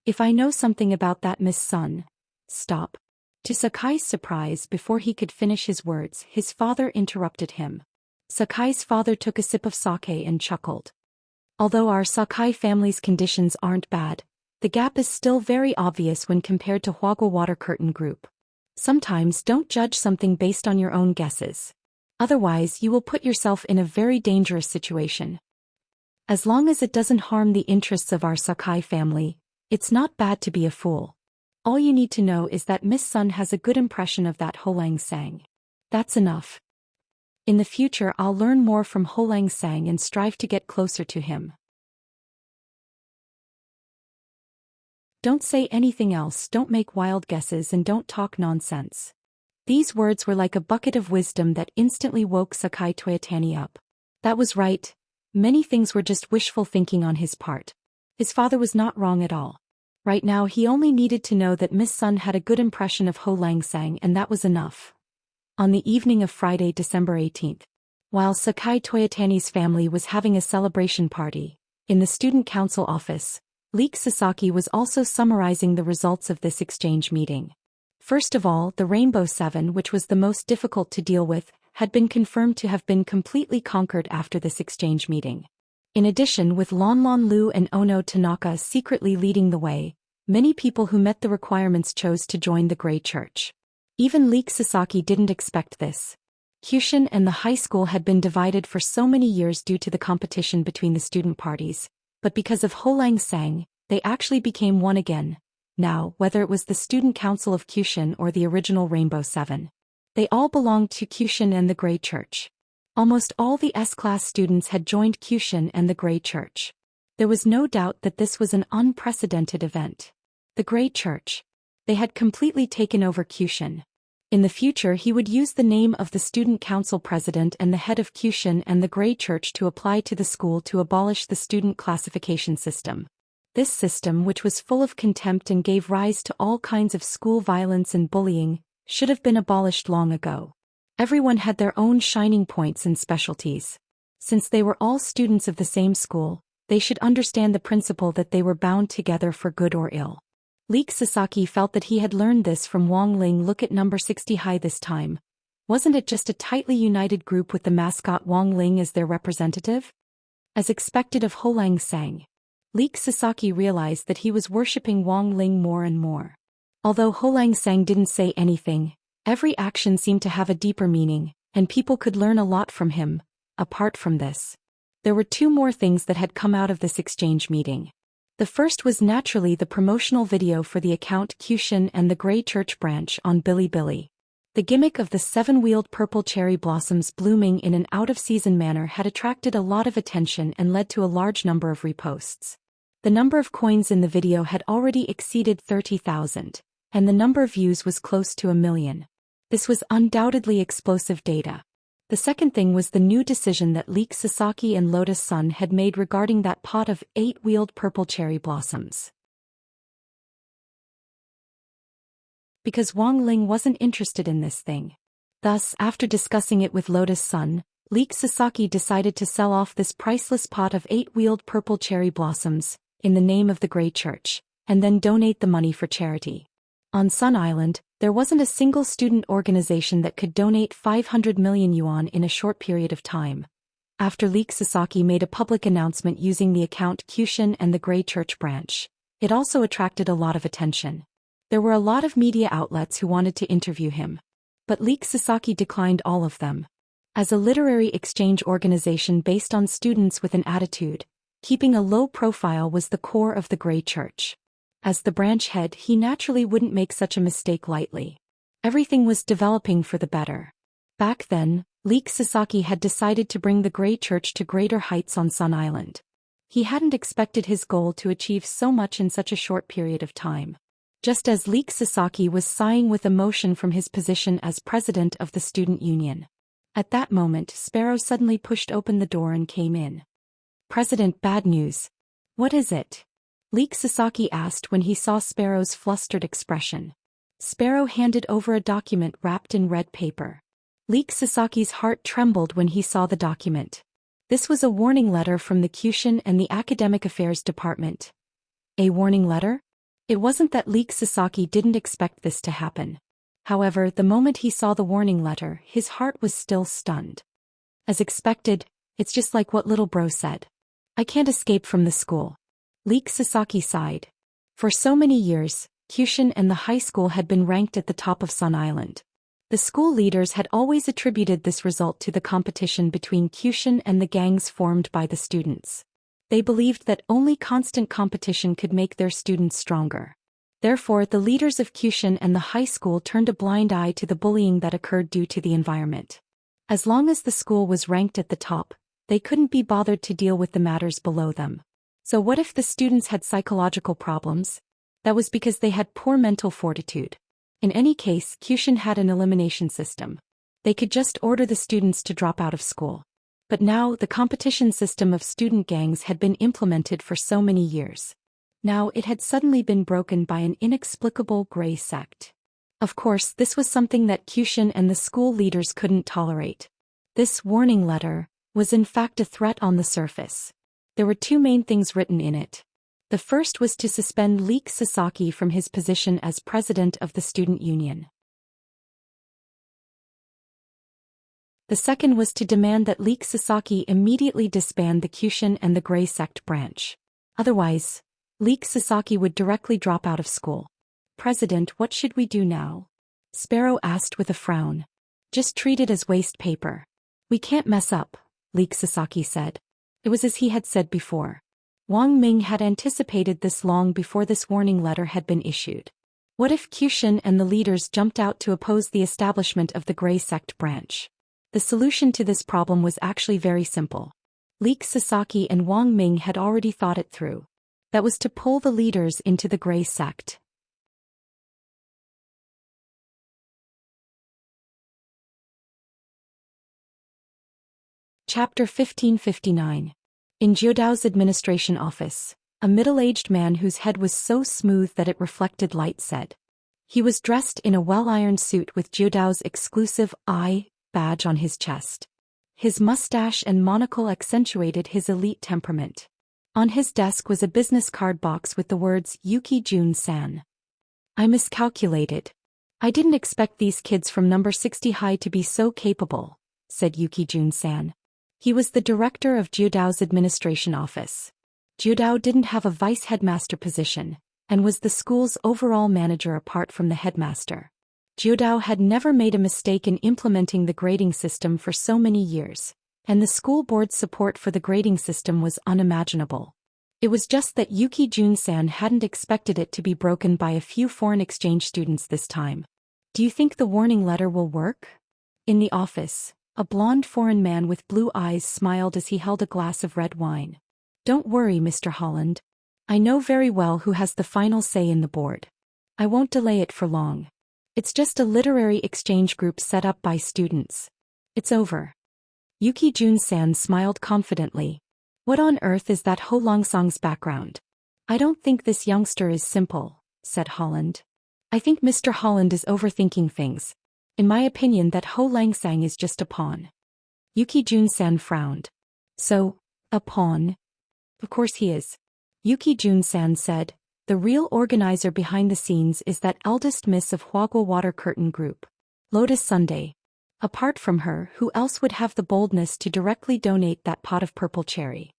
"If I know something about that Miss Sun." "Stop." To Sakai's surprise, before he could finish his words, his father interrupted him. Sakai's father took a sip of sake and chuckled. "Although our Sakai family's conditions aren't bad, the gap is still very obvious when compared to Hwago Water Curtain Group. Sometimes don't judge something based on your own guesses. Otherwise you will put yourself in a very dangerous situation. As long as it doesn't harm the interests of our Sakai family, it's not bad to be a fool. All you need to know is that Miss Sun has a good impression of that Holang Sang. That's enough. In the future I'll learn more from Holang Sang and strive to get closer to him. Don't say anything else, don't make wild guesses, and don't talk nonsense." These words were like a bucket of wisdom that instantly woke Sakai Toyotani up. That was right. Many things were just wishful thinking on his part. His father was not wrong at all. Right now he only needed to know that Miss Sun had a good impression of Holang Sang, and that was enough. On the evening of Friday, December 18th, while Sakai Toyotani's family was having a celebration party, in the student council office, Leek Sasaki was also summarizing the results of this exchange meeting. First of all, the Rainbow Seven, which was the most difficult to deal with, had been confirmed to have been completely conquered after this exchange meeting. In addition, with Lonlon Lu and Ono Tanaka secretly leading the way, many people who met the requirements chose to join the Grey Church. Even Leek Sasaki didn't expect this. Kyushin and the high school had been divided for so many years due to the competition between the student parties, but because of Holang Sang, they actually became one again. Now, whether it was the student council of Kyushin or the original Rainbow Seven, they all belonged to Kyushin and the Grey Church. Almost all the S-class students had joined Kyushin and the Grey Church. There was no doubt that this was an unprecedented event. The Grey Church. They had completely taken over Kyushin. In the future he would use the name of the student council president and the head of Kyushin and the Grey Church to apply to the school to abolish the student classification system. This system, which was full of contempt and gave rise to all kinds of school violence and bullying, should have been abolished long ago. Everyone had their own shining points and specialties. Since they were all students of the same school, they should understand the principle that they were bound together for good or ill. Leek Sasaki felt that he had learned this from Wang Ling. Look at number 60 high this time. Wasn't it just a tightly united group with the mascot Wang Ling as their representative? As expected of Holang Sang, Leek Sasaki realized that he was worshipping Wang Ling more and more. Although Holang Sang didn't say anything, every action seemed to have a deeper meaning, and people could learn a lot from him. Apart from this, there were two more things that had come out of this exchange meeting. The first was naturally the promotional video for the account Kyushin and the Grey Church branch on Bilibili. The gimmick of the seven-wheeled purple cherry blossoms blooming in an out-of-season manner had attracted a lot of attention and led to a large number of reposts. The number of coins in the video had already exceeded 30,000, and the number of views was close to 1 million. This was undoubtedly explosive data. The second thing was the new decision that Leek Sasaki and Lotus Sun had made regarding that pot of 8-wheeled purple cherry blossoms. Because Wang Ling wasn't interested in this thing. Thus, after discussing it with Lotus Sun, Leek Sasaki decided to sell off this priceless pot of 8-wheeled purple cherry blossoms, in the name of the Grey Church, and then donate the money for charity. On Sun Island, there wasn't a single student organization that could donate 500 million yuan in a short period of time. After Leek Sasaki made a public announcement using the account Kyushin and the Grey Church branch, it also attracted a lot of attention. There were a lot of media outlets who wanted to interview him. But Leek Sasaki declined all of them. As a literary exchange organization based on students with an attitude, keeping a low profile was the core of the Grey Church. As the branch head, he naturally wouldn't make such a mistake lightly. Everything was developing for the better. Back then, Leek Sasaki had decided to bring the Grey Church to greater heights on Sun Island. He hadn't expected his goal to achieve so much in such a short period of time. Just as Leek Sasaki was sighing with emotion from his position as president of the student union. At that moment, Sparrow suddenly pushed open the door and came in. "President, bad news." "What is it?" Leek Sasaki asked when he saw Sparrow's flustered expression. Sparrow handed over a document wrapped in red paper. Leek Sasaki's heart trembled when he saw the document. This was a warning letter from the Kyushin and the Academic Affairs Department. A warning letter? It wasn't that Leek Sasaki didn't expect this to happen. However, the moment he saw the warning letter, his heart was still stunned. As expected, it's just like what little bro said. "I can't escape from the school." Leek Sasaki sighed. For so many years, Kyushin and the high school had been ranked at the top of Sun Island. The school leaders had always attributed this result to the competition between Kyushin and the gangs formed by the students. They believed that only constant competition could make their students stronger. Therefore, the leaders of Kyushin and the high school turned a blind eye to the bullying that occurred due to the environment. As long as the school was ranked at the top, they couldn't be bothered to deal with the matters below them. So what if the students had psychological problems? That was because they had poor mental fortitude. In any case, Kyushin had an elimination system. They could just order the students to drop out of school. But now, the competition system of student gangs had been implemented for so many years. Now it had suddenly been broken by an inexplicable gray sect. Of course, this was something that Kyushin and the school leaders couldn't tolerate. This warning letter was in fact a threat on the surface. There were two main things written in it. The first was to suspend Leek Sasaki from his position as president of the student union. The second was to demand that Leek Sasaki immediately disband the Kyushin and the Grey Sect branch. Otherwise, Leek Sasaki would directly drop out of school. "President, what should we do now?" Sparrow asked with a frown. "Just treat it as waste paper." "We can't mess up," Leek Sasaki said. It was as he had said before. Wang Ming had anticipated this long before this warning letter had been issued. What if Kyushin and the leaders jumped out to oppose the establishment of the Grey Sect branch? The solution to this problem was actually very simple. Leek Sasaki and Wang Ming had already thought it through. That was to pull the leaders into the Grey Sect. Chapter 1559. In Jiodao's administration office, a middle-aged man whose head was so smooth that it reflected light said. He was dressed in a well-ironed suit with Jiodao's exclusive I badge on his chest. His mustache and monocle accentuated his elite temperament. On his desk was a business card box with the words Yuki Jun-san. "I miscalculated. I didn't expect these kids from number 60 high to be so capable," said Yuki Jun-san. He was the director of Jiodao's administration office. Jiodao didn't have a vice headmaster position, and was the school's overall manager apart from the headmaster. Jiodao had never made a mistake in implementing the grading system for so many years, and the school board's support for the grading system was unimaginable. It was just that Yuki Jun-san hadn't expected it to be broken by a few foreign exchange students this time. "Do you think the warning letter will work?" In the office, a blond foreign man with blue eyes smiled as he held a glass of red wine. "Don't worry, Mr. Holland. I know very well who has the final say in the board. I won't delay it for long. It's just a literary exchange group set up by students. It's over." Yuki Jun-san smiled confidently. "What on earth is that Ho Longsong's background?" "I don't think this youngster is simple," said Holland. "I think Mr. Holland is overthinking things. In my opinion, that Ho Langsang is just a pawn." Yuki Jun-san frowned. "So, a pawn?" "Of course he is." Yuki Jun-san said. "The real organizer behind the scenes is that eldest miss of Huagua Water Curtain Group, Lotus Sunday. Apart from her, who else would have the boldness to directly donate that pot of purple cherry?"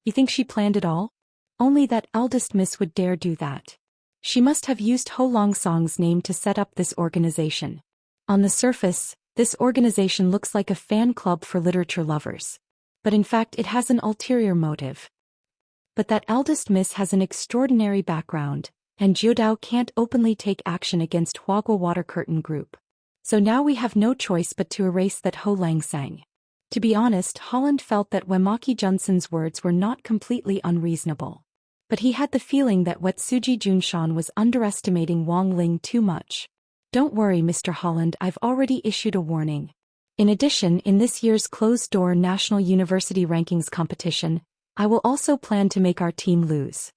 "You think she planned it all?" "Only that eldest miss would dare do that. She must have used Ho Longsong's name to set up this organization. On the surface, this organization looks like a fan club for literature lovers. But in fact it has an ulterior motive. But that eldest miss has an extraordinary background, and Jiodao can't openly take action against Huagua Water Curtain Group. So now we have no choice but to erase that Ho Langsang. To be honest, Holland felt that Wemaki Junson's words were not completely unreasonable. But he had the feeling that Wetsuji Junshan was underestimating Wang Ling too much. Don't worry, Mr. Holland, I've already issued a warning. In addition, in this year's closed-door National University Rankings competition, I will also plan to make our team lose.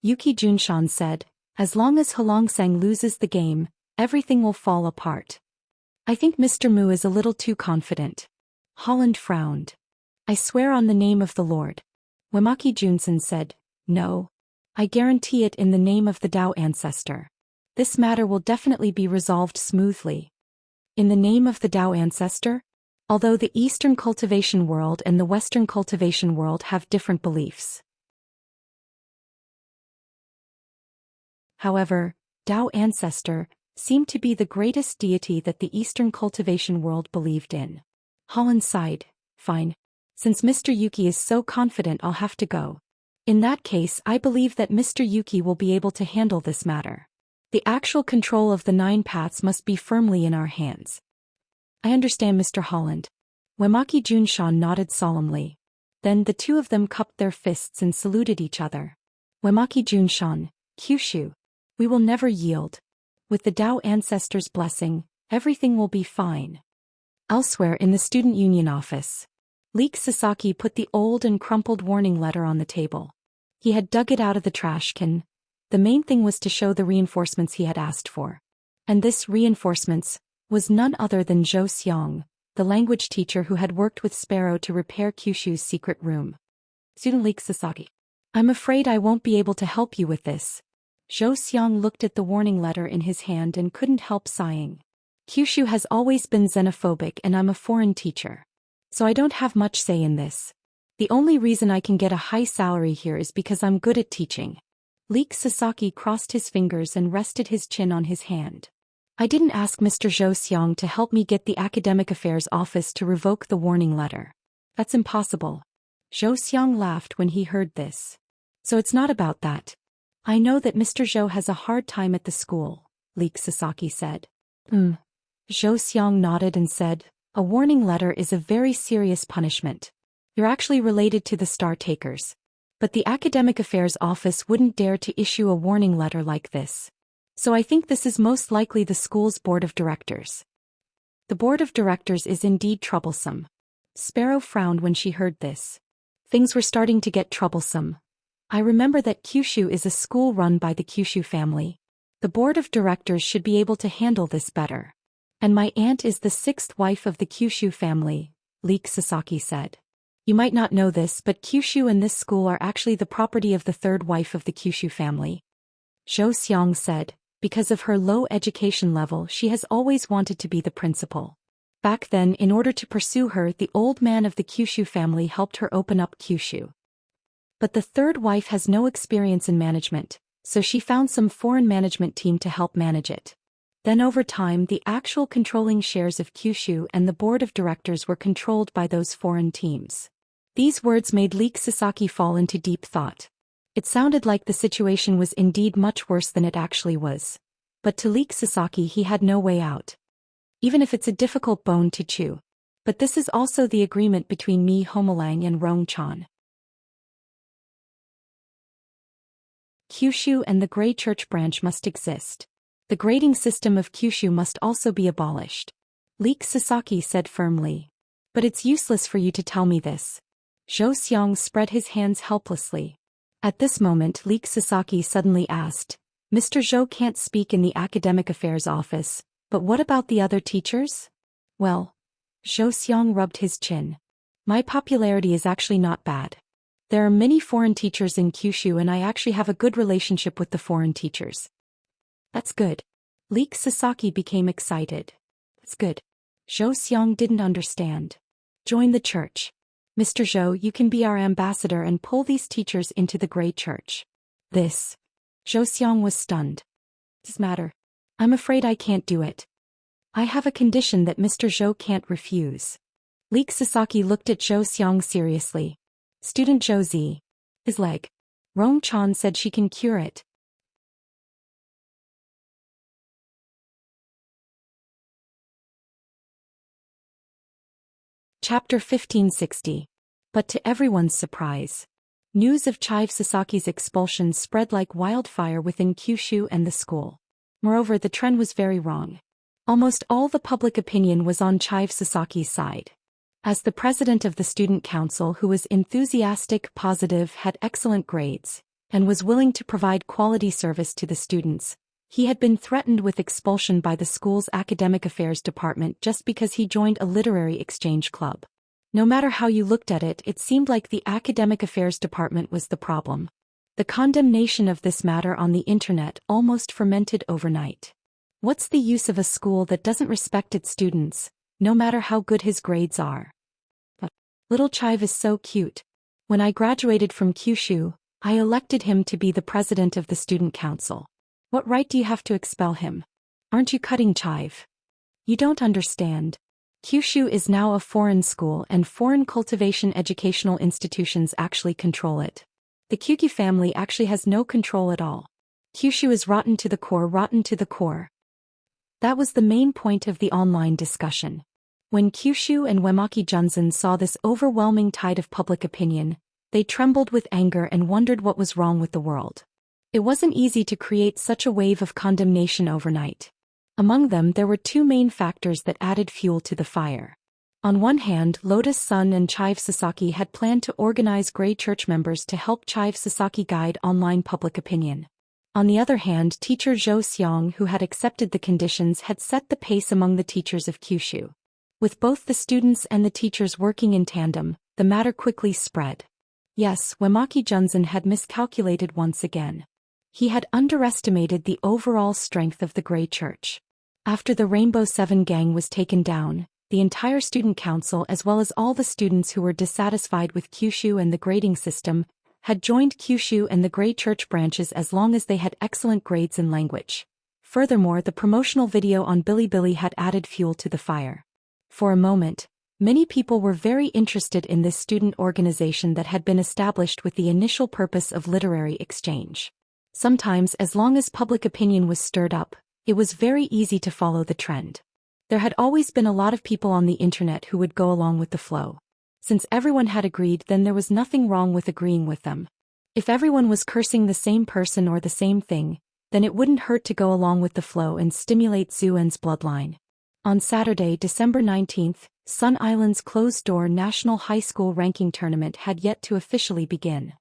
Yuki Junshan said, as long as Hulangsang loses the game, everything will fall apart. I think Mr. Mu is a little too confident. Holland frowned. I swear on the name of the Lord. Wemaki Junson said, no. I guarantee it in the name of the Tao ancestor. This matter will definitely be resolved smoothly. In the name of the Tao ancestor? Although the Eastern cultivation world and the Western cultivation world have different beliefs. However, Tao ancestor seemed to be the greatest deity that the Eastern cultivation world believed in. Holland sighed, fine. Since Mr. Yuki is so confident, I'll have to go. In that case, I believe that Mr. Yuki will be able to handle this matter. The actual control of the 9 paths must be firmly in our hands. I understand, Mr. Holland. Wemaki Junshan nodded solemnly. Then the two of them cupped their fists and saluted each other. Wemaki Junshan, Kyushu. We will never yield. With the Tao ancestors' blessing, everything will be fine. Elsewhere in the student union office, Leek Sasaki put the old and crumpled warning letter on the table. He had dug it out of the trash can. The main thing was to show the reinforcements he had asked for. And this reinforcements was none other than Zhou Xiang, the language teacher who had worked with Sparrow to repair Kyushu's secret room. Student Leek Sasaki. I'm afraid I won't be able to help you with this. Zhou Xiang looked at the warning letter in his hand and couldn't help sighing. Kyushu has always been xenophobic and I'm a foreign teacher. So I don't have much say in this. The only reason I can get a high salary here is because I'm good at teaching. Leek Sasaki crossed his fingers and rested his chin on his hand. I didn't ask Mr. Zhou Xiang to help me get the Academic Affairs Office to revoke the warning letter. That's impossible. Zhou Xiang laughed when he heard this. So it's not about that. I know that Mr. Zhou has a hard time at the school, Leek Sasaki said. Zhou Xiang nodded and said, a warning letter is a very serious punishment. You're actually related to the Star Takers. But the Academic Affairs Office wouldn't dare to issue a warning letter like this. So I think this is most likely the school's board of directors. The board of directors is indeed troublesome. Sparrow frowned when she heard this. Things were starting to get troublesome. I remember that Kyushu is a school run by the Kyushu family. The board of directors should be able to handle this better. And my aunt is the 6th wife of the Kyushu family, Leek Sasaki said. You might not know this, but Kyushu and this school are actually the property of the 3rd wife of the Kyushu family. Zhou Xiang said, because of her low education level she has always wanted to be the principal. Back then, in order to pursue her, the old man of the Kyushu family helped her open up Kyushu. But the 3rd wife has no experience in management, so she found some foreign management team to help manage it. Then over time the actual controlling shares of Kyushu and the board of directors were controlled by those foreign teams. These words made Leek Sasaki fall into deep thought. It sounded like the situation was indeed much worse than it actually was. But to Leek Sasaki he had no way out. Even if it's a difficult bone to chew. But this is also the agreement between me, Homelang, and Rong Chan. Kyushu and the Grey Church branch must exist. The grading system of Kyushu must also be abolished. Leek Sasaki said firmly. But it's useless for you to tell me this. Zhou Xiang spread his hands helplessly. At this moment Leek Sasaki suddenly asked, Mr. Zhou can't speak in the Academic Affairs Office, but what about the other teachers? Well, Zhou Xiang rubbed his chin. My popularity is actually not bad. There are many foreign teachers in Kyushu and I actually have a good relationship with the foreign teachers. That's good. Leek Sasaki became excited. That's good. Zhou Xiang didn't understand. Join the church. Mr. Zhou, you can be our ambassador and pull these teachers into the Grey Church. This. Zhou Xiang was stunned. Does matter? I'm afraid I can't do it. I have a condition that Mr. Zhou can't refuse. Leek Sasaki looked at Zhou Xiang seriously. Student Zhou Z. His leg. Rong Chan said she can cure it. Chapter 1560. But to everyone's surprise, news of Chive Sasaki's expulsion spread like wildfire within Kyushu and the school. Moreover, the trend was very wrong. Almost all the public opinion was on Chive Sasaki's side. As the president of the student council, who was enthusiastic, positive, had excellent grades, and was willing to provide quality service to the students, he had been threatened with expulsion by the school's academic affairs department just because he joined a literary exchange club. No matter how you looked at it, it seemed like the academic affairs department was the problem. The condemnation of this matter on the internet almost fermented overnight. What's the use of a school that doesn't respect its students, no matter how good his grades are? But little Chive is so cute. When I graduated from Kyushu, I elected him to be the president of the student council. What right do you have to expel him? Aren't you cutting Chive? You don't understand. Kyushu is now a foreign school and foreign cultivation educational institutions actually control it. The Kyuki family actually has no control at all. Kyushu is rotten to the core, rotten to the core. That was the main point of the online discussion. When Kyushu and Uemaki Junzan saw this overwhelming tide of public opinion, they trembled with anger and wondered what was wrong with the world. It wasn't easy to create such a wave of condemnation overnight. Among them there were two main factors that added fuel to the fire. On one hand, Lotus Sun and Chive Sasaki had planned to organize Grey Church members to help Chive Sasaki guide online public opinion. On the other hand, teacher Zhou Xiang, who had accepted the conditions, had set the pace among the teachers of Kyushu. With both the students and the teachers working in tandem, the matter quickly spread. Yes, Uemaki Junzan had miscalculated once again. He had underestimated the overall strength of the Grey Church. After the Rainbow Seven gang was taken down, the entire student council, as well as all the students who were dissatisfied with Kyushu and the grading system, had joined Kyushu and the Grey Church branches as long as they had excellent grades in language. Furthermore, the promotional video on Bilibili had added fuel to the fire. For a moment, many people were very interested in this student organization that had been established with the initial purpose of literary exchange. Sometimes, as long as public opinion was stirred up, it was very easy to follow the trend. There had always been a lot of people on the internet who would go along with the flow. Since everyone had agreed, then there was nothing wrong with agreeing with them. If everyone was cursing the same person or the same thing, then it wouldn't hurt to go along with the flow and stimulate Zuen's bloodline. On Saturday, December 19th, Sun Island's closed-door National High School Ranking Tournament had yet to officially begin.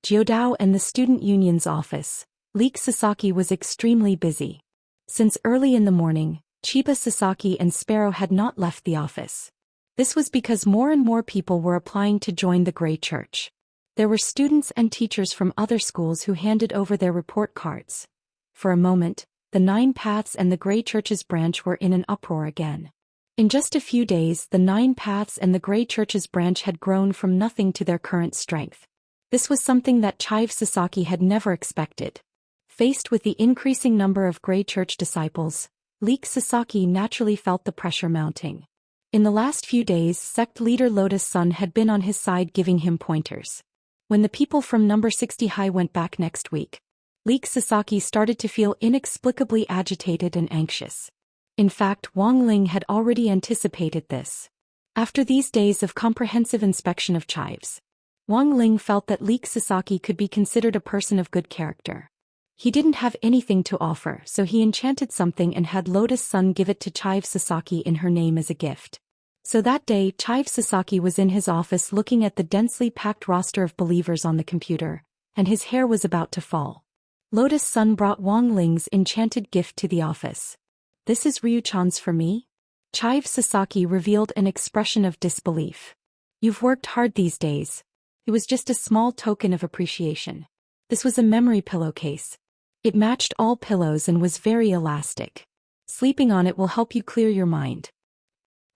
Jiodao and the Student Union's office. Leek Sasaki was extremely busy. Since early in the morning, Chiba Sasaki and Sparrow had not left the office. This was because more and more people were applying to join the Grey Church. There were students and teachers from other schools who handed over their report cards. For a moment, the Nine Paths and the Grey Church's branch were in an uproar again. In just a few days, the Nine Paths and the Grey Church's branch had grown from nothing to their current strength. This was something that Chive Sasaki had never expected. Faced with the increasing number of Grey Church disciples, Leek Sasaki naturally felt the pressure mounting. In the last few days, sect leader Lotus Sun had been on his side giving him pointers. When the people from number 60 High went back next week, Leek Sasaki started to feel inexplicably agitated and anxious. In fact, Wang Ling had already anticipated this. After these days of comprehensive inspection of Chives, Wang Ling felt that Leek Sasaki could be considered a person of good character. He didn't have anything to offer, so he enchanted something and had Lotus Sun give it to Chive Sasaki in her name as a gift. So that day, Chive Sasaki was in his office looking at the densely packed roster of believers on the computer, and his hair was about to fall. Lotus Sun brought Wang Ling's enchanted gift to the office. "This is Ryu-chan's for me?" Chive Sasaki revealed an expression of disbelief. "You've worked hard these days." It was just a small token of appreciation. This was a memory pillowcase. It matched all pillows and was very elastic. Sleeping on it will help you clear your mind.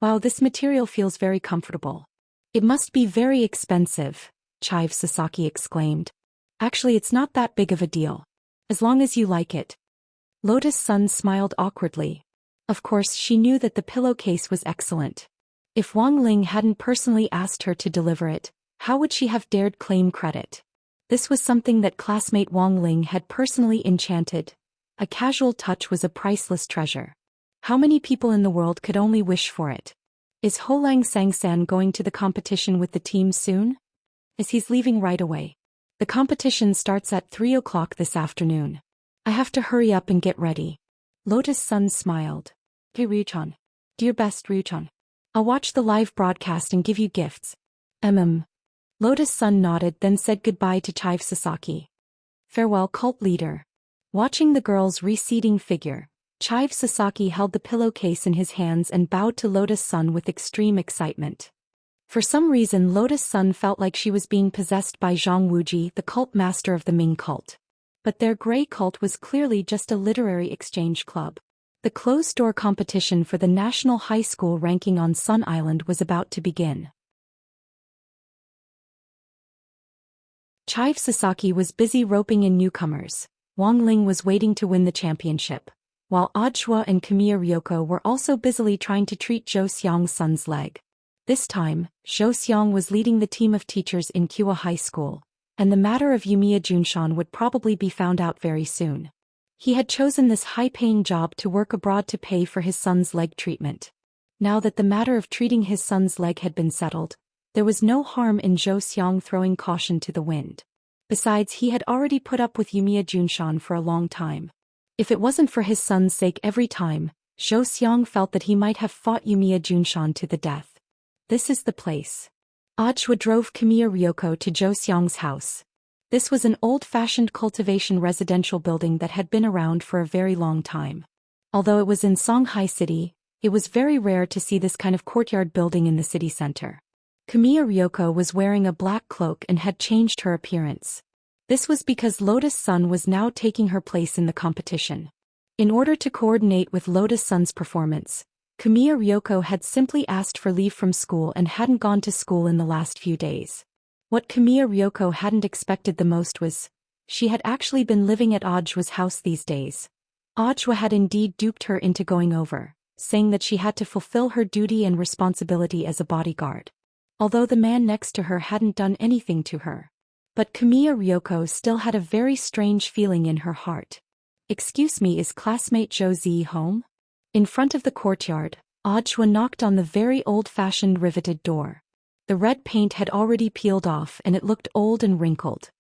Wow, this material feels very comfortable. It must be very expensive, Chive Sasaki exclaimed. Actually, it's not that big of a deal. As long as you like it. Lotus Sun smiled awkwardly. Of course, she knew that the pillowcase was excellent. If Wang Ling hadn't personally asked her to deliver it, how would she have dared claim credit? This was something that classmate Wang Ling had personally enchanted. A casual touch was a priceless treasure. How many people in the world could only wish for it? Is Holang Sang-san going to the competition with the team soon? As he's leaving right away. The competition starts at 3 o'clock this afternoon. I have to hurry up and get ready. Lotus Sun smiled. Hey Ryuchan. Do your best, Ryuchan. I'll watch the live broadcast and give you gifts. Lotus Sun nodded, then said goodbye to Chive Sasaki. Farewell, cult leader. Watching the girl's receding figure, Chive Sasaki held the pillowcase in his hands and bowed to Lotus Sun with extreme excitement. For some reason, Lotus Sun felt like she was being possessed by Zhang Wuji, the cult master of the Ming cult. But their gray cult was clearly just a literary exchange club. The closed-door competition for the national high school ranking on Sun Island was about to begin. Chive Sasaki was busy roping in newcomers. Wang Ling was waiting to win the championship, while Ajwa and Kamiya Ryoko were also busily trying to treat Zhou Xiang's son's leg. This time, Zhou Xiang was leading the team of teachers in Kua High School, and the matter of Yumiya Junshan would probably be found out very soon. He had chosen this high-paying job to work abroad to pay for his son's leg treatment. Now that the matter of treating his son's leg had been settled, there was no harm in Zhou Xiang throwing caution to the wind. Besides, he had already put up with Yumiya Junshan for a long time. If it wasn't for his son's sake every time, Zhou Xiang felt that he might have fought Yumiya Junshan to the death. This is the place. Ajwa drove Kamiya Ryoko to Zhou Xiang's house. This was an old-fashioned cultivation residential building that had been around for a very long time. Although it was in Songhai City, it was very rare to see this kind of courtyard building in the city center. Kamiya Ryoko was wearing a black cloak and had changed her appearance. This was because Lotus Sun was now taking her place in the competition. In order to coordinate with Lotus Sun's performance, Kamiya Ryoko had simply asked for leave from school and hadn't gone to school in the last few days. What Kamiya Ryoko hadn't expected the most was, she had actually been living at Ajwa's house these days. Ajwa had indeed duped her into going over, saying that she had to fulfill her duty and responsibility as a bodyguard. Although the man next to her hadn't done anything to her. But Kamiya Ryoko still had a very strange feeling in her heart. Excuse me, is classmate Zhou home? In front of the courtyard, Ajwa knocked on the very old-fashioned riveted door. The red paint had already peeled off and it looked old and wrinkled.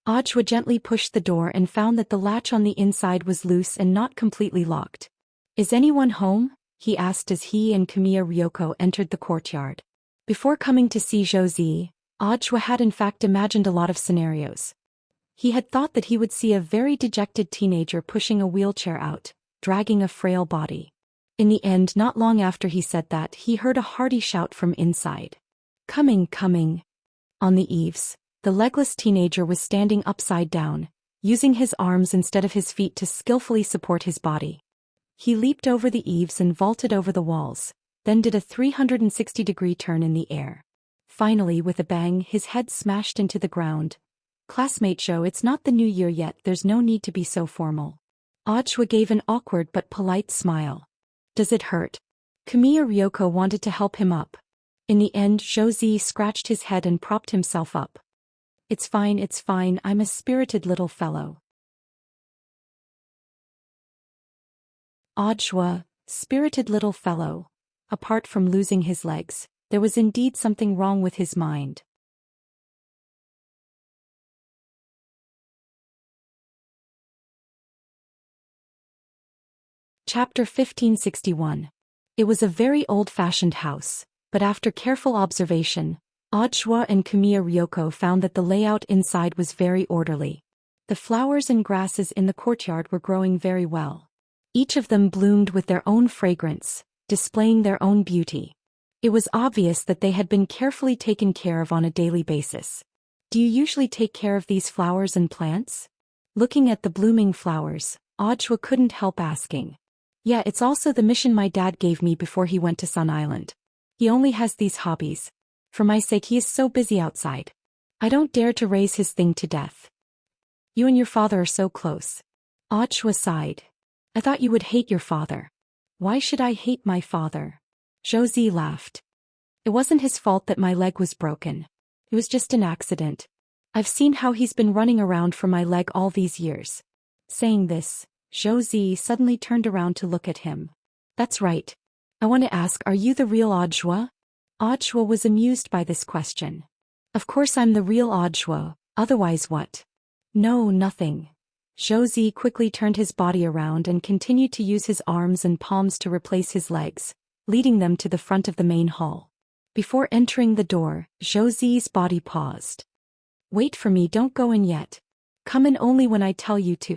Ajwa gently pushed the door and found that the latch on the inside was loose and not completely locked. Is anyone home? He asked as he and Kamiya Ryoko entered the courtyard. Before coming to see Zhou, Ajwa had in fact imagined a lot of scenarios. He had thought that he would see a very dejected teenager pushing a wheelchair out, dragging a frail body. In the end, not long after he said that, he heard a hearty shout from inside. Coming, coming. On the eaves, the legless teenager was standing upside down, using his arms instead of his feet to skillfully support his body. He leaped over the eaves and vaulted over the walls, then did a 360-degree turn in the air. Finally, with a bang, his head smashed into the ground. Classmate Zhou, it's not the new year yet, there's no need to be so formal. Ajwa gave an awkward but polite smile. Does it hurt? Kamiya Ryoko wanted to help him up. In the end, Zhou scratched his head and propped himself up. It's fine, I'm a spirited little fellow. Ajwa, spirited little fellow. Apart from losing his legs, there was indeed something wrong with his mind. Chapter 1561. It was a very old-fashioned house, but after careful observation, Ajwa and Kamiya Ryoko found that the layout inside was very orderly. The flowers and grasses in the courtyard were growing very well. Each of them bloomed with their own fragrance, displaying their own beauty. It was obvious that they had been carefully taken care of on a daily basis. Do you usually take care of these flowers and plants? Looking at the blooming flowers, Ajwa couldn't help asking. Yeah, it's also the mission my dad gave me before he went to Sun Island. He only has these hobbies. For my sake, he is so busy outside. I don't dare to raise his thing to death. You and your father are so close. Ajwa sighed. I thought you would hate your father. Why should I hate my father? Zhou laughed. It wasn't his fault that my leg was broken. It was just an accident. I've seen how he's been running around for my leg all these years. Saying this, Zhou suddenly turned around to look at him. That's right. I want to ask, are you the real Audjwa? Audjwa was amused by this question. Of course I'm the real Audjwa, otherwise what? No, nothing. Josie quickly turned his body around and continued to use his arms and palms to replace his legs, leading them to the front of the main hall. Before entering the door, Josie's body paused. Wait for me, don't go in yet. Come in only when I tell you to.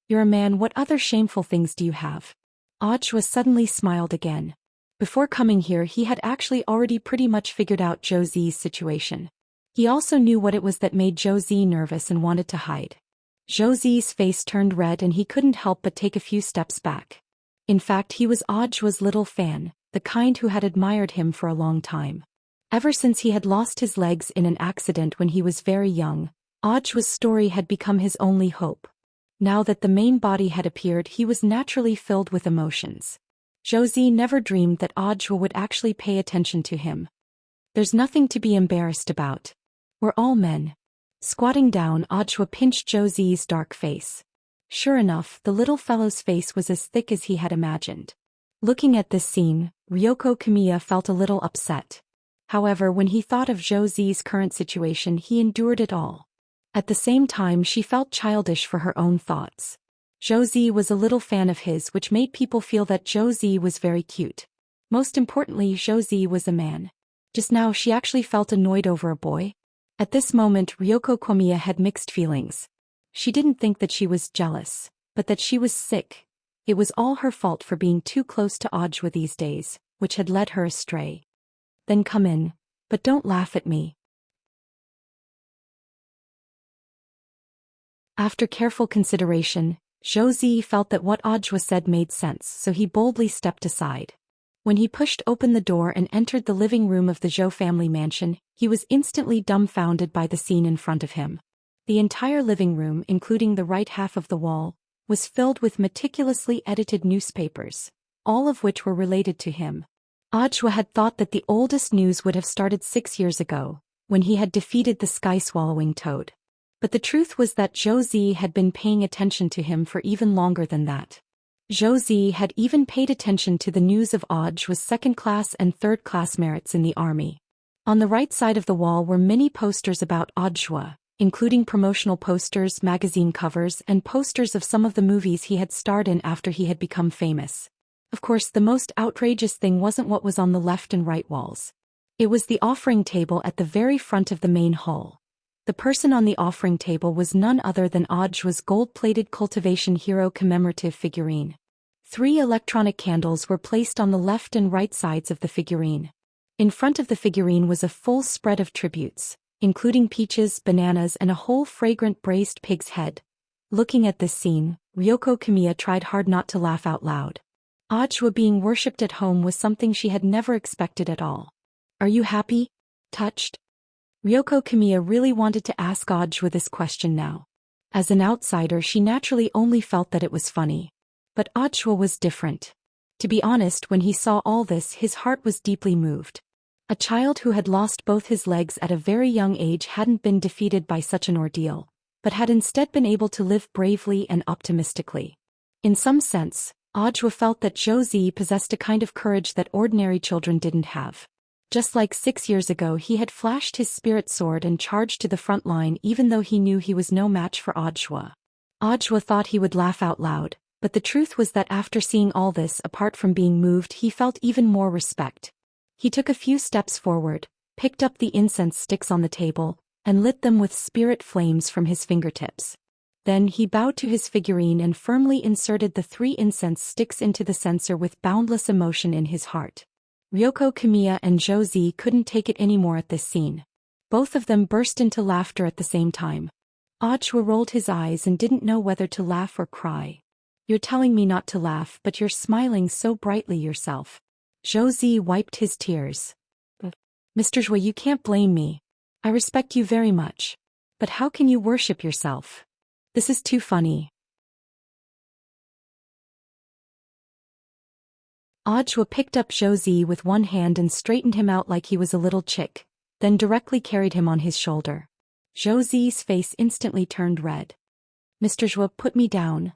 You're a man, what other shameful things do you have? Audjwa suddenly smiled again. Before coming here he had actually already pretty much figured out Josie's situation. He also knew what it was that made Josie nervous and wanted to hide. Josie's face turned red and he couldn't help but take a few steps back. In fact, he was Audjwa's little fan, the kind who had admired him for a long time. Ever since he had lost his legs in an accident when he was very young, Audjwa's story had become his only hope. Now that the main body had appeared, he was naturally filled with emotions. Josie never dreamed that Audjwa would actually pay attention to him. There's nothing to be embarrassed about. We're all men. Squatting down, Audjwa pinched Josie's dark face. Sure enough, the little fellow's face was as thick as he had imagined. Looking at this scene, Ryoko Kamiya felt a little upset. However, when he thought of Josie's current situation, he endured it all. At the same time, she felt childish for her own thoughts. Josie was a little fan of his, which made people feel that Josie was very cute. Most importantly, Josie was a man. Just now she actually felt annoyed over a boy. At this moment, Ryoko Kamiya had mixed feelings. She didn't think that she was jealous, but that she was sick. It was all her fault for being too close to Audjwa these days, which had led her astray. Then come in, but don't laugh at me. After careful consideration, Josie felt that what Audjwa said made sense, so he boldly stepped aside. When he pushed open the door and entered the living room of the Zhou family mansion, he was instantly dumbfounded by the scene in front of him. The entire living room, including the right half of the wall, was filled with meticulously edited newspapers, all of which were related to him. Audjwa had thought that the oldest news would have started 6 years ago, when he had defeated the sky-swallowing toad. But the truth was that Josie had been paying attention to him for even longer than that. Josie had even paid attention to the news of Audjwa's second-class and third-class merits in the army. On the right side of the wall were many posters about Audjwa, including promotional posters, magazine covers, and posters of some of the movies he had starred in after he had become famous. Of course, the most outrageous thing wasn't what was on the left and right walls. It was the offering table at the very front of the main hall. The person on the offering table was none other than Audjwa's gold-plated cultivation hero commemorative figurine. 3 electronic candles were placed on the left and right sides of the figurine. In front of the figurine was a full spread of tributes, including peaches, bananas, and a whole fragrant braised pig's head. Looking at this scene, Ryoko Kamiya tried hard not to laugh out loud. Audjwa being worshipped at home was something she had never expected at all. Are you happy? Touched? Ryoko Kamiya really wanted to ask Audjwa this question now. As an outsider, she naturally only felt that it was funny. But Audjwa was different. To be honest, when he saw all this, his heart was deeply moved. A child who had lost both his legs at a very young age hadn't been defeated by such an ordeal, but had instead been able to live bravely and optimistically. In some sense, Audjwa felt that Josie possessed a kind of courage that ordinary children didn't have. Just like 6 years ago, he had flashed his spirit sword and charged to the front line even though he knew he was no match for Audjwa. Audjwa thought he would laugh out loud, but the truth was that after seeing all this, apart from being moved, he felt even more respect. He took a few steps forward, picked up the incense sticks on the table, and lit them with spirit flames from his fingertips. Then he bowed to his figurine and firmly inserted the 3 incense sticks into the censer with boundless emotion in his heart. Ryoko Kamiya and Josie couldn't take it anymore at this scene. Both of them burst into laughter at the same time. Audjwa rolled his eyes and didn't know whether to laugh or cry. You're telling me not to laugh, but you're smiling so brightly yourself. Josie wiped his tears. Mr. Zhua, you can't blame me. I respect you very much. But how can you worship yourself? This is too funny. Audjwa picked up Josie with one hand and straightened him out like he was a little chick, then directly carried him on his shoulder. Josie's face instantly turned red. Mr. Zhua, put me down.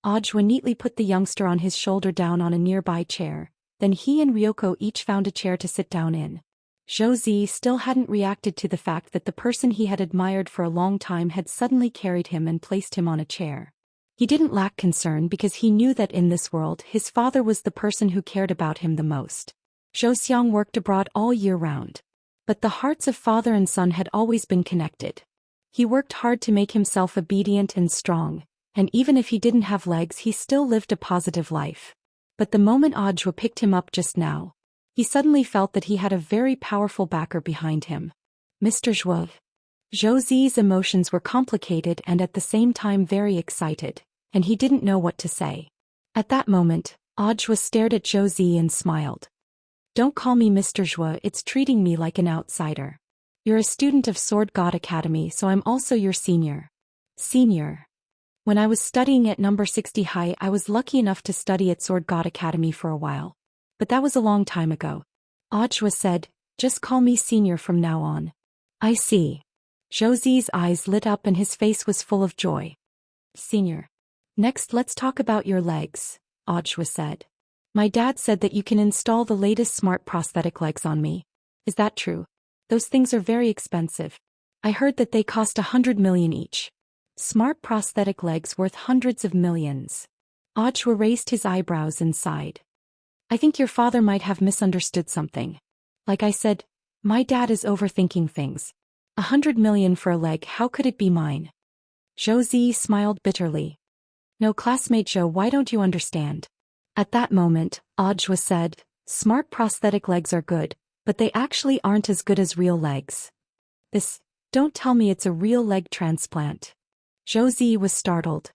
Ajwa neatly put the youngster on his shoulder down on a nearby chair, then he and Ryoko each found a chair to sit down in. Josie still hadn't reacted to the fact that the person he had admired for a long time had suddenly carried him and placed him on a chair. He didn't lack concern because he knew that in this world his father was the person who cared about him the most. Joseong worked abroad all year round. But the hearts of father and son had always been connected. He worked hard to make himself obedient and strong, and even if he didn't have legs he still lived a positive life. But the moment Ajwa picked him up just now, he suddenly felt that he had a very powerful backer behind him. Mr. Zhuo. Josie's emotions were complicated and at the same time very excited, and he didn't know what to say. At that moment, Ajwa stared at Josie and smiled. Don't call me Mr. Zhuo, it's treating me like an outsider. You're a student of Sword God Academy, so I'm also your senior. Senior. When I was studying at number 60 high, I was lucky enough to study at Sword God Academy for a while. But that was a long time ago. Ajwa said, just call me senior from now on. I see. Josie's eyes lit up and his face was full of joy. Senior. Next let's talk about your legs, Ajwa said. My dad said that you can install the latest smart prosthetic legs on me. Is that true? Those things are very expensive. I heard that they cost 100 million each. Smart prosthetic legs worth hundreds of millions. Ajwa raised his eyebrows and sighed. I think your father might have misunderstood something. Like I said, my dad is overthinking things. 100 million for a leg, how could it be mine? Josie smiled bitterly. No, classmate Joe, why don't you understand? At that moment, Ajwa said, smart prosthetic legs are good, but they actually aren't as good as real legs. Don't tell me it's a real leg transplant. Josie was startled.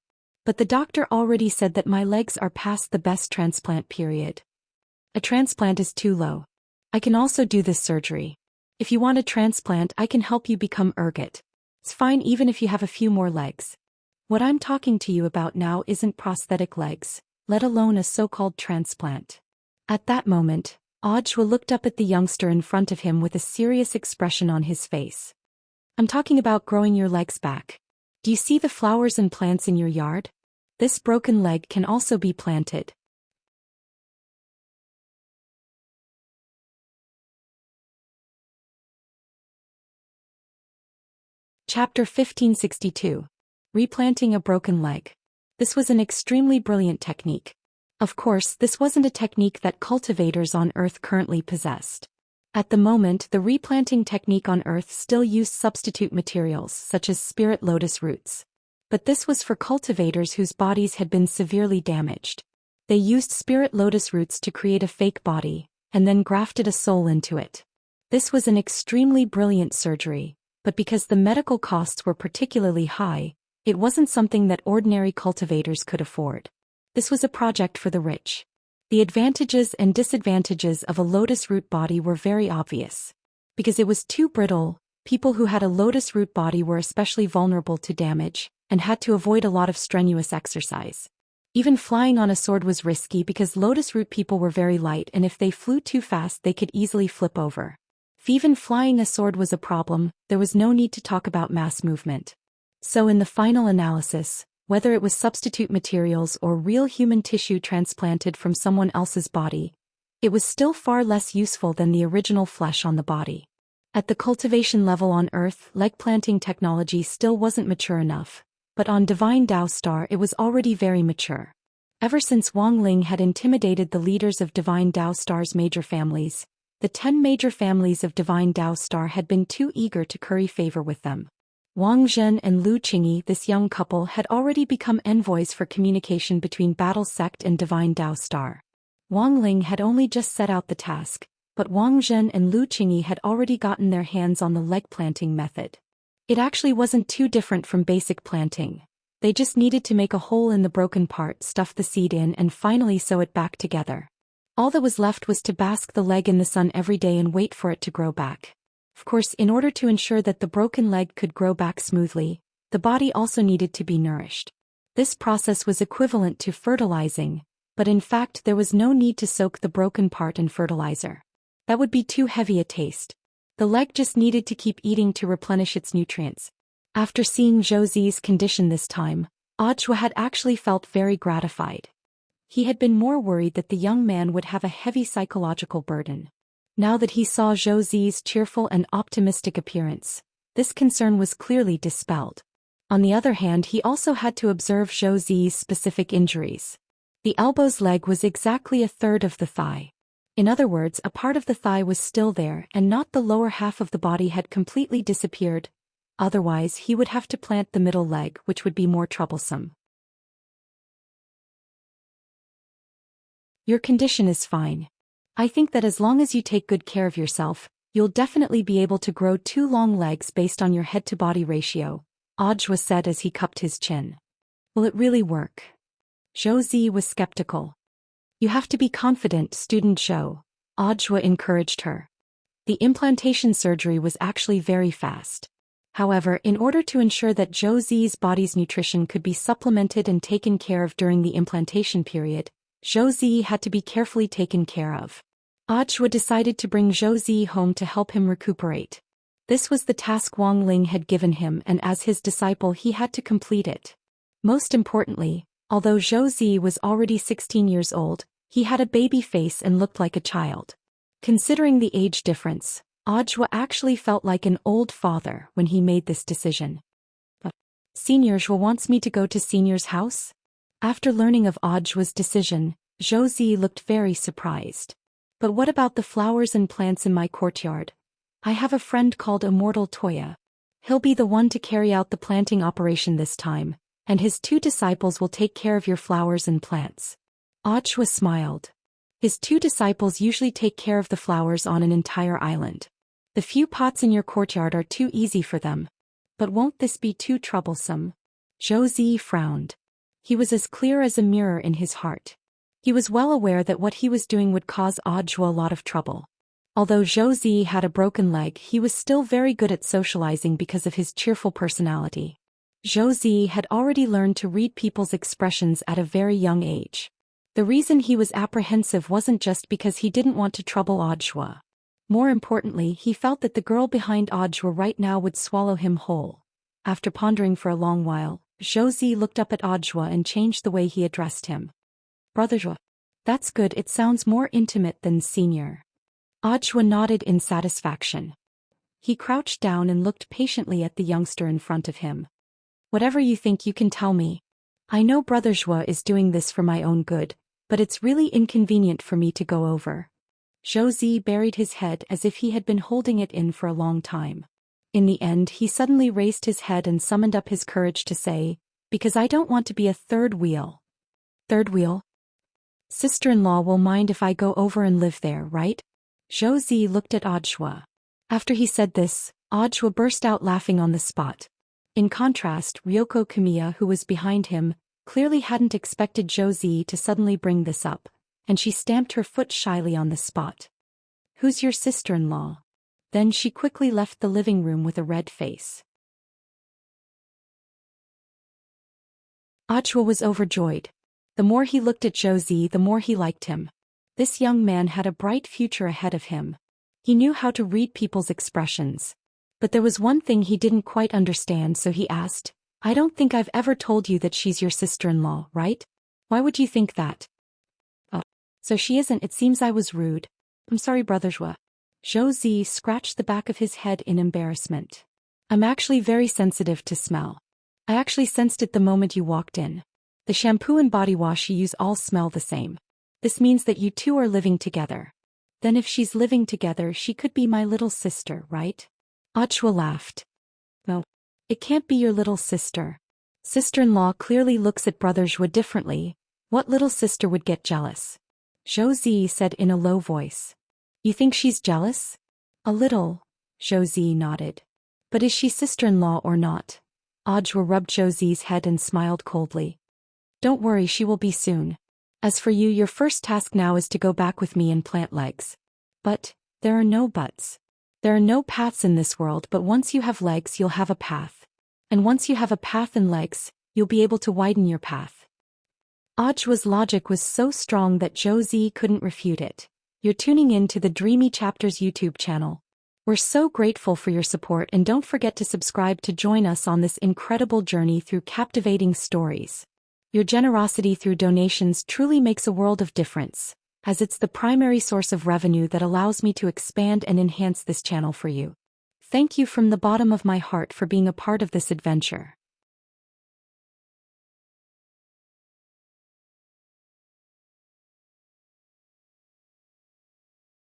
But the doctor already said that my legs are past the best transplant period. A transplant is too low. I can also do this surgery. If you want a transplant, I can help you become ergot. It's fine even if you have a few more legs. What I'm talking to you about now isn't prosthetic legs, let alone a so-called transplant. At that moment, Ajwa looked up at the youngster in front of him with a serious expression on his face. I'm talking about growing your legs back. Do you see the flowers and plants in your yard? This broken leg can also be planted. Chapter 1562. Replanting a broken leg. This was an extremely brilliant technique. Of course, this wasn't a technique that cultivators on Earth currently possessed. At the moment, the replanting technique on Earth still used substitute materials such as spirit lotus roots. But this was for cultivators whose bodies had been severely damaged. They used spirit lotus roots to create a fake body, and then grafted a soul into it. This was an extremely brilliant surgery, but because the medical costs were particularly high, it wasn't something that ordinary cultivators could afford. This was a project for the rich. The advantages and disadvantages of a lotus root body were very obvious. Because it was too brittle, people who had a lotus root body were especially vulnerable to damage, and had to avoid a lot of strenuous exercise. Even flying on a sword was risky because lotus root people were very light, and if they flew too fast they could easily flip over. If even flying a sword was a problem, there was no need to talk about mass movement. So in the final analysis, whether it was substitute materials or real human tissue transplanted from someone else's body, it was still far less useful than the original flesh on the body. At the cultivation level on Earth, leg planting technology still wasn't mature enough, but on Divine Tao Star it was already very mature. Ever since Wang Ling had intimidated the leaders of Divine Tao Star's major families, the 10 major families of Divine Tao Star had been too eager to curry favor with them. Wang Zhen and Lu Qingyi, this young couple, had already become envoys for communication between Battle Sect and Divine Tao Star. Wang Ling had only just set out the task, but Wang Zhen and Lu Qingyi had already gotten their hands on the leg planting method. It actually wasn't too different from basic planting. They just needed to make a hole in the broken part, stuff the seed in, and finally sew it back together. All that was left was to bask the leg in the sun every day and wait for it to grow back. Of course, in order to ensure that the broken leg could grow back smoothly, the body also needed to be nourished. This process was equivalent to fertilizing, but in fact there was no need to soak the broken part in fertilizer. That would be too heavy a taste. The leg just needed to keep eating to replenish its nutrients. After seeing Josie's condition this time, Audra had actually felt very gratified. He had been more worried that the young man would have a heavy psychological burden. Now that he saw Zhou Zi's cheerful and optimistic appearance, this concern was clearly dispelled. On the other hand, he also had to observe Zhou Zi's specific injuries. The elbow's leg was exactly a third of the thigh. In other words, a part of the thigh was still there and not the lower half of the body had completely disappeared. Otherwise, he would have to plant the middle leg, which would be more troublesome. Your condition is fine. I think that as long as you take good care of yourself, you'll definitely be able to grow 2 long legs based on your head-to-body ratio, Audra said as he cupped his chin. Will it really work? Zhou Zi was skeptical. You have to be confident, student Zhou, Audra encouraged her. The implantation surgery was actually very fast. However, in order to ensure that Zhou Zi's body's nutrition could be supplemented and taken care of during the implantation period, Zhou Zi had to be carefully taken care of. Audra decided to bring Zhou Zi home to help him recuperate. This was the task Wang Ling had given him, and as his disciple he had to complete it. Most importantly, although Zhou Zi was already 16 years old, he had a baby face and looked like a child. Considering the age difference, Audra actually felt like an old father when he made this decision. Senior Zhou wants me to go to Senior's house? After learning of Audra's decision, Zhou Zi looked very surprised. But what about the flowers and plants in my courtyard? I have a friend called Immortal Toya. He'll be the one to carry out the planting operation this time, and his 2 disciples will take care of your flowers and plants. Audra smiled. His 2 disciples usually take care of the flowers on an entire island. The few pots in your courtyard are too easy for them. But won't this be too troublesome? Zhou Zi frowned. He was as clear as a mirror in his heart. He was well aware that what he was doing would cause Audra a lot of trouble. Although Zhou Zi had a broken leg, he was still very good at socializing because of his cheerful personality. Zhou Zi had already learned to read people's expressions at a very young age. The reason he was apprehensive wasn't just because he didn't want to trouble Audra. More importantly, he felt that the girl behind Audra right now would swallow him whole. After pondering for a long while, Zhou Zi looked up at Audra and changed the way he addressed him. Brother Zhou. That's good, it sounds more intimate than senior. Audra nodded in satisfaction. He crouched down and looked patiently at the youngster in front of him. Whatever you think you can tell me. I know Brother Zhou is doing this for my own good, but it's really inconvenient for me to go over. Zhou Zi buried his head as if he had been holding it in for a long time. In the end, he suddenly raised his head and summoned up his courage to say, because I don't want to be a third wheel. Third wheel? Sister-in-law will mind if I go over and live there, right? Zhou Zi looked at Audra. After he said this, Audra burst out laughing on the spot. In contrast, Ryoko Kamiya, who was behind him, clearly hadn't expected Zhou Zi to suddenly bring this up, and she stamped her foot shyly on the spot. Who's your sister-in-law? Then she quickly left the living room with a red face. Audra was overjoyed. The more he looked at Zhou Zi, the more he liked him. This young man had a bright future ahead of him. He knew how to read people's expressions. But there was one thing he didn't quite understand, so he asked, I don't think I've ever told you that she's your sister-in-law, right? Why would you think that? Oh, so she isn't. It seems I was rude. I'm sorry, Brother Zhou. Zhou Zi scratched the back of his head in embarrassment. I'm actually very sensitive to smell. I actually sensed it the moment you walked in. The shampoo and body wash you use all smell the same. This means that you two are living together. Then if she's living together, she could be my little sister, right? Audra laughed. No, it can't be your little sister. Sister-in-law clearly looks at Brother Zhou differently. What little sister would get jealous? Zhou Zi said in a low voice. You think she's jealous? A little, Zhou Zi nodded. But is she sister-in-law or not? Audra rubbed Zhou Zi's head and smiled coldly. Don't worry, she will be soon. As for you, your first task now is to go back with me and plant legs. But, there are no buts. There are no paths in this world, but once you have legs you'll have a path. And once you have a path and legs, you'll be able to widen your path. Audра's logic was so strong that Zhou Zi couldn't refute it. You're tuning in to the Dreamy Chapters YouTube channel. We're so grateful for your support, and don't forget to subscribe to join us on this incredible journey through captivating stories. Your generosity through donations truly makes a world of difference, as it's the primary source of revenue that allows me to expand and enhance this channel for you. Thank you from the bottom of my heart for being a part of this adventure.